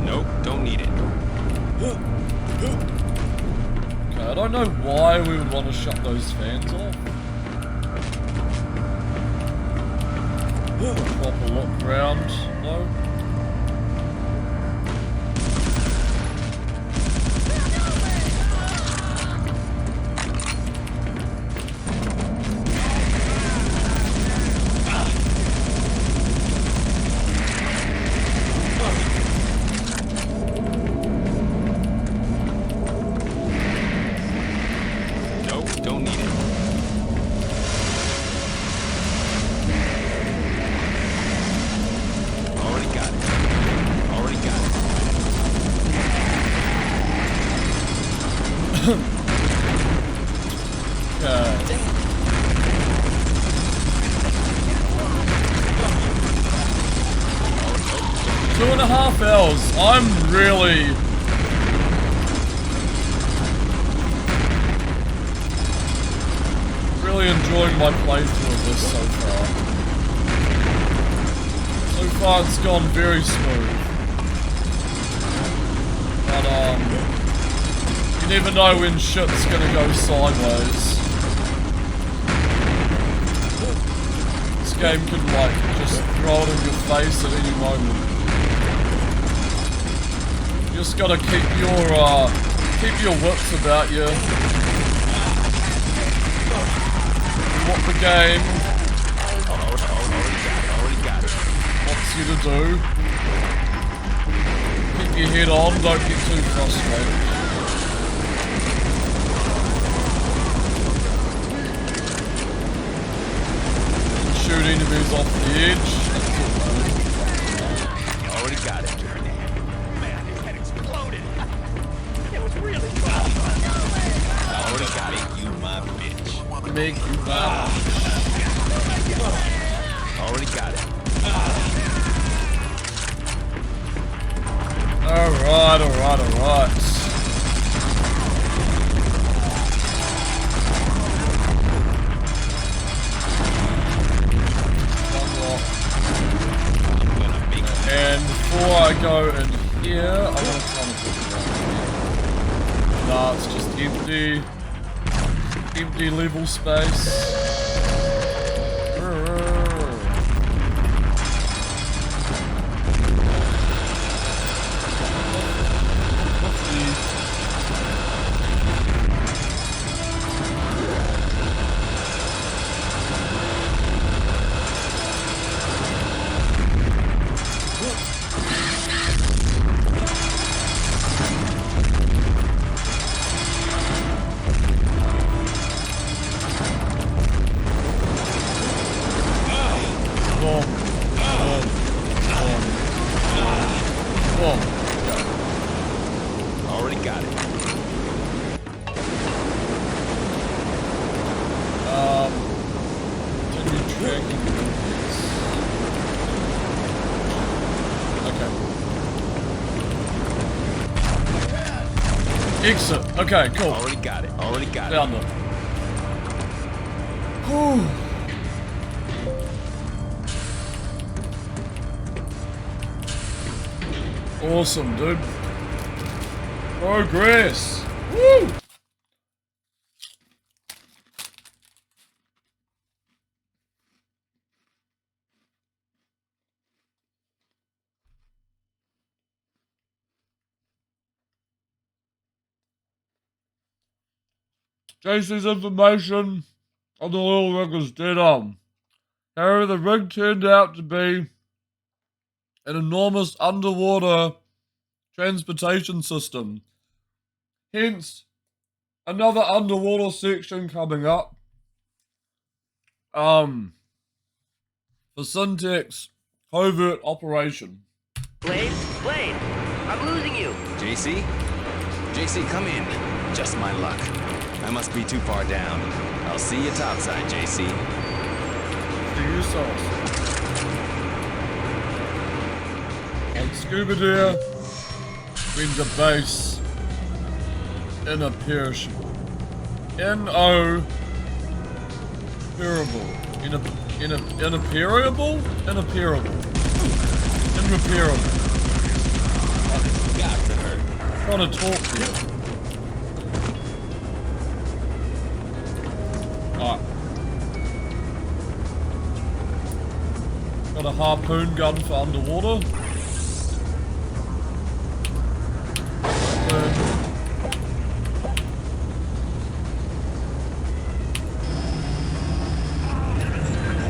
Nope, don't need it. Okay, I don't know why we would want to shut those fans off. Proper look round, no? Nope, don't need it. Already got it. 2.5 hours. I'm really enjoying my playthrough of this so far. So far it's gone very smooth. But you never know when shit's gonna go sideways. This game can like just throw it in your face at any moment. You just gotta keep your wits about you. What the game wants you to do. Keep your head on, don't get too frustrated. Shoot enemies off the edge. Already got it. Man, his head exploded. It was really fun. Already got it. You my bitch. Make you mad. Already got it. Alright. And before I go in here, I want to kind of look around here. Nah, it's just empty level space. Already got it. Continue tracking movements. Okay. Exit. Okay, cool. Already got it. Already got it. Down there. Whew. Awesome, dude. Progress. Woo! JC's information on the little rig is dead on. However, the rig turned out to be an enormous underwater transportation system. Hence, another underwater section coming up. For Syntax covert operation. Blade, I'm losing you. JC? JC, come in. Just my luck. I must be too far down. I'll see you topside, JC. Do you sauce? On scuba gear, brings a base imperishable. N-O Irreparable. Irreparable? Irreparable. Got to her. Trying to talk to you. Alright. Got a harpoon gun for underwater.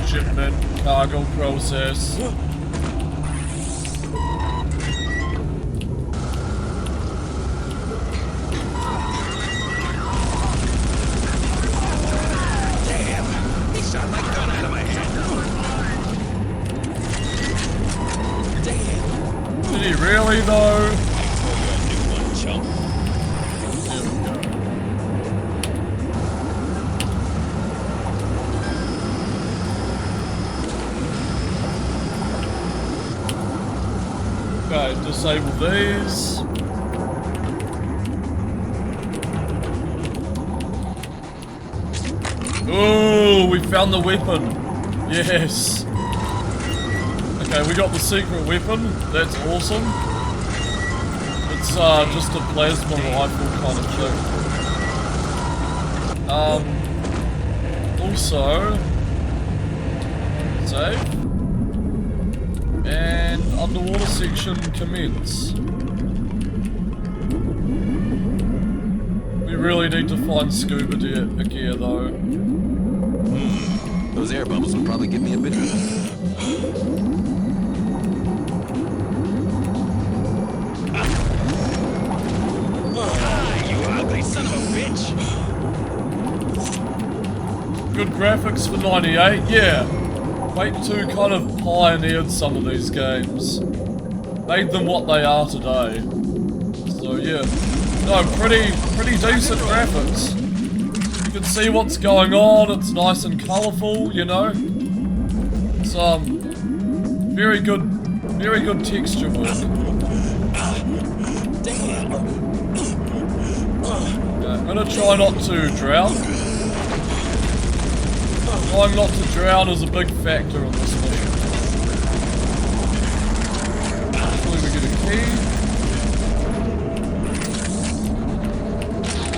Shipment, cargo process. He shot my gun out of my hand. Damn. Did he really though? I told you a new one, chump. Okay, disable these. Ooh, we found the weapon. Yes. Okay, we got the secret weapon. That's awesome. It's just a plasma rifle kind of thing. Also, save. And underwater section commence. We really need to find scuba gear though. Those air bubbles will probably give me a bit of... You ugly son of a bitch! Good graphics for 98, yeah. Take-Two kind of pioneered some of these games. Made them what they are today. So yeah. No, pretty decent graphics. You can see what's going on, it's nice and colourful, you know? It's very good texture work. I'm gonna try not to drown. Trying not to drown is a big factor in this mission. Hopefully we get a key.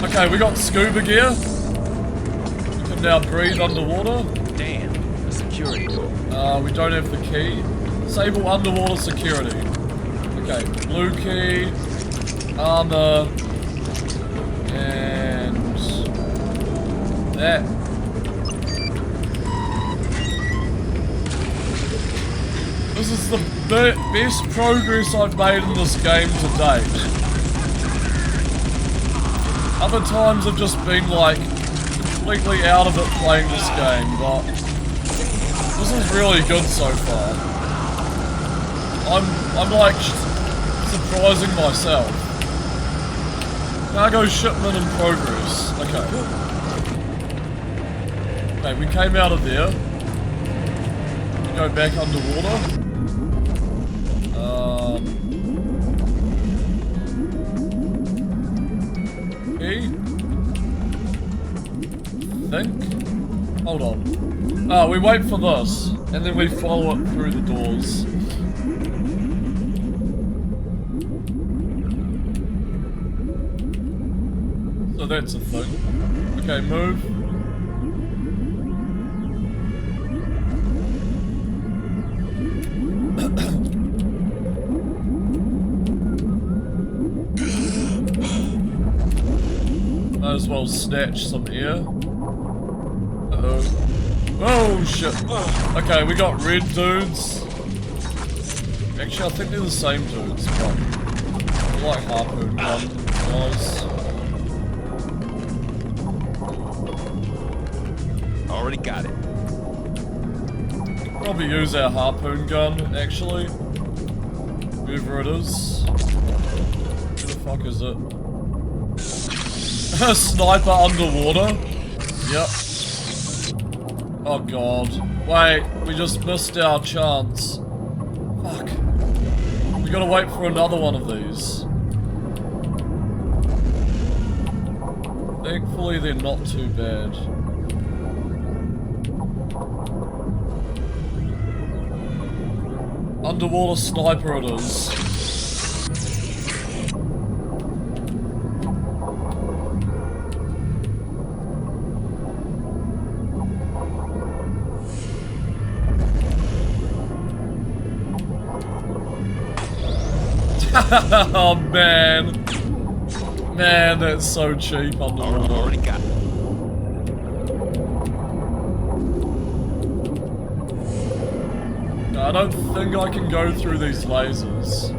Okay, we got scuba gear. We can now breathe underwater. Damn, a security door. We don't have the key. Disable underwater security. Okay, blue key, armor, and that. This is the best progress I've made in this game to date. Other times I've just been like completely out of it playing this game, but this is really good so far. I'm like surprising myself. Cargo shipment in progress. Okay. Okay, we came out of there. Go back underwater. Okay. Think. Hold on. We wait for this, and then we follow it through the doors. So that's a thing. Okay, move. Might as well snatch some air. Uh-oh. Oh shit. Okay, we got red dudes. Actually, I think they're the same dudes, but they're like harpoon gun guys. Already got it. Probably use our harpoon gun, actually. Whoever it is. Who the fuck is it? A sniper underwater? Yep. Oh god. Wait, we just missed our chance. Fuck. We gotta wait for another one of these. Thankfully they're not too bad. Underwater sniper it is. Oh man. Man, that's so cheap underwater. Already got it. I don't think I can go through these lasers.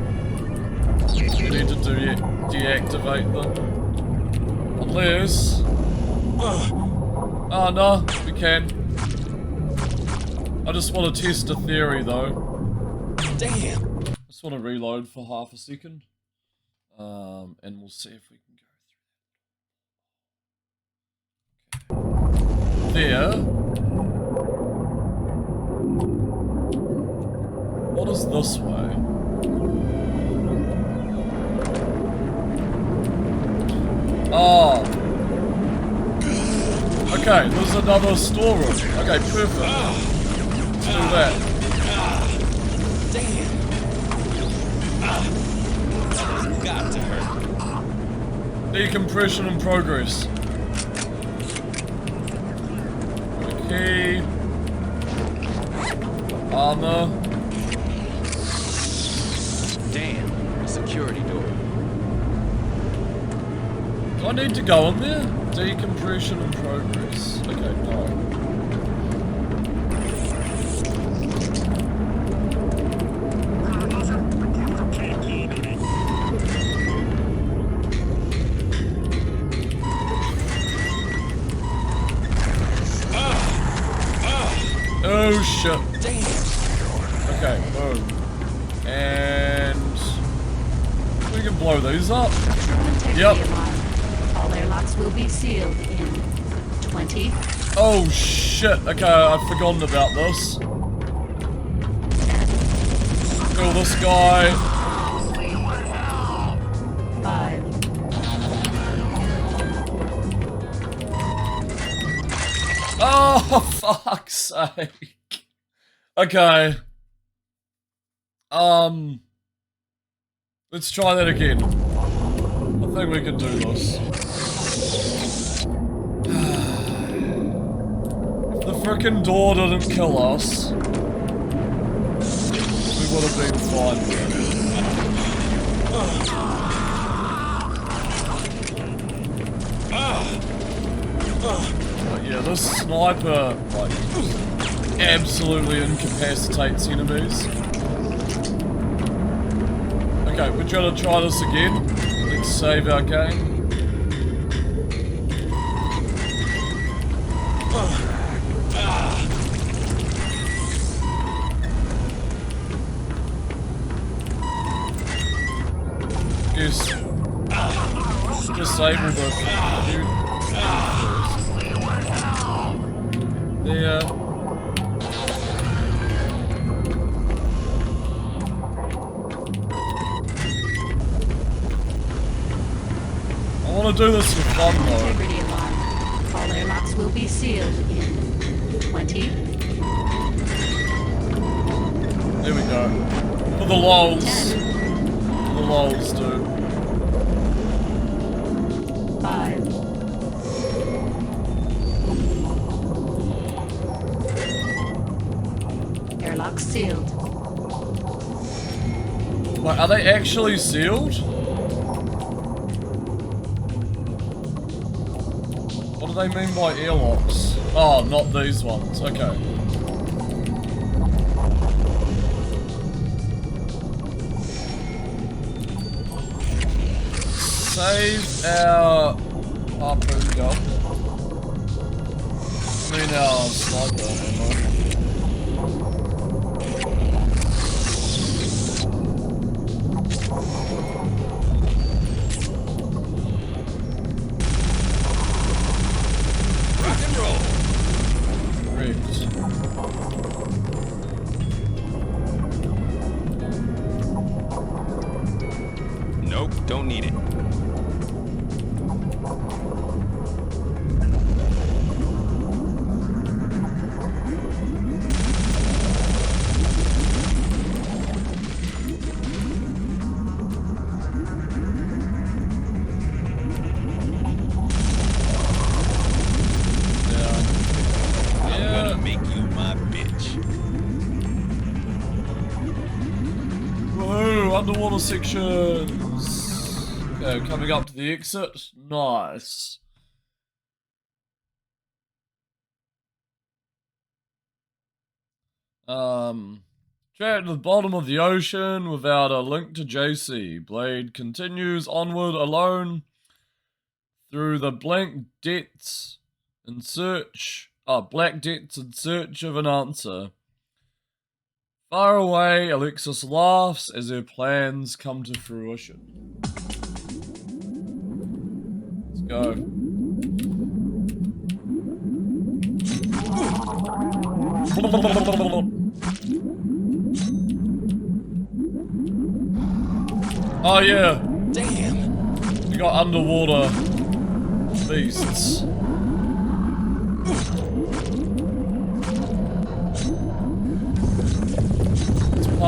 We need to deactivate them. Unless... Oh no, we can. I just want to test a theory though. Damn. Just want to reload for half a second. And we'll see if we can go through. There. What is this way? Okay, there's another storeroom. Okay, perfect. Let's do that. Damn. That's got to hurt. Decompression in progress. Okay. Armor. Damn, a security door. Do I need to go in there? Decompression in progress. Okay, no. Oh shit. Okay, boom. And we can blow these up. Yep. All airlocks will be sealed in 20. Oh shit. Okay, I've forgotten about this. Kill this guy. 5. Oh, fuck's sake. Okay. Let's try that again. I think we can do this. If the frickin' door didn't kill us, we would have been fine. But yeah, this sniper, like, absolutely incapacitates enemies. Okay, we're gonna try this again. Let's save our game. Yes. Disable the dude. There. I want to do this for fun though. Integrity alarm. All airlocks will be sealed in 20. There we go. For the lols. For the lols, dude. 5. Airlock sealed. Wait, are they actually sealed? What do they mean by airlocks? Oh, not these ones. Okay. Save our harpoon gun. I mean our sniper ammo. Rock and roll. Great. Nope, don't need it. I'm gonna make you my bitch. Woohoo! Underwater sections! Okay, coming up to the exit. Nice. Trapped at the bottom of the ocean without a link to JC. Blade continues onward alone through the blank depths in search. Black depths in search of an answer. Far away, Alexis laughs as her plans come to fruition. Let's go. Oh yeah. Damn. We got underwater beasts.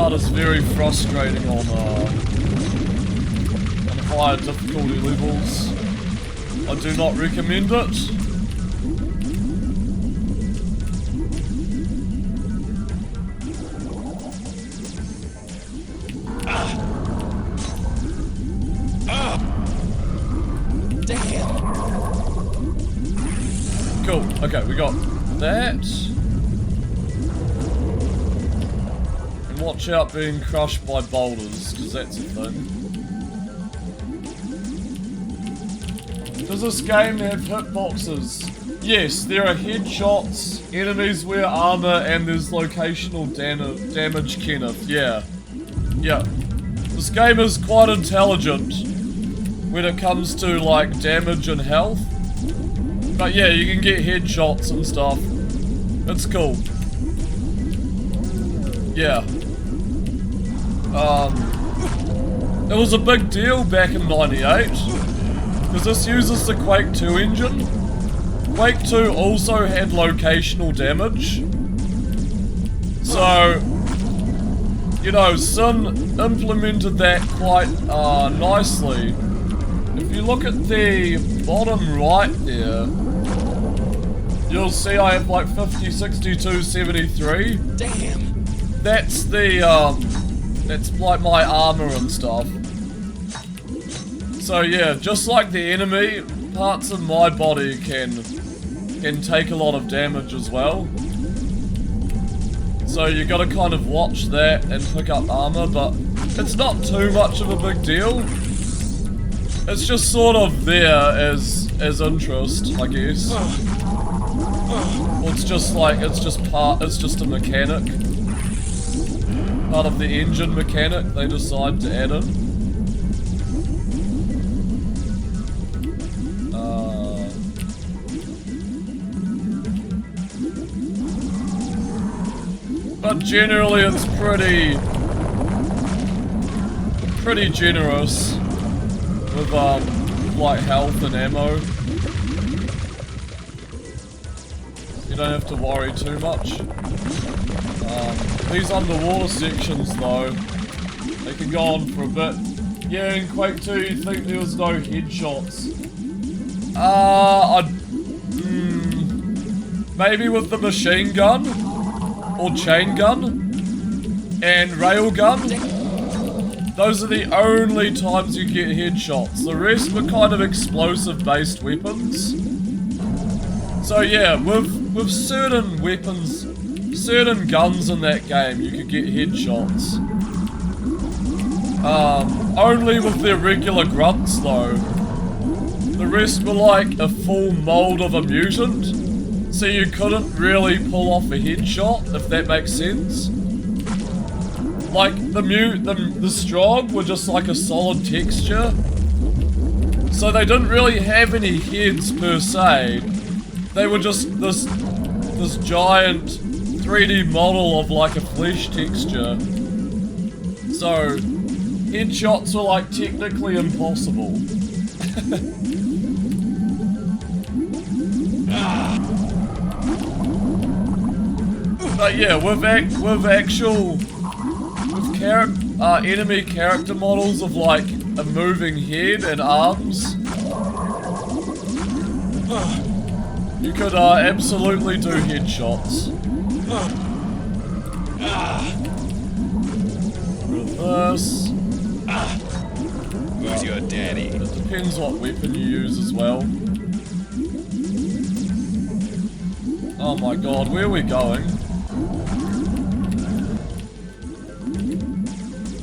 part is very frustrating on higher difficulty levels. I do not recommend it. Cool. Okay, we got that. And watch out being crushed by boulders, because that's a thing. Does this game have hitboxes? Yes, there are headshots, enemies wear armor, and there's locational damage, Kenneth. Yeah. Yeah. This game is quite intelligent when it comes to, like, damage and health. But yeah, you can get headshots and stuff. It's cool. Yeah. It was a big deal back in '98. Because this uses the Quake 2 engine. Quake 2 also had locational damage. So, you know, Sin implemented that quite nicely. If you look at the bottom right there, you'll see I have like 50, 62, 73. Damn. That's the, that's like my armor and stuff. So yeah, just like the enemy, parts of my body can take a lot of damage as well. So you gotta kind of watch that and pick up armor, but it's not too much of a big deal. It's just sort of there as interest, I guess. It's just like, it's just a mechanic. Part of the engine mechanic they decide to add in. But generally it's pretty generous with like health and ammo. You don't have to worry too much. These underwater sections though, they can go on for a bit. Yeah, in Quake 2 you think there was no headshots. Maybe with the machine gun, or chain gun, and rail gun. Those are the only times you get headshots. The rest were kind of explosive based weapons. So yeah, with certain weapons, certain guns in that game, you could get headshots. Only with their regular grunts though. The rest were like a full mold of a mutant. So you couldn't really pull off a headshot, if that makes sense. Like, the strong were just like a solid texture. So they didn't really have any heads per se. They were just this giant 3D model of like a flesh texture. So, headshots were like technically impossible. But yeah, with enemy character models of like a moving head and arms, you could absolutely do headshots. Reverse. Who's your daddy? It depends what weapon you use as well. Oh my god, where are we going?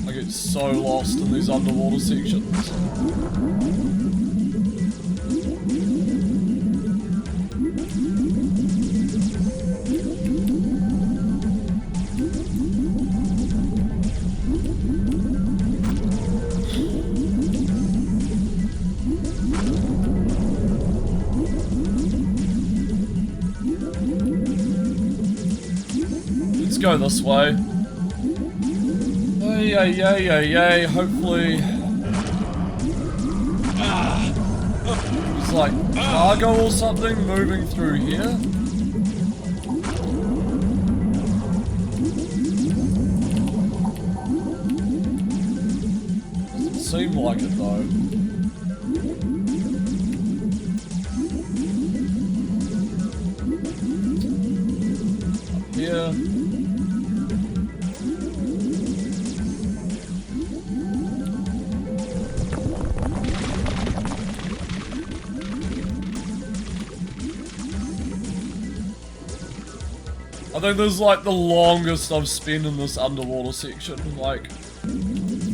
I get so lost in these underwater sections. Let's go this way. Yay, hopefully. It's like cargo or something moving through here. seem like it though. Up here. I think this is like the longest I've spent in this underwater section. Like,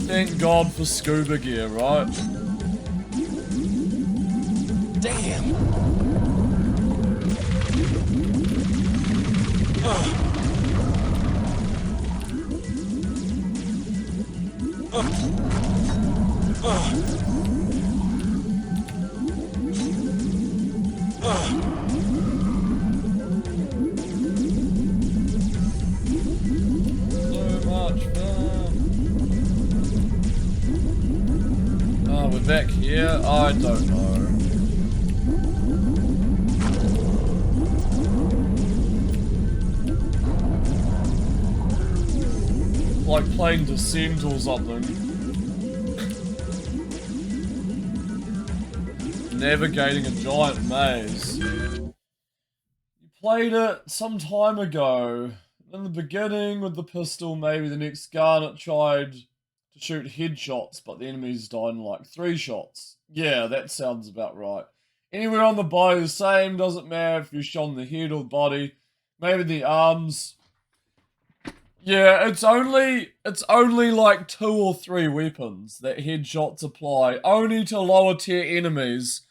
thank God for scuba gear, right? Damn. Back here, I don't know. Like playing Descent or something. Navigating a giant maze. You played it some time ago. In the beginning with the pistol, maybe the next gun it tried to shoot headshots, but the enemies died in like 3 shots. Yeah, that sounds about right. Anywhere on the body, the same, doesn't matter if you're shot in the head or the body. Maybe the arms. Yeah, it's only like 2 or 3 weapons that headshots apply, only to lower tier enemies.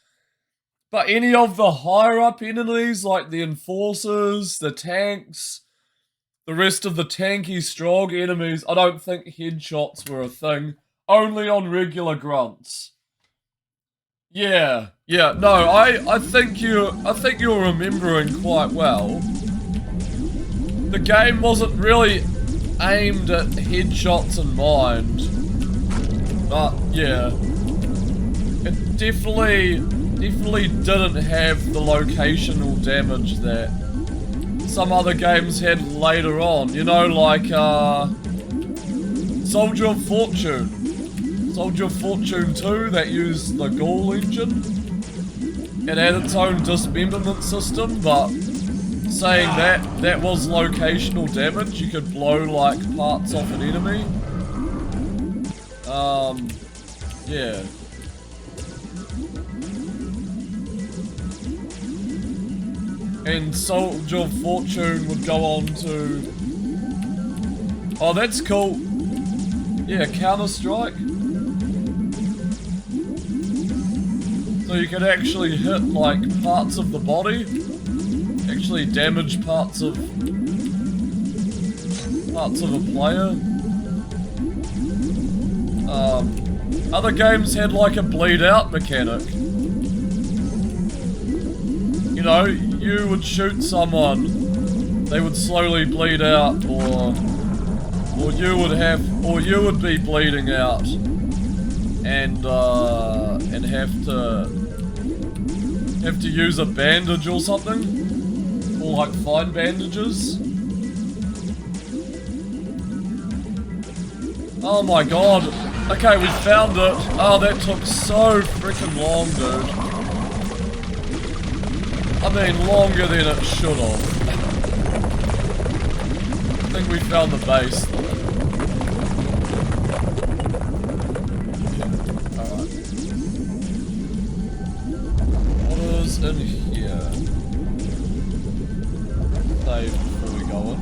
But any of the higher up enemies, like the enforcers, the tanks, the rest of the tanky, strong enemies, I don't think headshots were a thing. Only on regular grunts. Yeah, no, I think you're remembering quite well. The game wasn't really aimed at headshots in mind. But yeah. It definitely didn't have the locational damage that some other games had later on, you know, like Soldier of Fortune. Soldier of Fortune 2 that used the Ghoul engine. It had its own dismemberment system, but saying that was locational damage, you could blow like parts off an enemy. Yeah. And Soldier of Fortune would go on to... Oh, that's cool. Yeah, Counter-Strike. So you could actually hit, like, parts of the body. Actually damage parts of a player. Other games had, like, a bleed-out mechanic. You know, you would shoot someone, they would slowly bleed out, or you would be bleeding out, and have to use a bandage or something, or like find bandages. Oh my god! Okay, we found it. Oh, that took so freaking long, dude. I mean, longer than it should have. I think we found the base. Yeah, alright. What is in here? Save before we go in.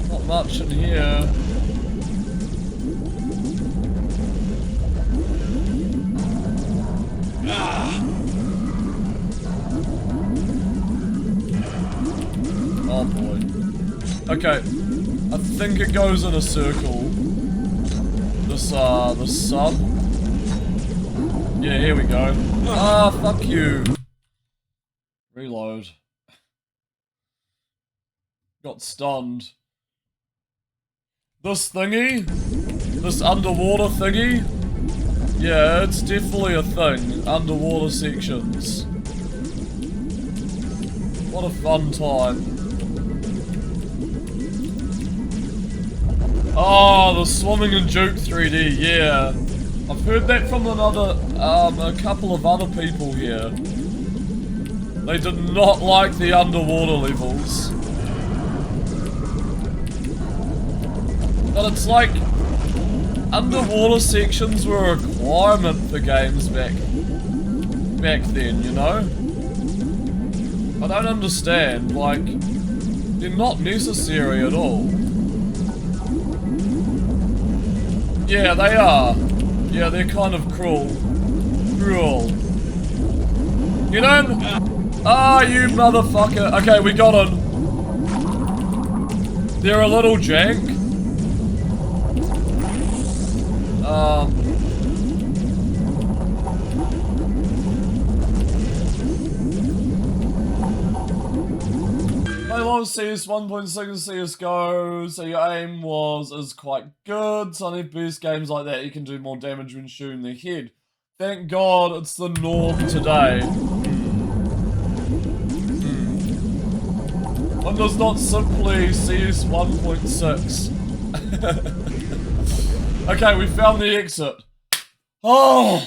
Not much in here. Oh boy. Okay. I think it goes in a circle. This, the sub. Yeah, here we go. Ah, fuck you. Reload. Got stunned. This thingy? This underwater thingy? Yeah, it's definitely a thing. Underwater sections. What a fun time. Oh, the swimming in Juke 3D, yeah. I've heard that from a couple of other people here. They did not like the underwater levels. But it's like, underwater sections were a requirement for games back then, you know? I don't understand, like, they're not necessary at all. Yeah, they are. Yeah, they're kind of cruel. Cruel. You know? Ah, you motherfucker. Okay, we got him. They're a little jank. I love CS 1.6 CSGO, so your aim is quite good. Some FPS games like that, you can do more damage when shooting the head. Thank God it's the norm today. One does not simply CS 1.6. Okay, we found the exit. Oh!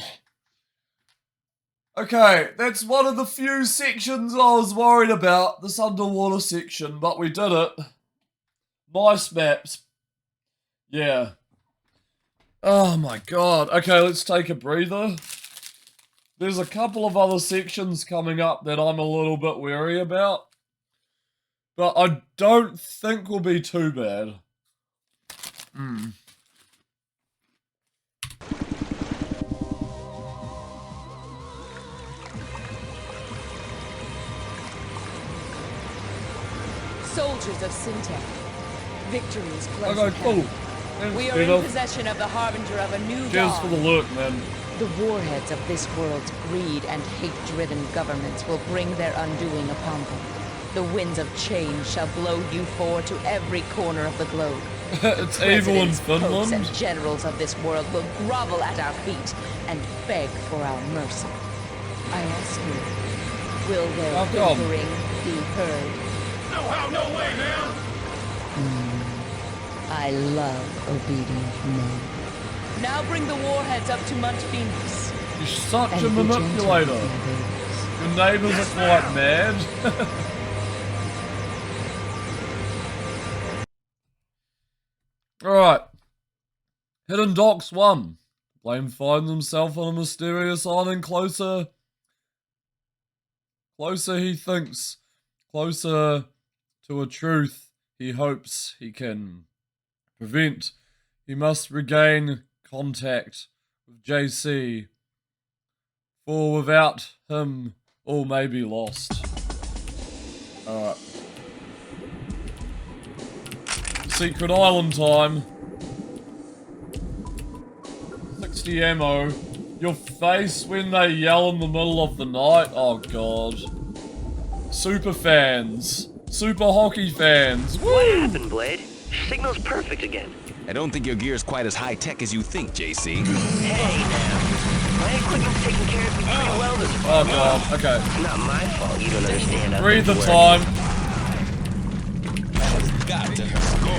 Okay, that's one of the few sections I was worried about, this underwater section, but we did it. Nice maps. Yeah. Oh my god. Okay, let's take a breather. There's a couple of other sections coming up that I'm a little bit wary about. But I don't think will be too bad. Soldiers of Syntech, victory is close. Okay, cool. We are in possession of the harbinger of a new dawn. Cheers for the look, man. The warheads of this world's greed and hate-driven governments will bring their undoing upon them. The winds of change shall blow you four to every corner of the globe. It's evil in Finland. Popes and generals of this world will grovel at our feet and beg for our mercy. I ask you, will their whimpering be heard? No how, no way, man! I love obedient men. Now bring the warheads up to Munch Phoenix. You're such a manipulator. Your neighbors are quite mad. Alright. Hidden Docks 1. Blame finds himself on a mysterious island closer he thinks. Closer to a truth he hopes he can prevent. He must regain contact with JC, for without him all may be lost. Alright. Secret Island time. 60 ammo. Your face when they yell in the middle of the night? Oh god. Super fans. Super hockey fans. Woo! What happened, Blade? Signal's perfect again. I don't think your gear's quite as high-tech as you think, JC. Hey, now. My equipment's taking care of me pretty well this far. Oh god, okay. It's not my fault you don't understand how Breathe the things time. Got to score.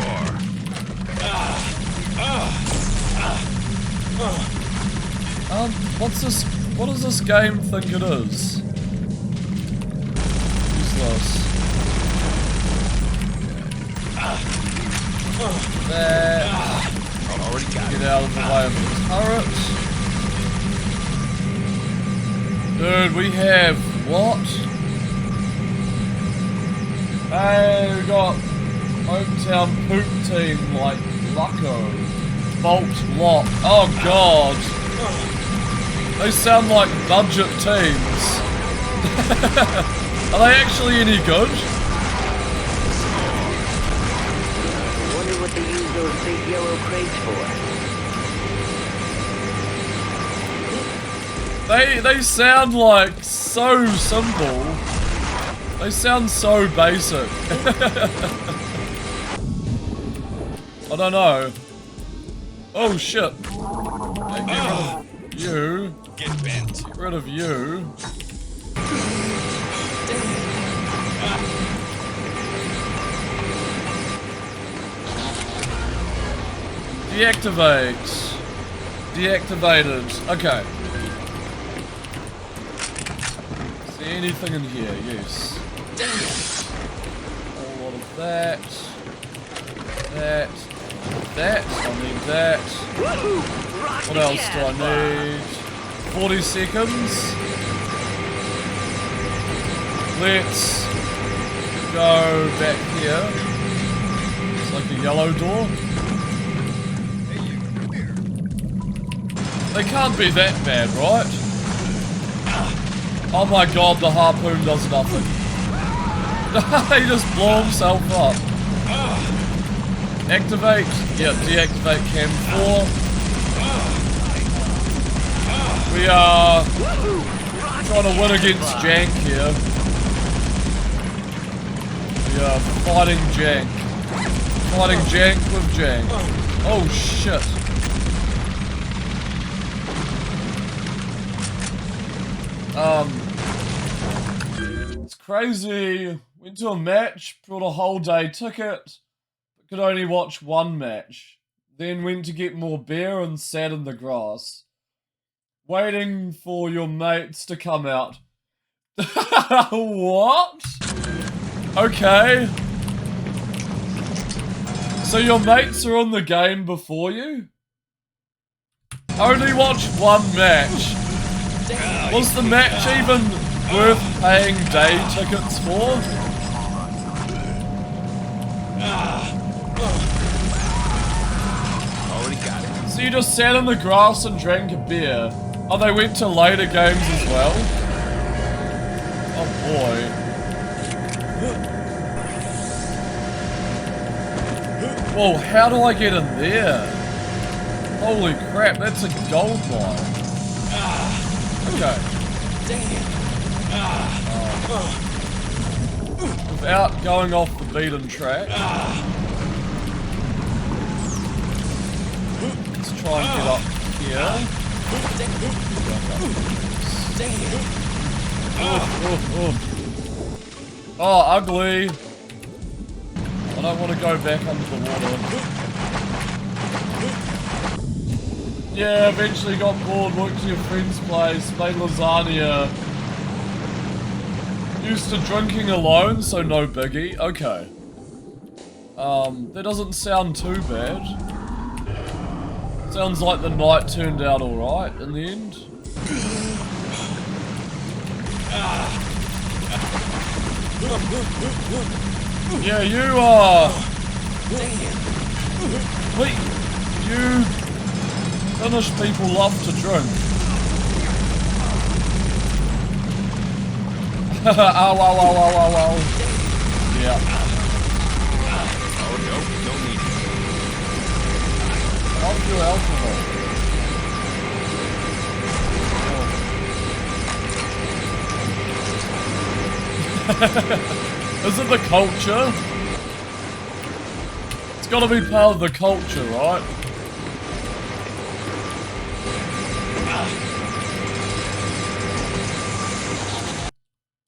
What's this? What does this game think it is? Useless. There. Already got Get out of the way of the turret. Dude, we have what? Hey, we got hometown poop team like Lucko. Bolt Lock. Oh god. They sound like budget teams. Are they actually any good? I wonder what they use those big yellow crates for. They sound like so simple. They sound so basic. I don't know. Oh shit. Yeah, get rid of you. Get bent. Get rid of you. Deactivate. Deactivated. Okay. See anything in here? Yes. A whole lot of that. That. That. I need that. What else do I need? 40 seconds. Let's go back here. It's like a yellow door. They can't be that bad, right? Oh my god, the harpoon does nothing. He just blew himself up. Activate. Yeah, deactivate cam 4. We are trying to win against Jank here. We are fighting Jank. Fighting Jank with Jank. Oh shit. It's crazy. Went to a match, brought a whole day ticket, but could only watch one match. Then went to get more beer and sat in the grass. Waiting for your mates to come out. What? Okay. So your mates are on the game before you? Only watch one match. Was the match even worth paying day tickets for? Already got it. So you just sat in the grass and drank a beer. Oh, they went to later games as well? Oh boy. Whoa, how do I get in there? Holy crap, that's a gold mine. Okay. Without going off the beaten track. Let's try and get up here. Oh, ugly. I don't want to go back under the water. Yeah, eventually got bored, worked to your friend's place, made lasagna. Used to drinking alone, so no biggie. Okay. That doesn't sound too bad. Sounds like the night turned out alright in the end. Yeah, you wait, you Finnish people love to drink. Ow, ow, ow, ow, ow, ow, ow. Yeah. Oh, no, don't need it. I'll do alcohol. Is it the culture? It's gotta be part of the culture, right?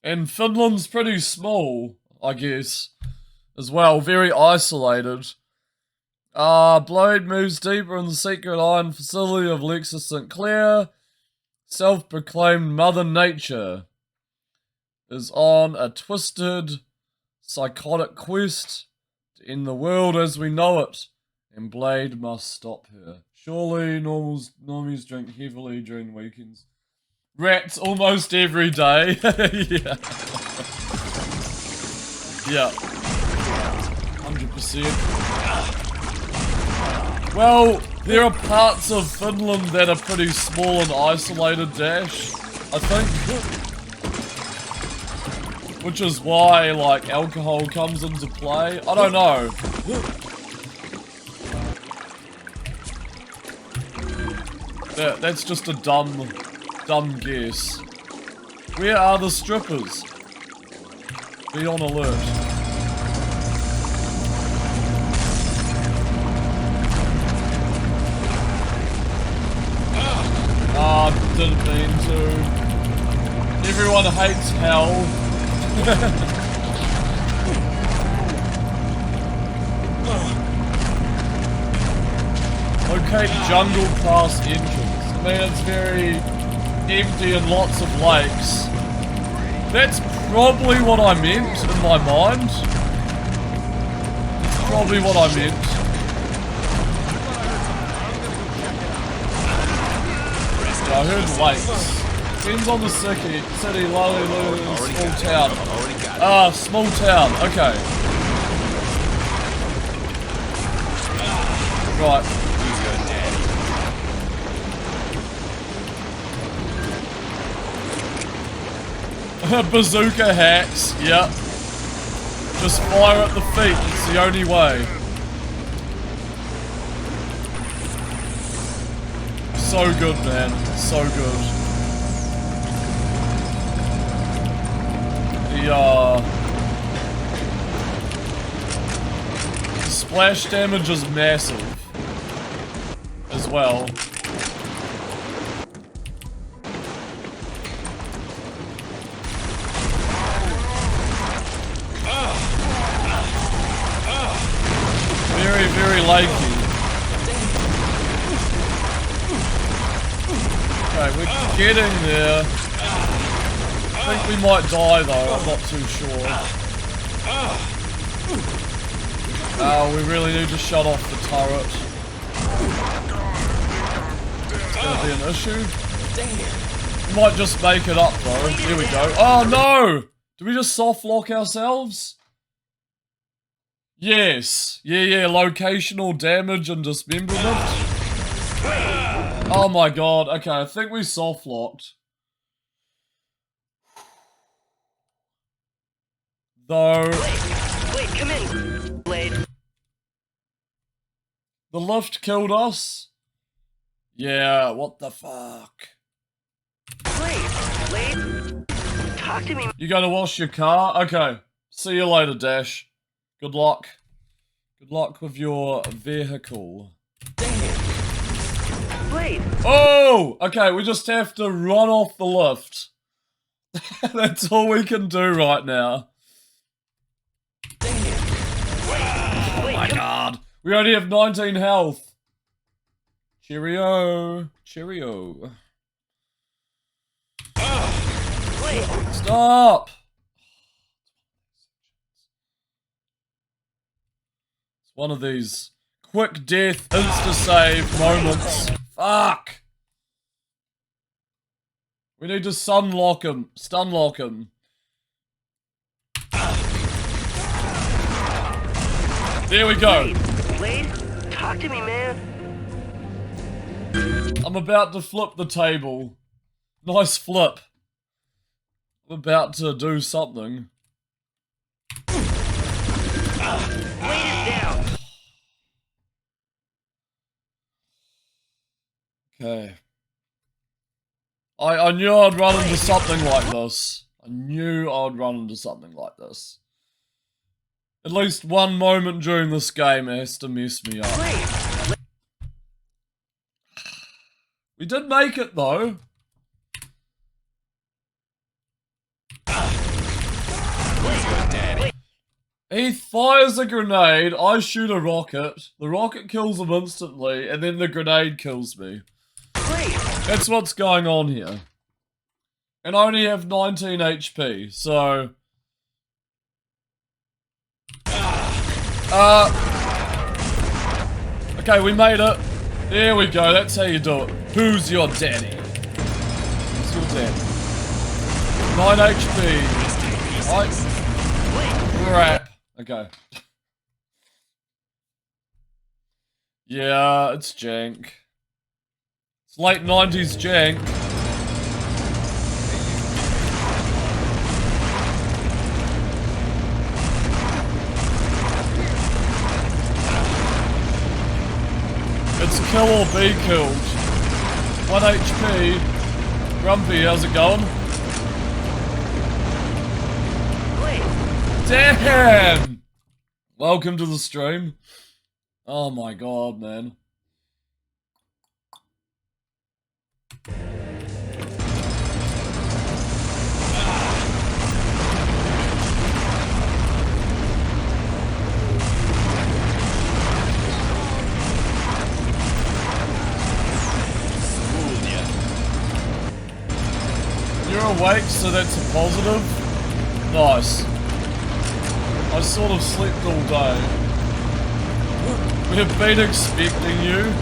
And Finland's pretty small, I guess, as well. Very isolated. Blade moves deeper in the secret iron facility of Lexus St. Clair. Self-proclaimed Mother Nature is on a twisted, psychotic quest to end the world as we know it, and Blade must stop her. Surely normies drink heavily during weekends. Rats almost every day. Yeah. Yeah. 100%. Well, there are parts of Finland that are pretty small and isolated, Dash, I think. Which is why, like, alcohol comes into play. I don't know. That's just a dumb guess. Where are the strippers? Be on alert. Didn't mean to. Everyone hates hell. Locate jungle pass entrance. I mean, it's very empty and lots of lakes. That's probably what I meant in my mind. That's probably what I meant. Yeah, I heard lakes. Depends on the city, lolly, small town. Ah, small town, okay. Right. Bazooka hacks, yep. Just fire at the feet, it's the only way. So good, man, so good. The splash damage is massive as well. Very, very lanky. Okay, we're getting there. I think we might die though, I'm not too sure. We really need to shut off the turret. It's gonna be an issue. We might just make it up though. Here we go. Oh no! Did we just soft lock ourselves? Yes. Yeah, locational damage and dismemberment. Oh my god, okay, I think we soft locked. Though... Wait, come in, Blade. The lift killed us? Yeah, what the fuck? Blade, talk to me. You gotta wash your car? Okay. See you later, Dash. Good luck. Good luck with your vehicle. Blade. Oh! Okay, we just have to run off the lift. That's all we can do right now. Oh my god. We only have 19 health. Cheerio. Cheerio. Stop! It's one of these quick death, insta-save moments. Fuck! We need to stun lock him. There we go. Blade, talk to me, man. I'm about to flip the table. Nice flip. I'm about to do something. Blade is down. Okay. I knew I'd run into something like this. I knew I'd run into something like this. At least one moment during this game has to mess me up. We did make it though. He fires a grenade, I shoot a rocket, the rocket kills him instantly, and then the grenade kills me. That's what's going on here. And I only have 19 HP, so... Okay, we made it. There we go, that's how you do it. Who's your daddy? Who's your daddy? 9 HP. Right. Crap. Okay. Yeah, it's jank. It's late 90s jank. It's kill or be killed. 1 HP. Grumpy, how's it going? Damn! Welcome to the stream. Oh my god, man. awake, so that's a positive. Nice. I sort of slept all day. We have been expecting you.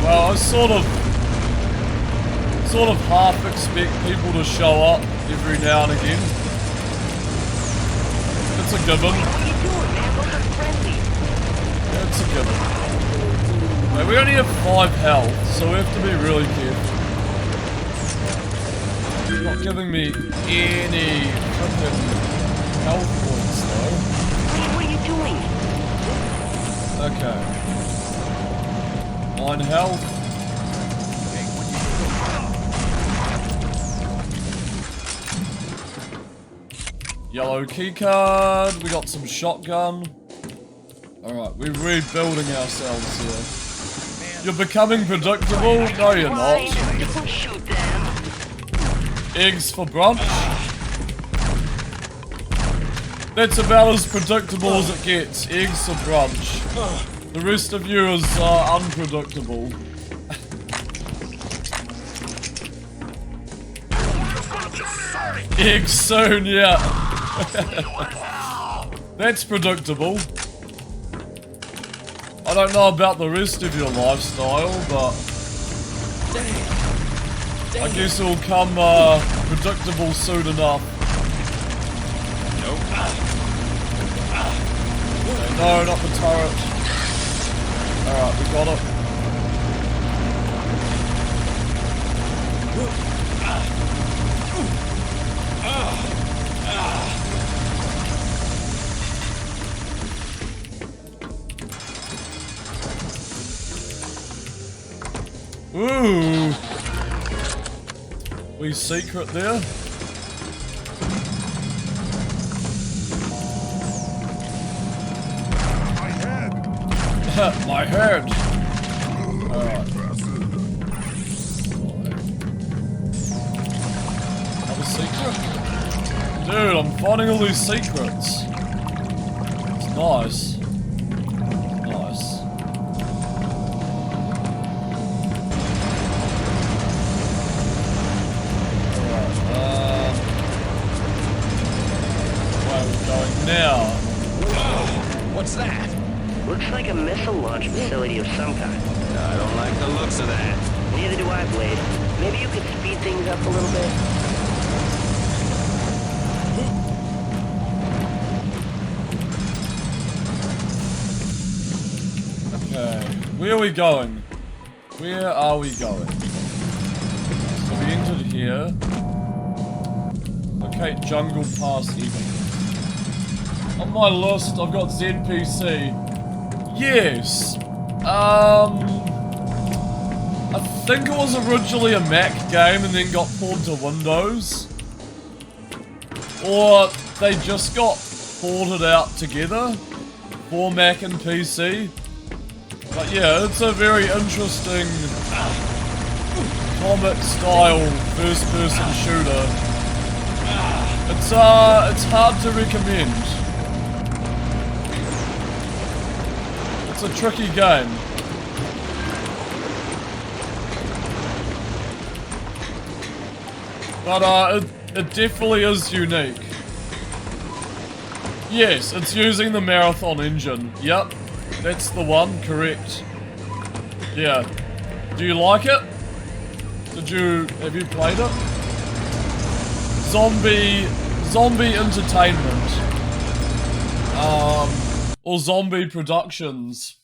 Well, I sort of half expect people to show up every now and again. It's a given. Yeah, it's a given. Wait, we only have 5 health, so we have to be really careful. It's not giving me any fucking health points though. What are you doing? Okay. 9 health. Yellow keycard. We got some shotgun. Alright, we're rebuilding ourselves here. You're becoming predictable? No, you're not. Don't shoot them. Eggs for brunch? That's about as predictable as it gets. Eggs for brunch. The rest of you is unpredictable. Eggs soon, yeah. That's predictable. I don't know about the rest of your lifestyle, but I guess it'll come predictable soon enough. Nope. Okay, no, not the turret. Alright, we got it. Ooh. We secret there. My head. Alright. Have a secret? Dude, I'm finding all these secrets. It's nice. Nice. Alright, where are we going now? What's that? Looks like a missile launch facility of some kind. I don't like the looks of that. Neither do I, Blade. Maybe you could speed things up a little bit. Okay, where are we going? Where are we going? So we entered here. Okay, jungle pass even. On my list, I've got ZPC. Yes. I think it was originally a Mac game and then got ported to Windows. Or they just got ported out together for Mac and PC. But yeah, it's a very interesting comic style first person shooter. It's hard to recommend. It's a tricky game. But it definitely is unique. Yes, it's using the Marathon engine. Yep, that's the one, correct. Yeah. Do you like it? Have you played it? Zombie Entertainment. Or Zombie Productions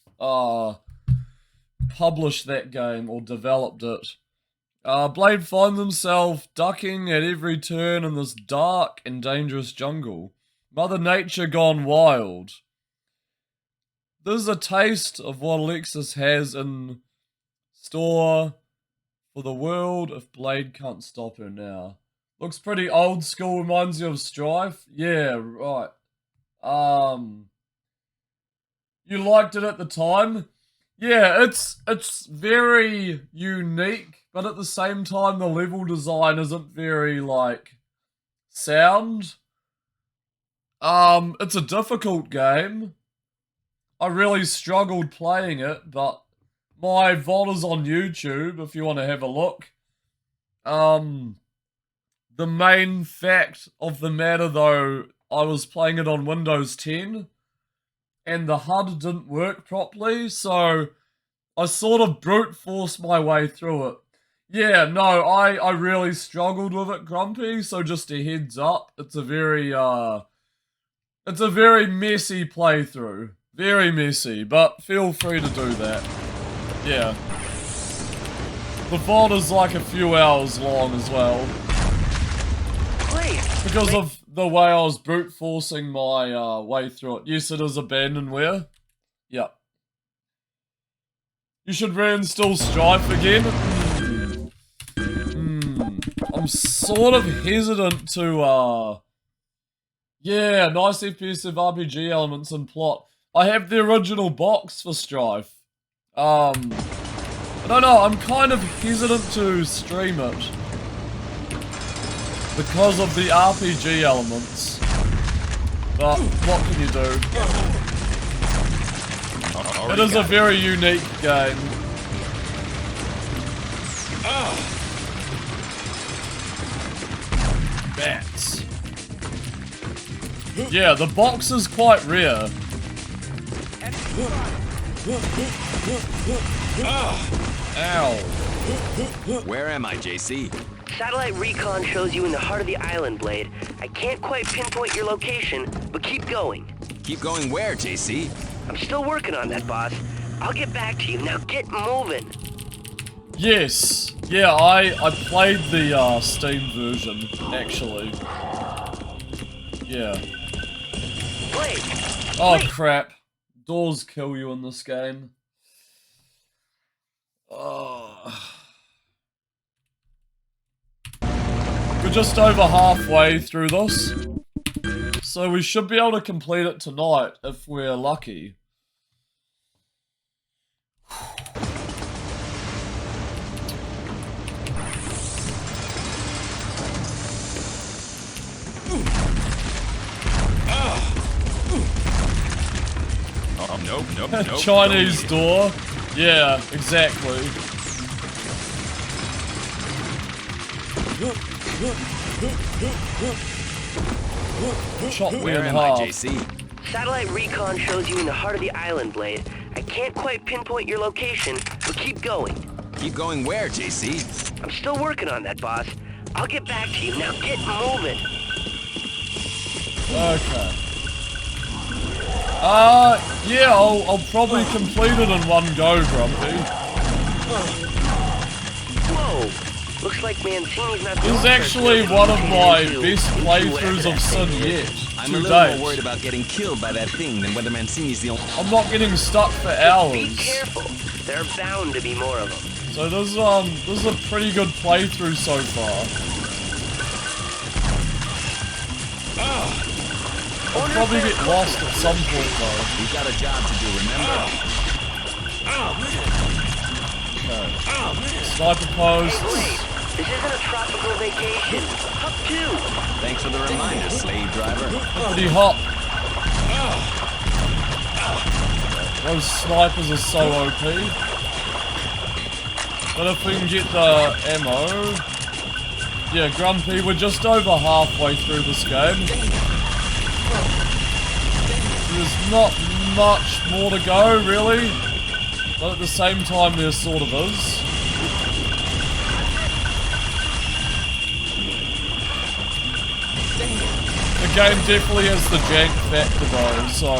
published that game or developed it. Blade find themselves ducking at every turn in this dark and dangerous jungle. Mother Nature gone wild. There's a taste of what Alexis has in store for the world if Blade can't stop her now. Looks pretty old school, reminds you of Strife. Yeah, right. You liked it at the time? Yeah, it's very unique, but at the same time the level design isn't very like sound. It's a difficult game. I really struggled playing it, but my VOD is on YouTube if you want to have a look. The main fact of the matter, though, I was playing it on Windows 10, and the HUD didn't work properly, so I sort of brute forced my way through it. Yeah, no, I really struggled with it, Grumpy, so just a heads up, it's a very messy playthrough. Very messy, but feel free to do that. Yeah. The VOD is like a few hours long as well. Because of the way I was brute forcing my way through it. Yes, it is abandonware. Yep. You should reinstall Strife again. I'm sort of hesitant to, yeah, nice FPS of RPG elements and plot. I have the original box for Strife. I don't know, I'm kind of hesitant to stream it. Because of the RPG elements. But, what can you do? It is a very unique game. Bats. Yeah, the box is quite rare. Ow. Where am I, JC? Satellite recon shows you in the heart of the island, Blade. I can't quite pinpoint your location, but keep going. Keep going where, JC? I'm still working on that, boss. I'll get back to you. Now get moving. Yes. Yeah, I played the Steam version, actually. Yeah. Blade! Oh, crap. Doors kill you in this game. We're just over halfway through this. So we should be able to complete it tonight if we're lucky. Nope. Chinese door. Yeah, exactly. Chop me in half. JC? Satellite recon shows you in the heart of the island, Blade. I can't quite pinpoint your location, but keep going. Keep going where, JC? I'm still working on that, boss. I'll get back to you. Now get moving. Okay. Yeah, I'll probably complete it in one go, Grumpy. Whoa! Looks like Mancini's not. This is actually one of my best playthroughs of Sin yet. I'm a little more worried about getting killed by that thing than whether Mancini's the only. I'm not getting stuck for hours. Be careful. There are bound to be more of them. So this is a pretty good playthrough so far. I'll probably get lost at some point though. We've got a job to do, remember? Okay. Sniper posts. Hey, Blade, this isn't a tropical vacation. Hop 2. Thanks for the reminder, slave driver. Pretty hot. Those snipers are so OP. But if we can get the ammo... Yeah, Grumpy, we're just over halfway through this game. There's not much more to go, really. But at the same time, there sort of is. The game definitely has the jank factor though, so...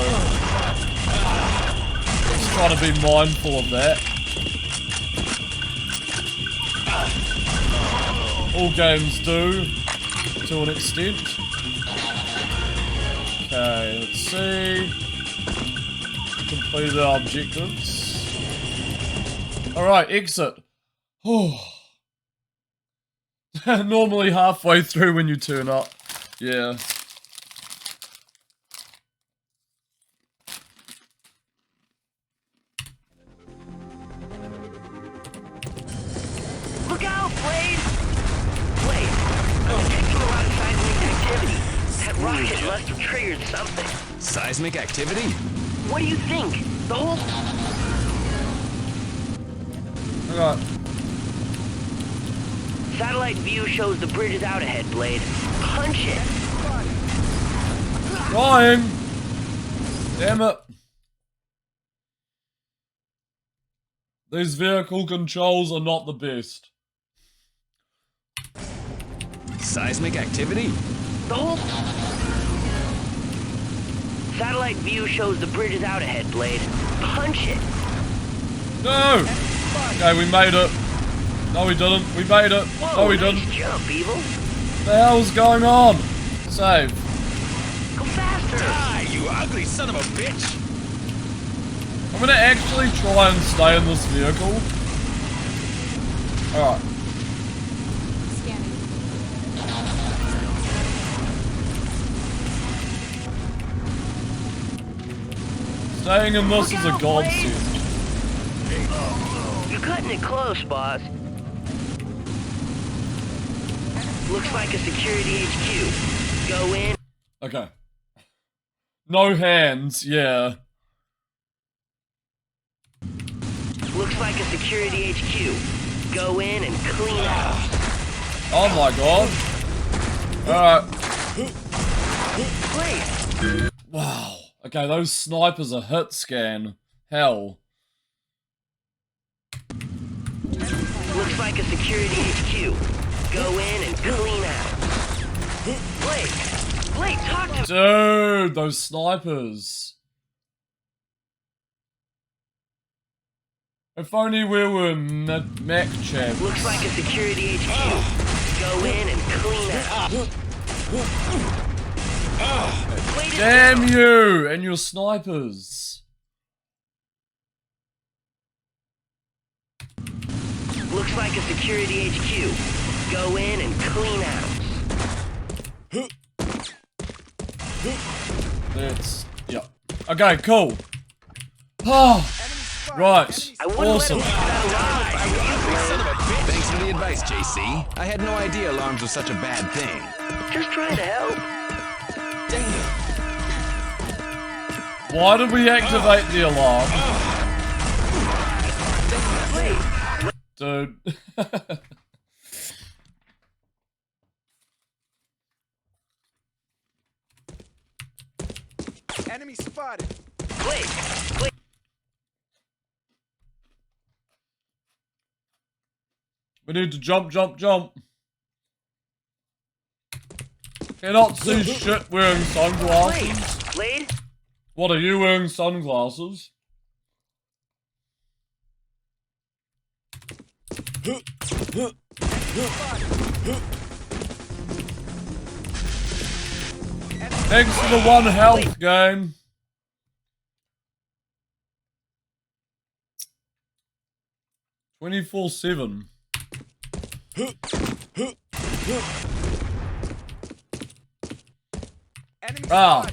Let's try to be mindful of that. All games do, to an extent. Okay, let's see. Completed our objectives. Alright, exit. Normally halfway through when you turn up. Yeah. Look out, Blade! Blade, I'm detecting a lot of seismic activity. That rocket must have triggered something. Seismic activity? What do you think? The whole... Okay. Satellite view shows the bridge is out ahead, Blade. Punch it! Trying! Damn it. These vehicle controls are not the best. Seismic activity? The whole... Satellite view shows the bridge is out ahead, Blade. Punch it! No! Okay, we made it. No, we didn't. We made it. Whoa, No, we nice didn't. jump, Evil. What the hell's going on? Save. Go faster! Die, you ugly son of a bitch! I'm gonna actually try and stay in this vehicle. Alright. Staying in this is a godsend. You're cutting it close, boss. Looks like a security HQ. Go in. Okay. No hands, yeah. Looks like a security HQ. Go in and clean out. Oh my god. Please. Wow. Okay, those snipers are hit scan. Hell. Looks like a security HQ. Go in and clean out. Blake, talk to me. Dude, those snipers. If only we were mech champs. Looks like a security HQ. Go in and clean out. Damn you and your snipers. Looks like a security HQ. Go in and clean out. That's... yeah. Okay, cool. Oh, right. Awesome. Thanks for the advice, JC. I had no idea alarms were such a bad thing. Just trying to help. Damn. Why did we activate the alarm? Dude. Enemy spotted. Blake. We need to jump. Cannot see shit wearing sunglasses. Blade. What, are you wearing sunglasses? Thanks for the 1 health game. "24/7. Ah.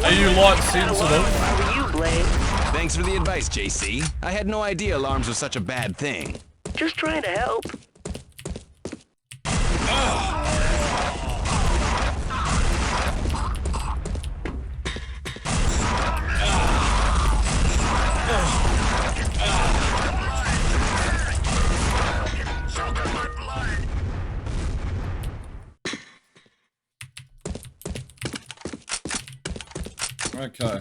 Are you light sensitive? How are you, Blade? Thanks for the advice, JC. I had no idea alarms were such a bad thing. Just trying to help. Okay.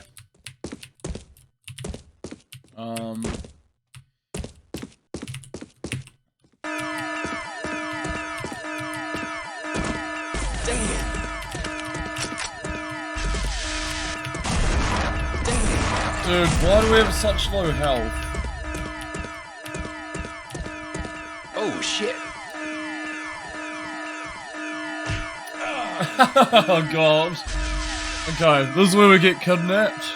Dude, why do we have such low health? Oh, shit. Oh god. Okay, this is where we get kidnapped.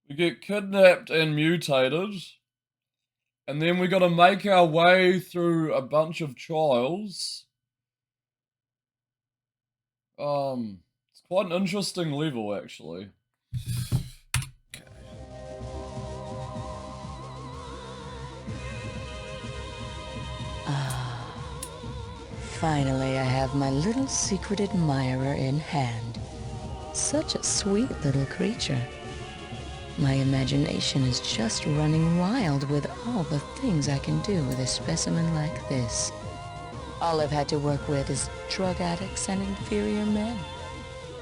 We get kidnapped and mutated. And then we gotta make our way through a bunch of trials. It's quite an interesting level, actually. Okay. Finally, I have my little secret admirer in hand. Such a sweet little creature. My imagination is just running wild with all the things I can do with a specimen like this. All I've had to work with is drug addicts and inferior men.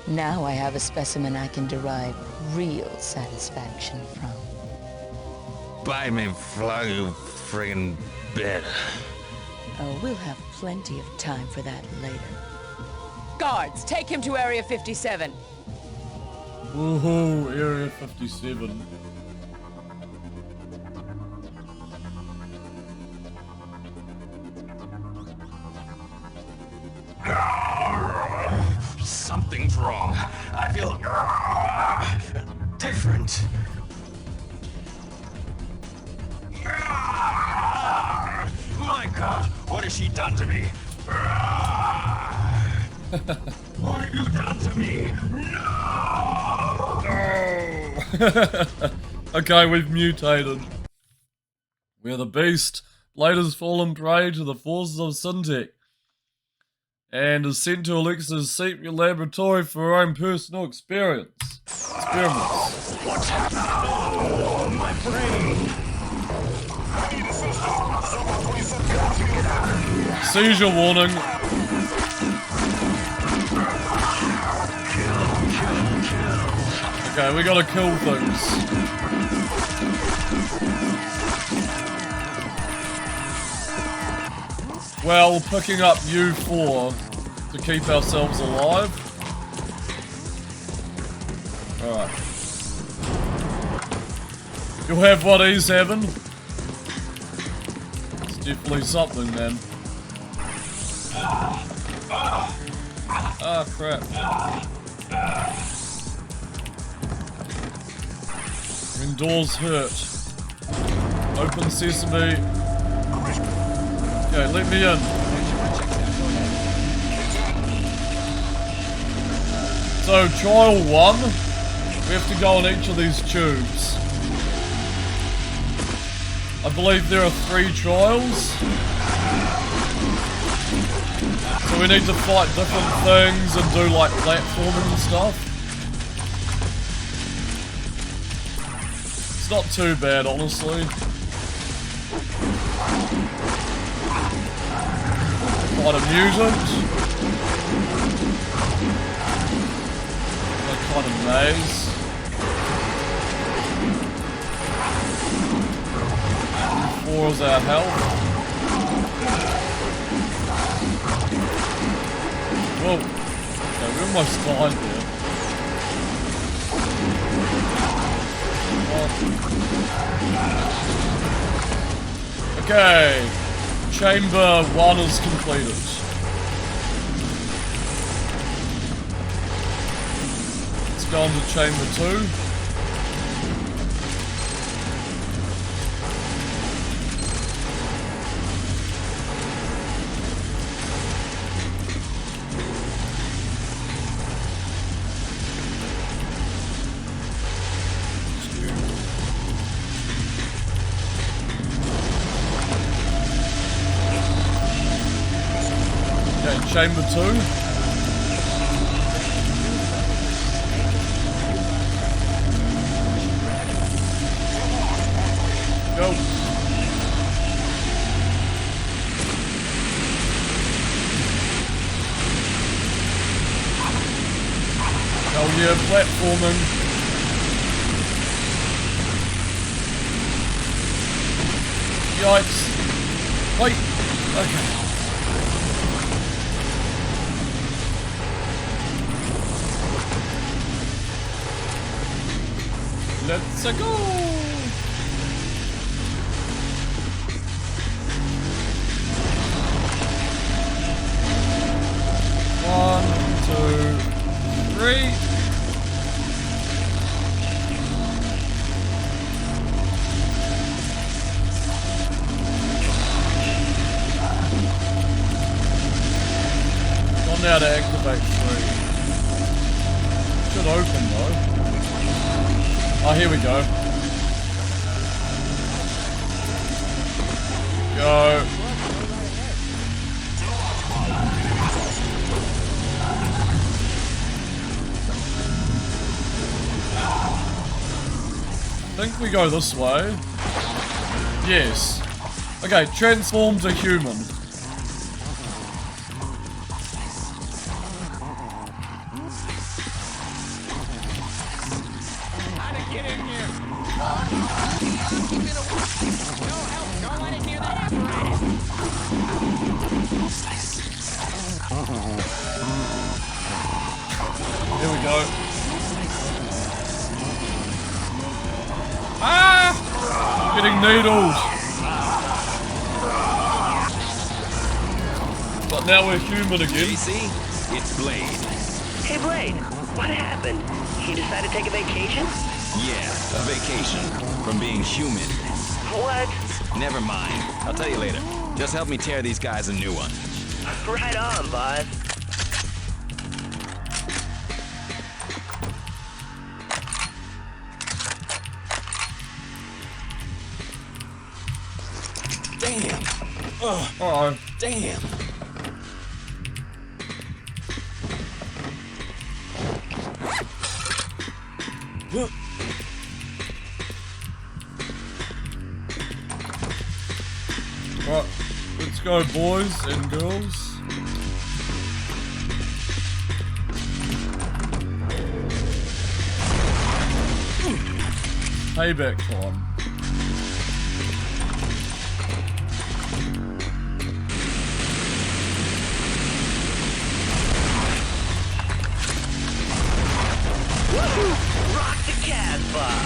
Now I have a specimen I can derive real satisfaction from. Bite me, fly, you friggin' bit. Oh, we'll have plenty of time for that later. Guards, take him to Area 57. Woohoo, Area 57. Something's wrong. I feel different. My God, what has she done to me? What have you done to me? No! Okay, we've mutated. We're the beast. Blade has fallen prey to the forces of Syntech and is sent to Alexa's secret laboratory for her own personal experiments. What's happening? Oh, my brain! Seizure warning. Okay, we gotta kill things. Well, picking up U4 to keep ourselves alive. Alright. You'll have what he's having. It's definitely something, man. Ah, crap. When doors hurt. Open sesame. Okay, let me in. So, trial 1. We have to go on each of these tubes. I believe there are 3 trials. So we need to fight different things and do like platforming and stuff. It's not too bad, honestly. Fight a mutant. That kind of maze. Four is our health. Whoa. Okay, we're almost died there. Okay. Chamber 1 is completed. Let's go on to chamber 2. Chamber 2. Go. Oh yeah, platforming. Yikes. Wait. Okay. Let's go! 1, 2, 3. Gone now to activate 3. Should open though. Oh, here we go. Go. think we go this way. Yes. Okay, transform to human. How to get in here? No help! Don't let it near the apparatus! Here we go. Ah! I'm getting needles. But now we're human again. JC, it's Blade. Hey, Blade, what happened? You decided to take a vacation? Yeah, a vacation from being human. What? Never mind. I'll tell you later. Just help me tear these guys a new one. Right on, boss. Damn. Uh-oh. Damn. Right, let's go, boys and girls. Payback time. Woohoo! Rock the Casbah!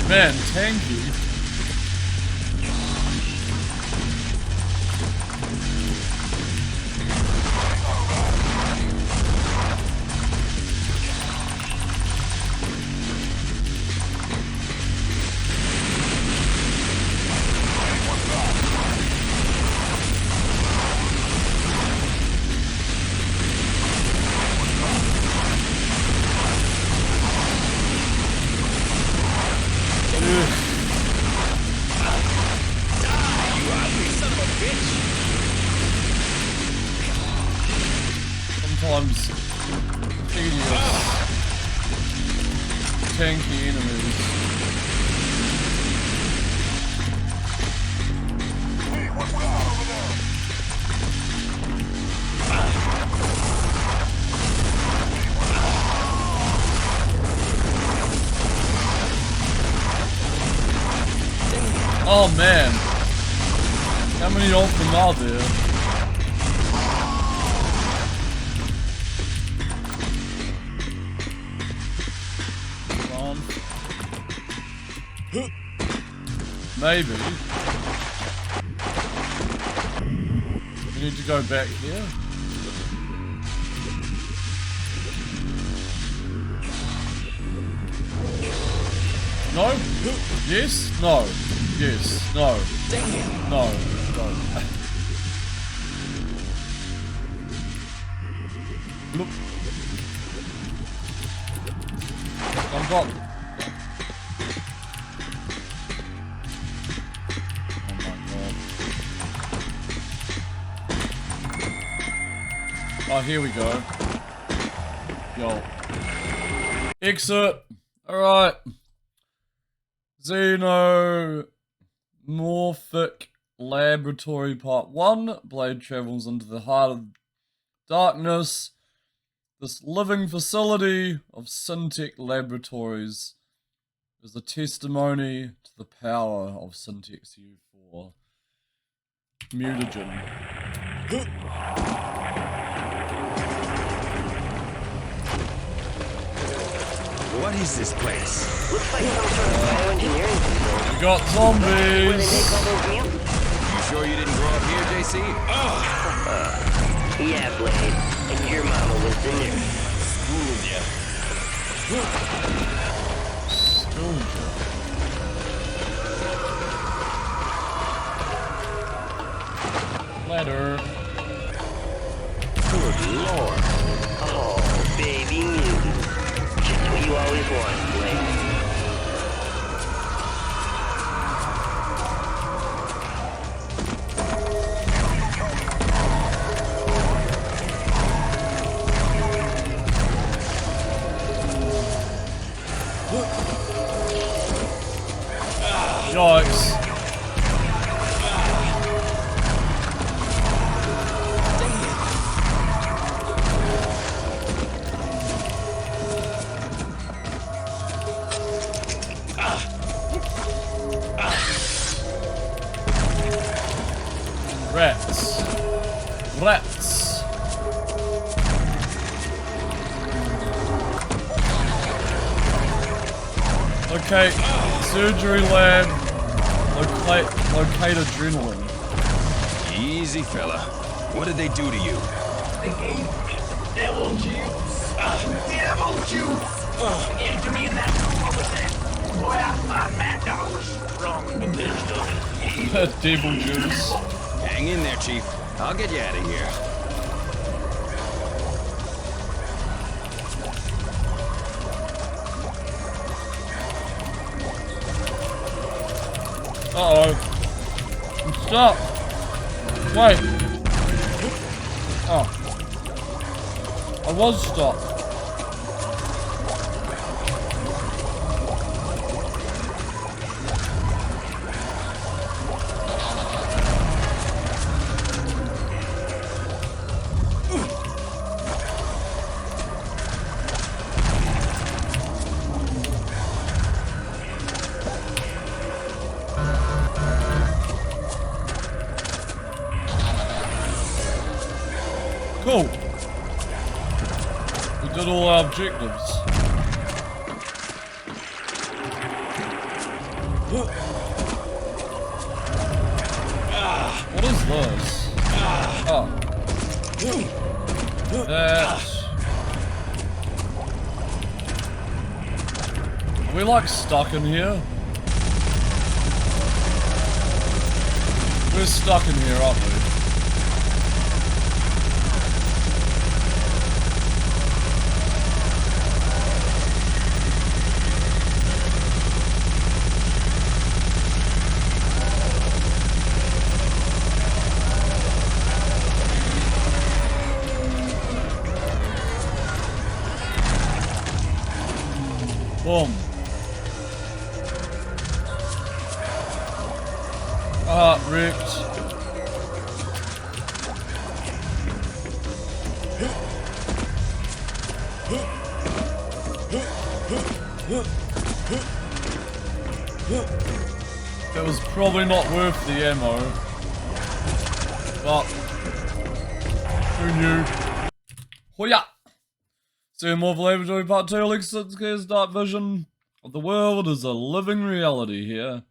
Man, tanky. Sometimes tedious, tanky enemies. Oh man, how many of them are there? Maybe. We need to go back here. No? Yes? No. Yes. No. Damn. No. No. Look. I've got... Oh, here we go. Yo. Exit. Alright. Xenomorphic Laboratory Part 1. Blade travels into the heart of darkness. This living facility of Syntech Laboratories is a testimony to the power of Syntech's U4 mutagen. What is this place? Looks like some sort of bioengineering facility. We got zombies! Where they make all those mutants? You sure you didn't grow up here, JC? Yeah, Blade. And your mama was the nurse. Fooled ya. Ladder. Good lord. Oh, baby mutant. Just what you always wanted. Yikes. Rats. Rats. Okay, surgery lab. Locate adrenaline. Easy, fella. What did they do to you? They gave me devil juice. Devil juice. Gave to me in that room over there. Boy, I thought Mad Dog was strong with this stuff. Devil juice. Hang in there, Chief. I'll get you out of here. Uh-oh. Stop! Wait! Oh. I was stopped. Cool. We did all our objectives. What is this? Oh. That. Are we like stuck in here? We're stuck in here, aren't we? Boom. Ripped. It was probably not worth the ammo. But who knew? Hoya! See more Laboratory Part 2, Alexis Dark Vision of the world is a living reality here.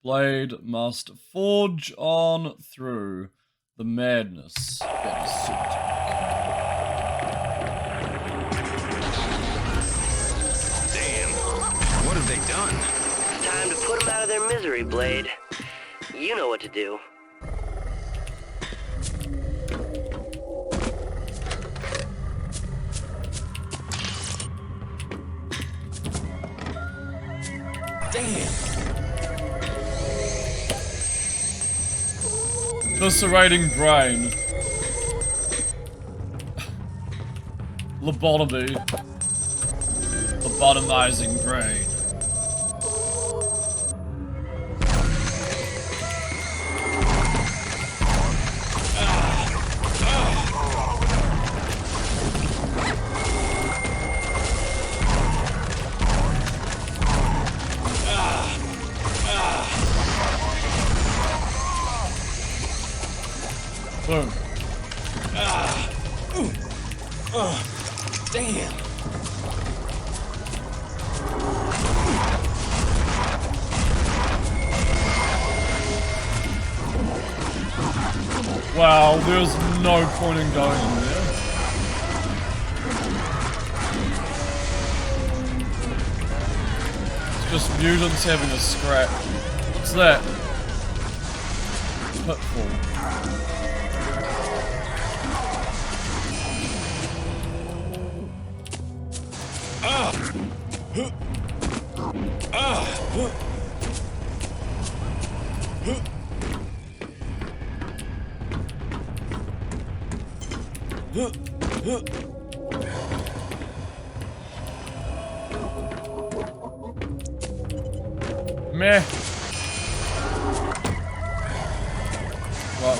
Blade must forge on through the madness that is Syntax. Damn. What have they done? Time to put them out of their misery, Blade. You know what to do. Damn. Eviscerating brain. Lobotomy. Lobotomizing brain. Boom. Damn. Wow, there's no point in going in there. It's just mutants having a scrap. What's that? Pitfall. Meh.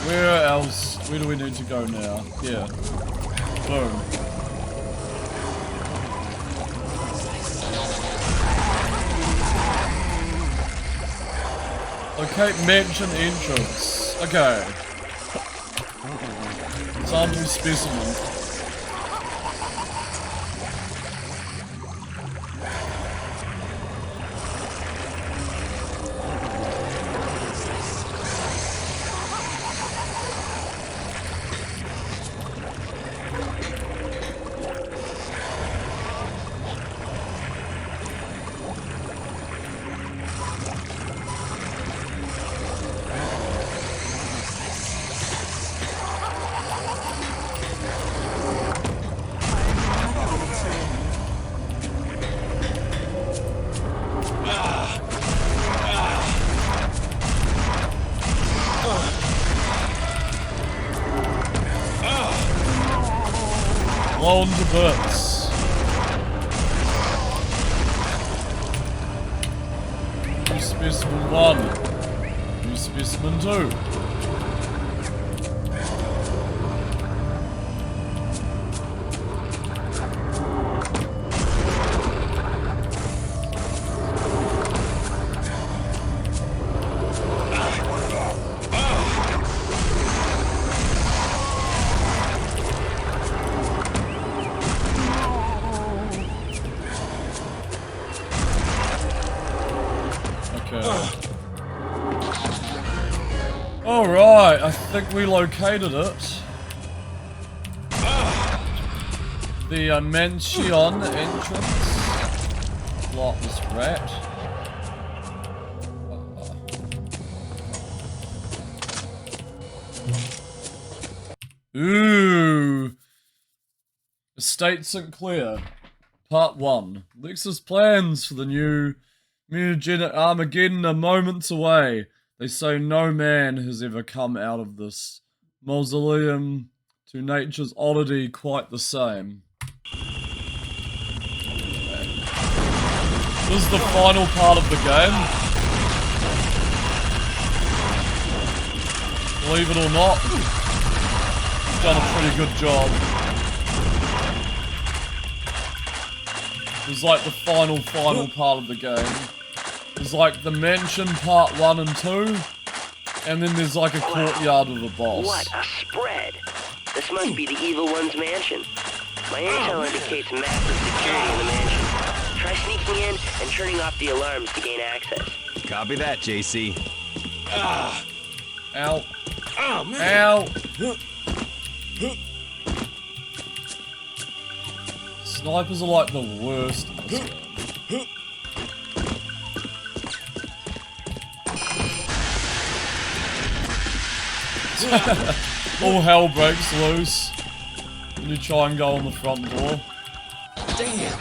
Where else? Where do we need to go now? Here. Boom. Locate mansion entrance. Okay. Sample specimen. Blown to bits. New specimen 1. New specimen 2. Alright, I think we located it. The Mansion entrance. Lotless rat. Ooh. Estate St. Clair. Part 1. Lex's plans for the new mutagenic Armageddon are moments away. They say no man has ever come out of this mausoleum to nature's oddity quite the same. This is the final part of the game. Believe it or not, it's done a pretty good job. It's like the final part of the game. There's like the mansion part 1 and 2, and then there's like a courtyard with a boss. What a spread! This must be the evil one's mansion. My intel indicates massive security in the mansion. Try sneaking in and turning off the alarms to gain access. Copy that, JC. Ow. Oh, man. Ow. Snipers are like the worst in this game. All hell breaks loose when you try and go on the front door. Damn!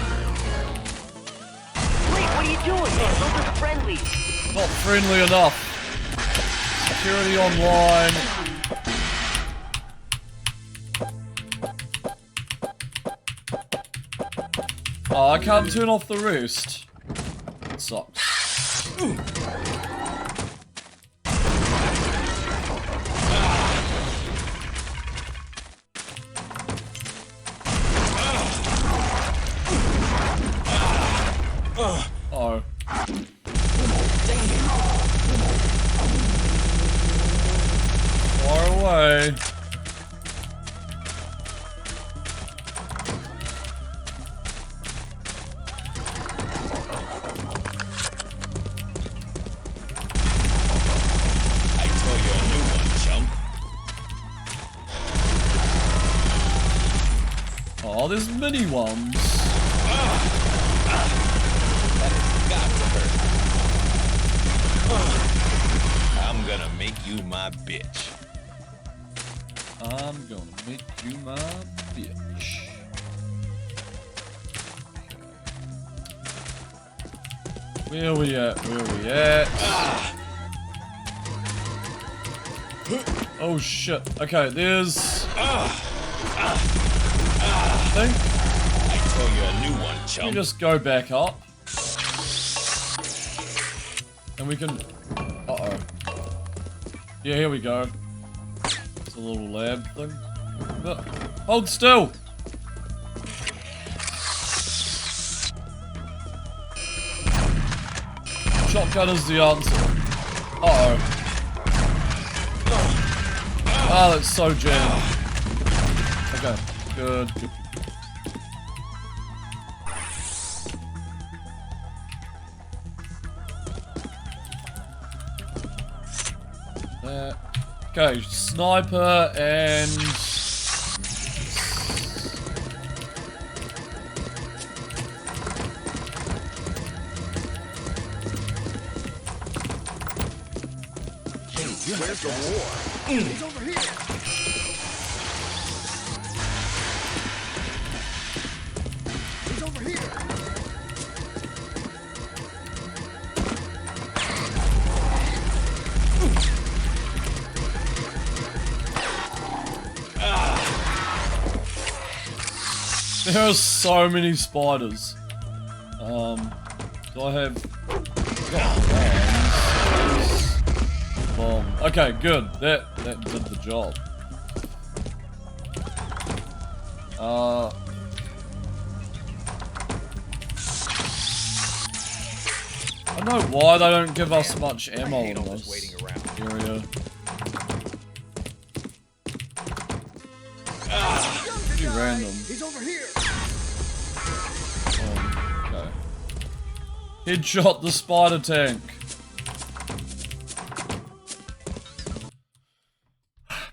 Wait, what are you doing, man? Those are friendlies. Not friendly enough. Security online. Oh, I can't turn off the roost. It sucks. Oh. Far away. I tell you a new one, chump. Oh, there's mini ones. I'm gonna make you my bitch. I'm gonna make you my bitch. Where we at? Where we at? Oh shit. Okay, there's... I think... I tell you a new one, chump. We just go back up. And we can... Uh-oh. Yeah, here we go. a little lab thing. But, hold still! Shotgun is the answer. Uh-oh. Ah, that's so jammed. Okay, good. Okay, sniper and... Where's the war? He's over here. He's over here. There are so many spiders. Do I have... Bomb. Okay, good. That did the job. I don't know why they don't give us much ammo in this area. Pretty random. He's over here. Okay. Headshot the spider tank.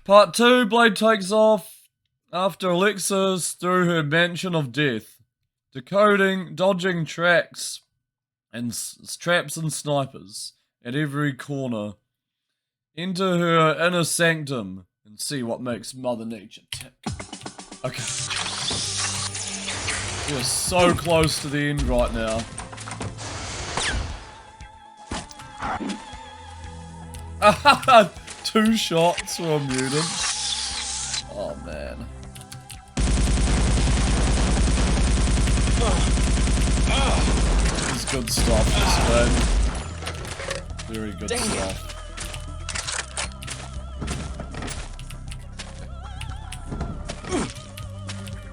Part 2, Blade takes off after Alexa's through her mansion of death, decoding, dodging tracks and traps and snipers at every corner. Enter her inner sanctum and see what makes Mother Nature tick. Okay. We're so close to the end right now. Two shots for a mutant. Oh man. This is good stuff, this game. Very good stuff.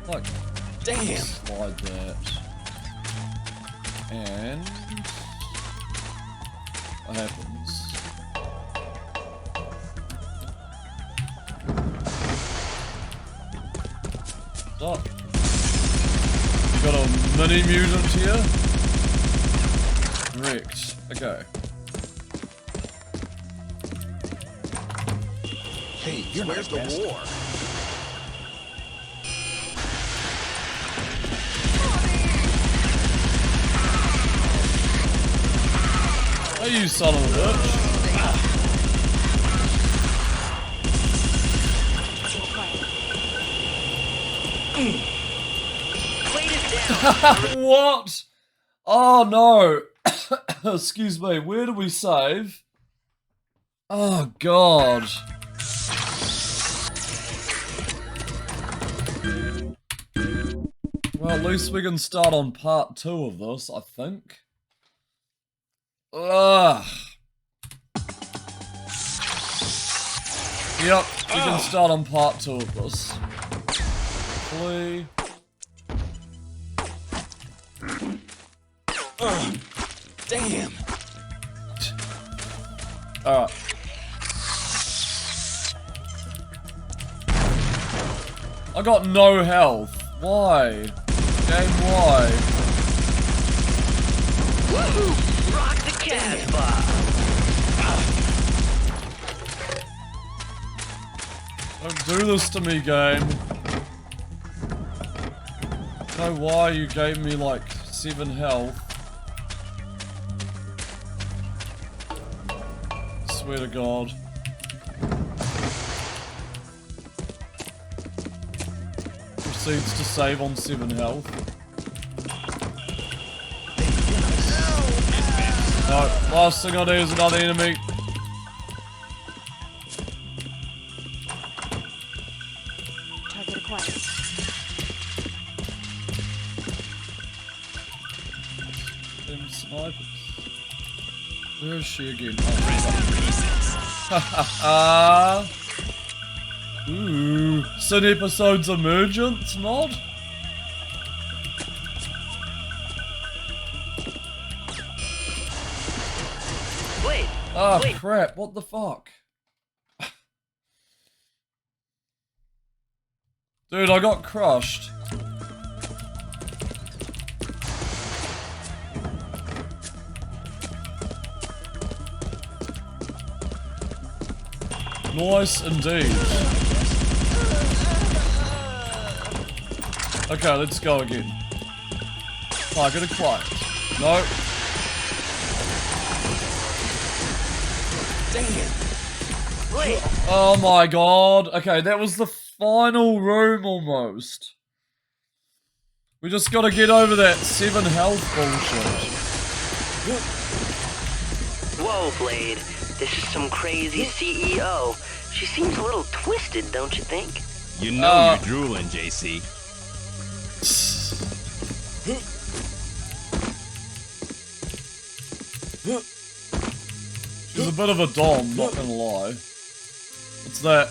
Like, damn. Slide that. And what happens? Stop. You got a mini mutant here? Wrecked. Okay. Hey, where's the war? Hey, you son of a bitch. What? Oh no. Excuse me, where do we save? Oh god. Well, at least we can start on part 2 of this, I think. Ugh. Yep, we can start on part 2 of this. Hopefully. Damn. Alright. I got no health. Why? Game, why? Woohoo! Rock the Casbah! Don't do this to me, game. I don't know why you gave me like 7 health. I swear to God. Proceeds to save on 7 health. No, last thing I do is another enemy. Target acquired. Them snipers. Where is she again? Ooh. Sin episodes emergence mod? Wait. Ah, wait. crap. What the fuck? Dude, I got crushed. Nice indeed. Okay, let's go again. Target acquired. No. Dang it. Wait. Oh my god. Okay, that was the final room almost. We just gotta get over that 7 health bullshit. Whoa, Blade. This is some crazy CEO. She seems a little twisted, don't you think? You know you're drooling, JC. She's a bit of a dom, not gonna lie. What's that?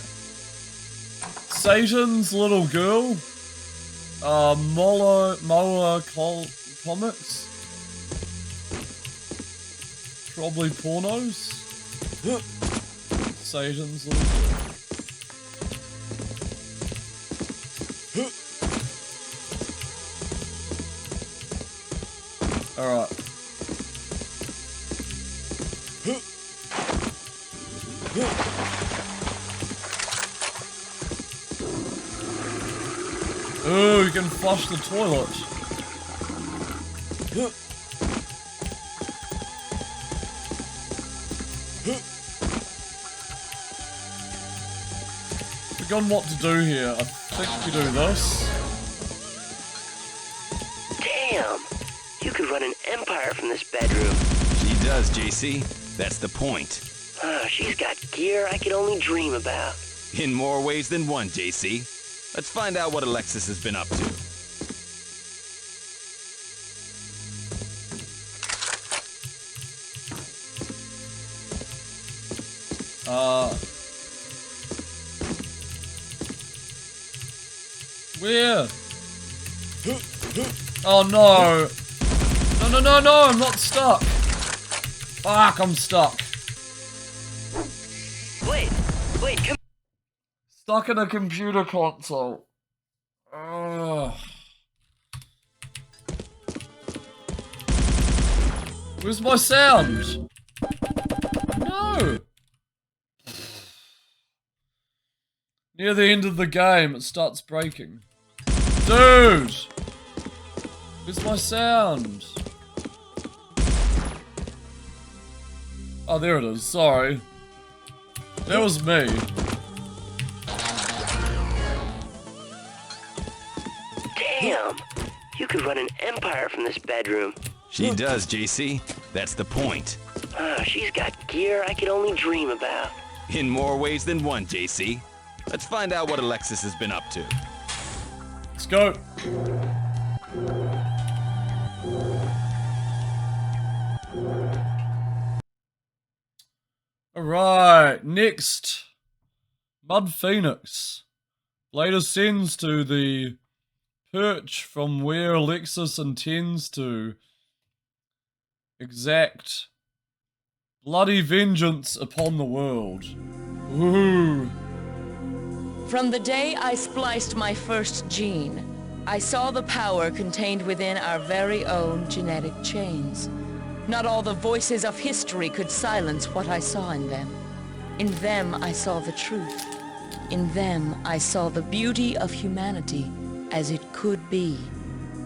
Satan's little girl? Mola comics? Probably pornos? Satan's little girl. Alright. Ooh, you can flush the toilet. Forgotten what to do here. I think we do this. Damn. You could run an empire from this bedroom. She does, JC. That's the point. She's got gear I could only dream about. In more ways than one, JC. Let's find out what Alexis has been up to. Where? Oh no! No, I'm not stuck! Fuck, I'm stuck. Wait, come. Stuck in a computer console. Ugh. Where's my sound? No! Near the end of the game, it starts breaking. Dude! Where's my sound? Oh, there it is. Sorry. That was me. Damn. You could run an empire from this bedroom. She does, JC. That's the point. She's got gear I could only dream about. In more ways than one, JC. Let's find out what Alexis has been up to. Let's go. Alright, next. Mud Phoenix. Blade ascends to the perch from where Alexis intends to exact bloody vengeance upon the world. Ooh. From the day I spliced my first gene, I saw the power contained within our very own genetic chains. Not all the voices of history could silence what I saw in them. In them, I saw the truth. In them, I saw the beauty of humanity as it could be.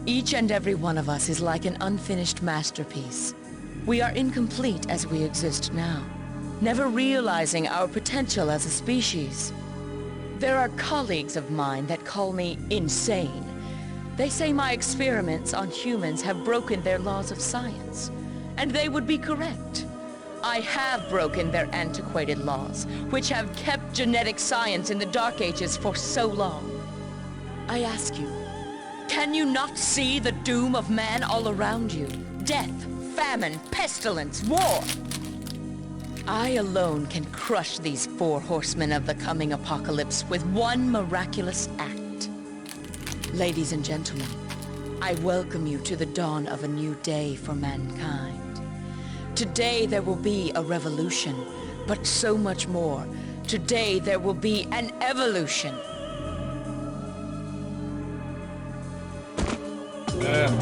Each and every one of us is like an unfinished masterpiece. We are incomplete as we exist now, never realizing our potential as a species. There are colleagues of mine that call me insane. They say my experiments on humans have broken their laws of science. And they would be correct. I have broken their antiquated laws, which have kept genetic science in the Dark Ages for so long. I ask you, can you not see the doom of man all around you? Death, famine, pestilence, war. I alone can crush these 4 horsemen of the coming apocalypse with one miraculous act. Ladies and gentlemen, I welcome you to the dawn of a new day for mankind. Today there will be a revolution, but so much more. Today there will be an evolution. Damn.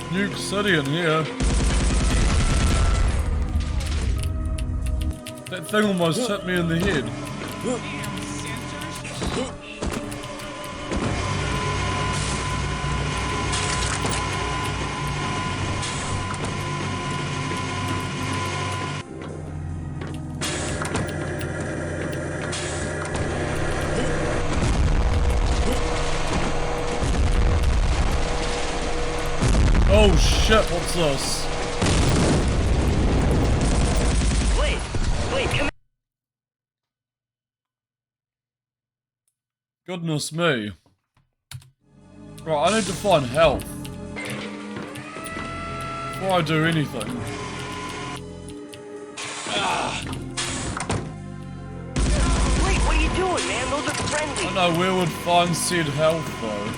Nuke City in here. That thing almost hit me in the head. Oh shit, what's this? Wait, come Goodness me. Right, I need to find health. Before I do anything. Wait, what are you doing, man? Those are friendly. I know where would find said health though.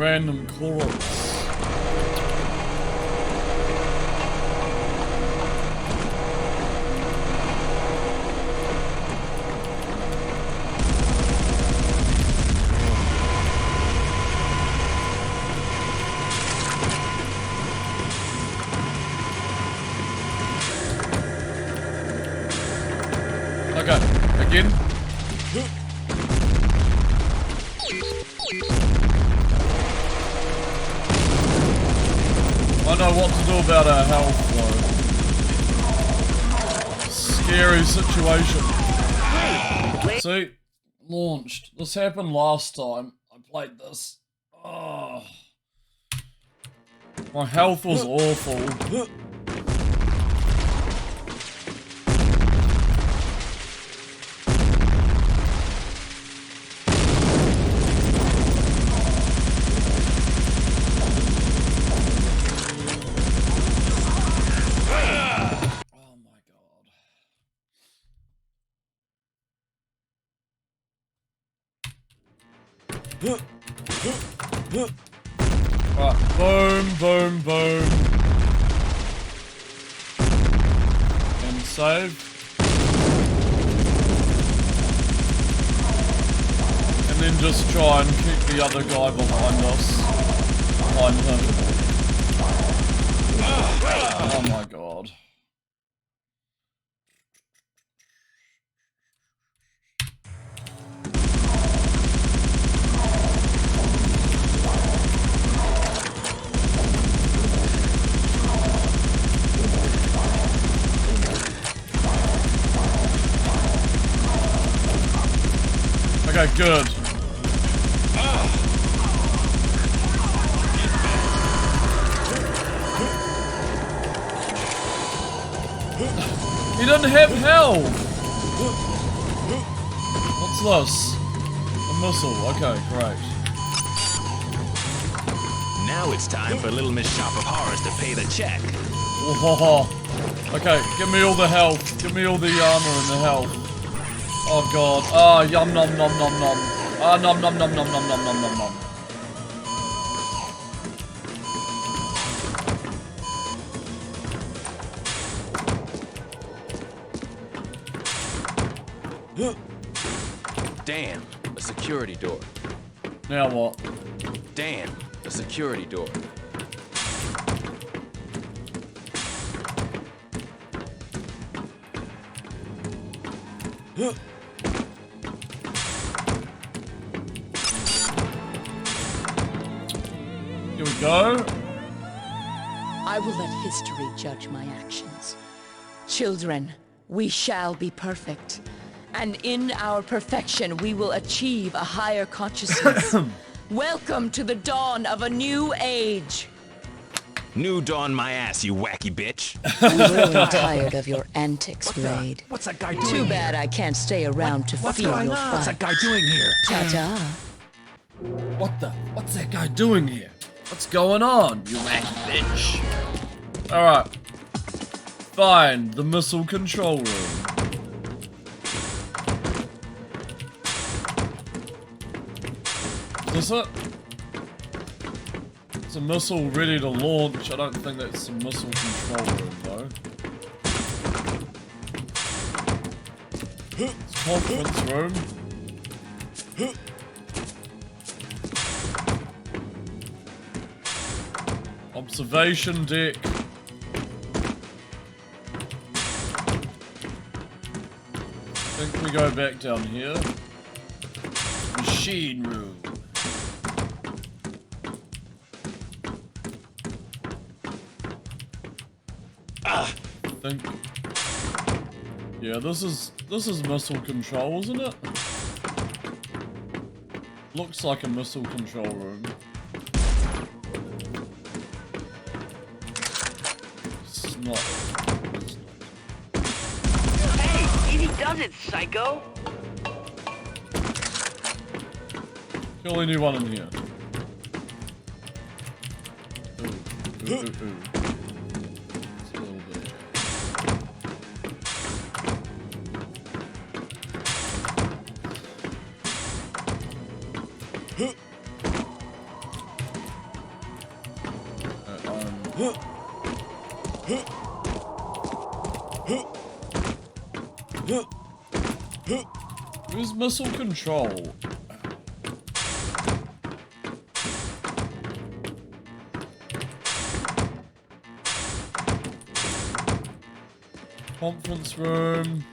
Random corpse. Okay, again. I know what to do about our health, though. Scary situation. See? Launched. This happened last time I played this. Oh. My health was awful. Right, boom, boom, boom. And save. And then just try and keep the other guy behind us. Behind him. Oh my god. Okay, good. He doesn't have health! What's this? A missile. Okay, great. Now it's time for Little Miss Shop of Horrors to pay the check. Okay, give me all the health. Give me all the armor and the health. Oh god. Ah, yum nom nom nom nom. Ah, nom nom nom nom nom nom nom nom nom. Damn, a security door. Now what? Damn, a security door. Here we go. I will let history judge my actions. Children, we shall be perfect. And in our perfection, we will achieve a higher consciousness. Welcome to the dawn of a new age. New dawn my ass, you wacky bitch. I'm growing tired of your antics, Blade. What's that guy doing? Too bad I can't stay around to What's feel going your on? What's fight. that guy doing here? Ta-ta. What's that guy doing here? What's going on, you wacky bitch? Alright. Find the missile control room. Is this it? It's a missile ready to launch. I don't think that's the missile control room though. It's conference room. Observation deck. I think we go back down here. Machine room. I think. Yeah, this is missile control, isn't it? Looks like a missile control room. It's not. Hey, easy does it, psycho. Kill anyone in here. Ooh, ooh, ooh, ooh. It's a little bit. Where's missile control? Conference room.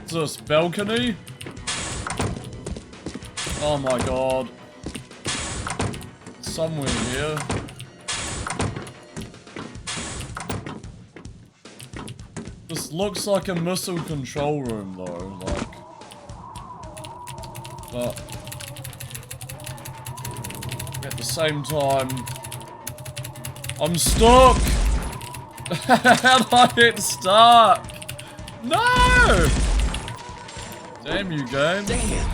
Is this balcony? Oh my god. Somewhere here. This looks like a missile control room though, like. But at the same time, I'm stuck! How do I get stuck? No! Damn you, game. Damn.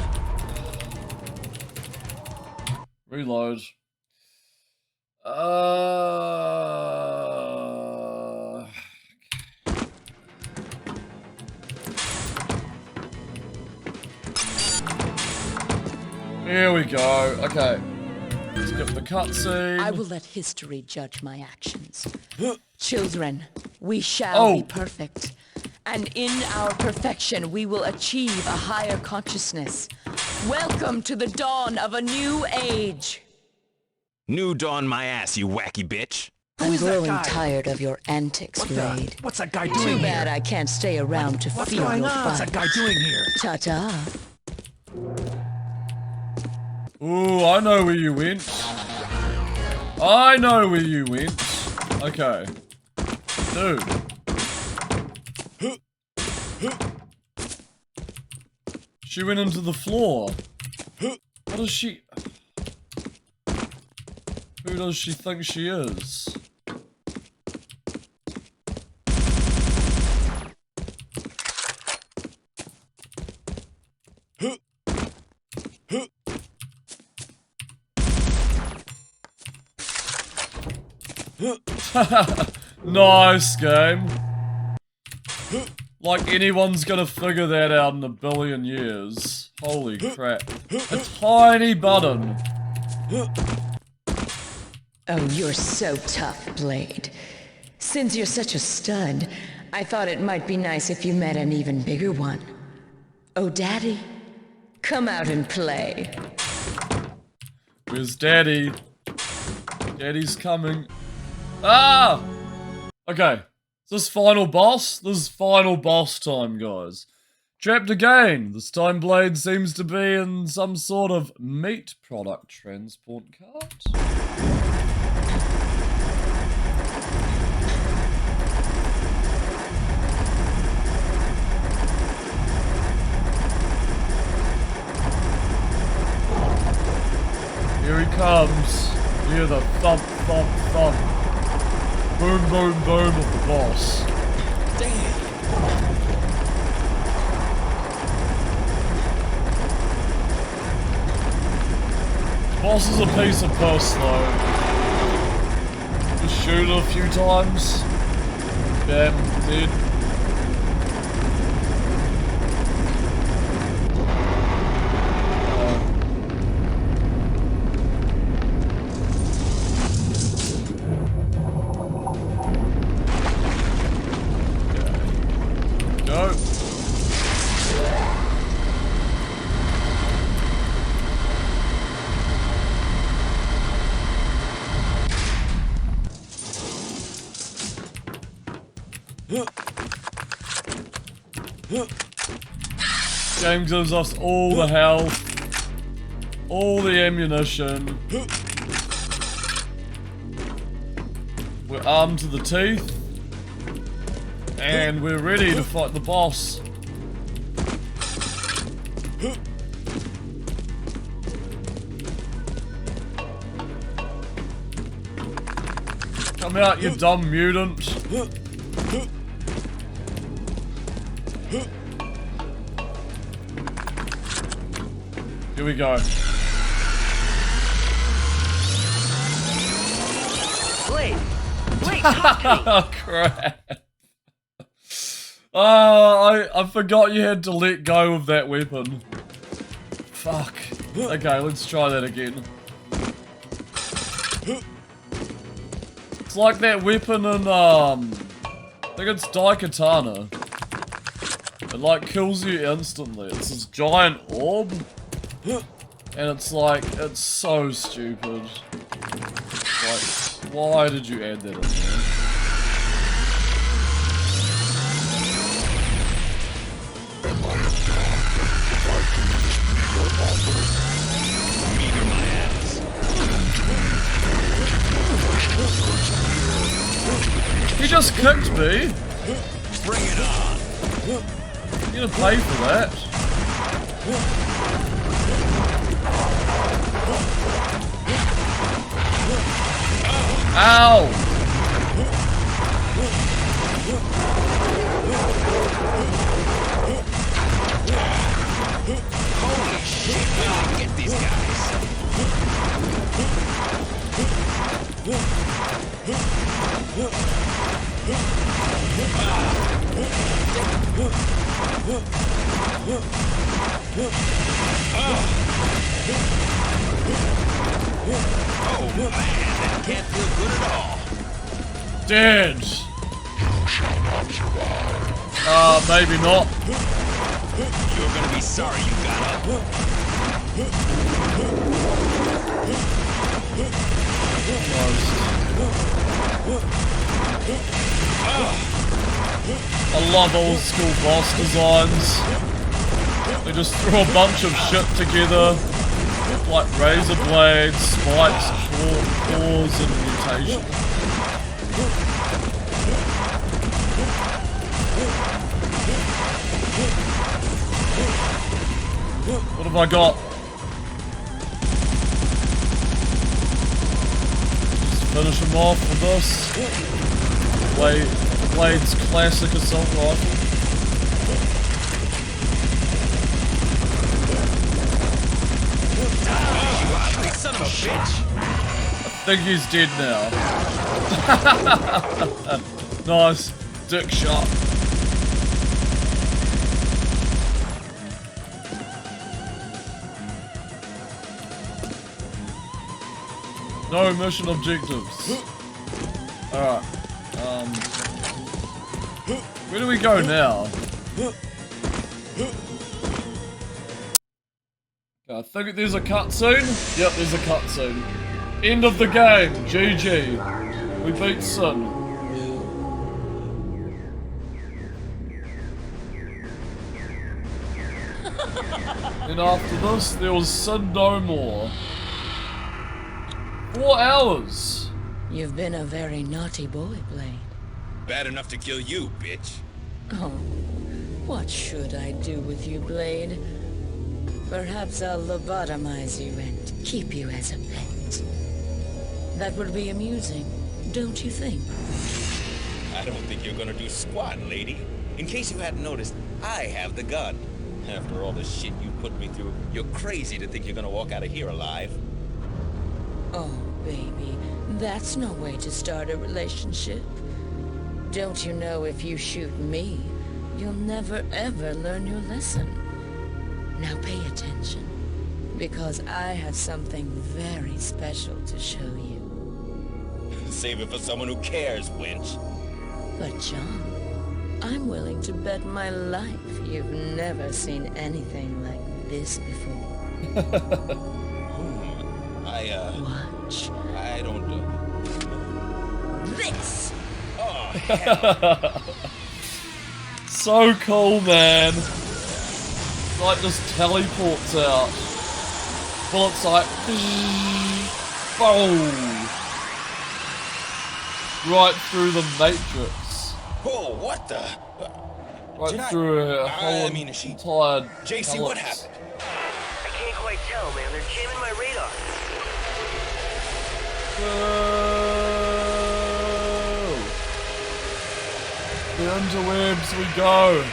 Reload. Here we go. Okay. Let's get the cutscene. I will let history judge my actions. Children, we shall be perfect. And in our perfection, we will achieve a higher consciousness. Welcome to the dawn of a new age. New dawn my ass, you wacky bitch. I'm growing tired of your antics, Blade. What's that guy doing Too here? bad I can't stay around to What's feel going your on? What's that fight. guy doing here? Ta-ta. Ooh, I know where you went. I know where you went. Okay. Dude. She went into the floor. What does she... Who does she think she is? Nice game. Like anyone's gonna figure that out in a billion years. Holy crap. A tiny button. Oh, you're so tough, Blade. Since you're such a stud, I thought it might be nice if you met an even bigger one. Oh, Daddy, come out and play. Where's Daddy? Daddy's coming. Ah! Okay. Is this final boss? This is final boss time, guys. Trapped again. This time Blade seems to be in some sort of meat product transport cart. Here he comes. Hear the thump, thump, thump. Boom, boom, boom of the boss. Damn. Boss is a piece of puss, though. Just shoot it a few times. Bam, dead. Go. Game gives us all the health, all the ammunition. We're armed to the teeth, and we're ready to fight the boss. Come out, you dumb mutant. Here we go. Blade! Blade, talk to me! Oh, crap. Oh, I forgot you had to let go of that weapon. Fuck. Okay, let's try that again. It's like that weapon in, I think it's Daikatana. It, like, kills you instantly. It's this giant orb. And it's like, it's so stupid. Like, why did you add that in there? He just kicked me! Bring it on! You're gonna pay for that. Ow! Holy shit, we don't get these guys! Oh man, that can't feel good at all. Dead. Maybe not. You're gonna be sorry you got up. I love old school boss designs. They just throw a bunch of shit together. Like razor blades, spikes, claws, and mutation. What have I got? Just finish him off with this. Blade's classic assault rifle. Son of a bitch! I think he's dead now. Nice. Dick shot. No mission objectives. Alright. Where do we go now? I think there's a cutscene. Yep, there's a cutscene. End of the game. GG. We beat Sin. And after this, there was Sin no more. 4 hours. You've been a very naughty boy, Blade. Bad enough to kill you, bitch. Oh, what should I do with you, Blade? Perhaps I'll lobotomize you and keep you as a pet. That would be amusing, don't you think? I don't think you're gonna do squat, lady. In case you hadn't noticed, I have the gun. After all the shit you put me through, you're crazy to think you're gonna walk out of here alive. Oh, baby, that's no way to start a relationship. Don't you know if you shoot me, you'll never ever learn your lesson. Now pay attention, because I have something very special to show you. Save it for someone who cares, wench. But John, I'm willing to bet my life you've never seen anything like this before. Watch. I don't do... This! Oh, hell. So cool, man. Like, just teleports out. Bullets like... Boom! Right through the Matrix. Whoa, what the... Right through her whole entire JC, what happened? I can't quite tell, man. They're jamming my radar. The interwebs we go.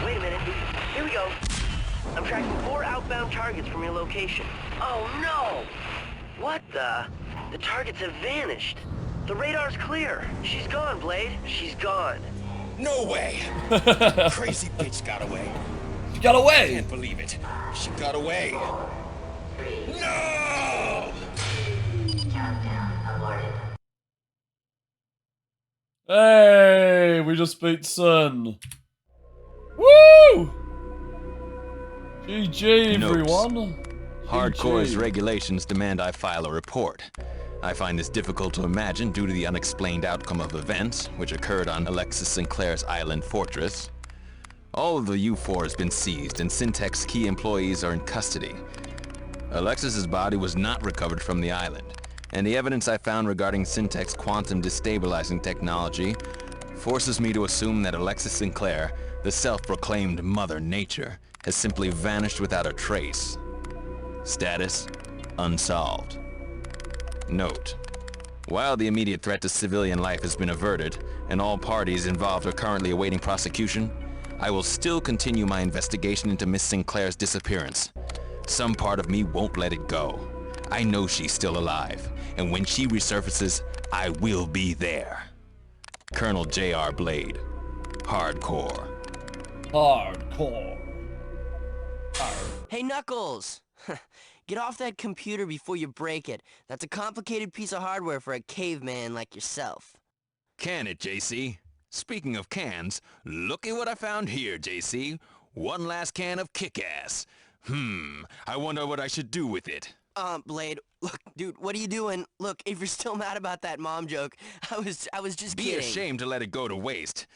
Wait a minute. Here we go. I'm tracking 4 outbound targets from your location. Oh no! What the? The targets have vanished. The radar's clear. She's gone, Blade. She's gone. No way! Crazy bitch got away. She got away! I can't believe it. She got away. No! Hey, we just beat Sin. Woo! GG, everyone. Hardcore's GG. regulations demand I file a report. I find this difficult to imagine due to the unexplained outcome of events, which occurred on Alexis Sinclair's island fortress. All of the U-4 has been seized, and Syntech's key employees are in custody. Alexis's body was not recovered from the island, and the evidence I found regarding Syntech's quantum destabilizing technology forces me to assume that Alexis Sinclair, the self-proclaimed Mother Nature, has simply vanished without a trace. Status: unsolved. Note: while the immediate threat to civilian life has been averted, and all parties involved are currently awaiting prosecution, I will still continue my investigation into Miss Sinclair's disappearance. Some part of me won't let it go. I know she's still alive, and when she resurfaces, I will be there. Colonel J.R. Blade. Hardcore. Hardcore. Hey, Knuckles! Get off that computer before you break it. That's a complicated piece of hardware for a caveman like yourself. Can it, JC? Speaking of cans, look at what I found here, JC. One last can of kick-ass. I wonder what I should do with it. Blade, look, dude, what are you doing? Look, if you're still mad about that mom joke, I was just kidding. Be ashamed to let it go to waste.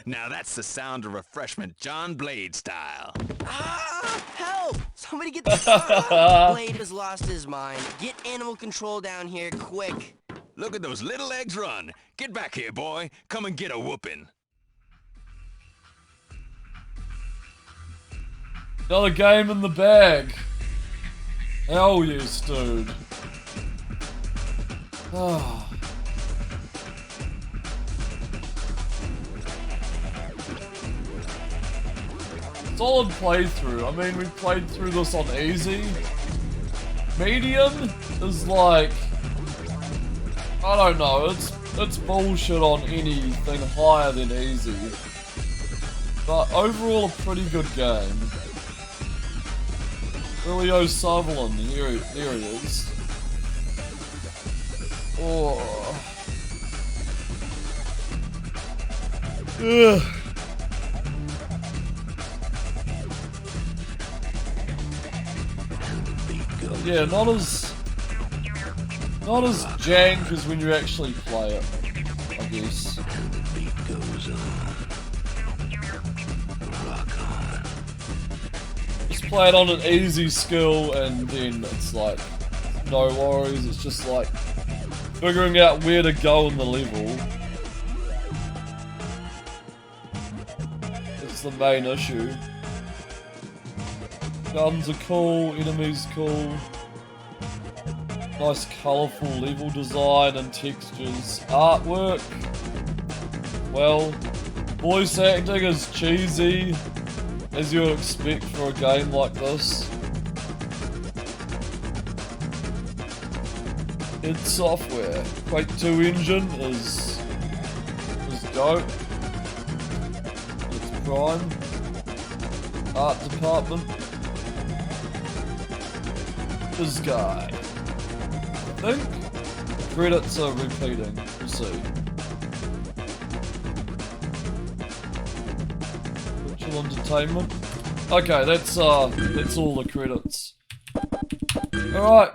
Now that's the sound of refreshment John Blade style. Help! Somebody get the Blade has lost his mind. Get animal control down here, quick. Look at those little legs run. Get back here, boy. Come and get a whooping. Another game in the bag. Hell yes, dude. solid playthrough. I mean, we played through this on easy. Medium is like, I don't know, it's bullshit on anything higher than easy. But overall, a pretty good game. Billy O'Sullivan, there he is. Oh. Ugh. Yeah, not as jank as when you actually play it, I guess. Just play it on an easy skill and then it's like no worries, it's just like figuring out where to go in the level. It's the main issue. Guns are cool, enemies cool. Nice colourful level design and textures. Artwork, well, voice acting is cheesy, as you would expect for a game like this. Id Software. Quake 2 engine is dope. It's prime. Art department. This guy. I think the credits are repeating. We'll see. Virtual Entertainment. Okay, that's all the credits. Alright.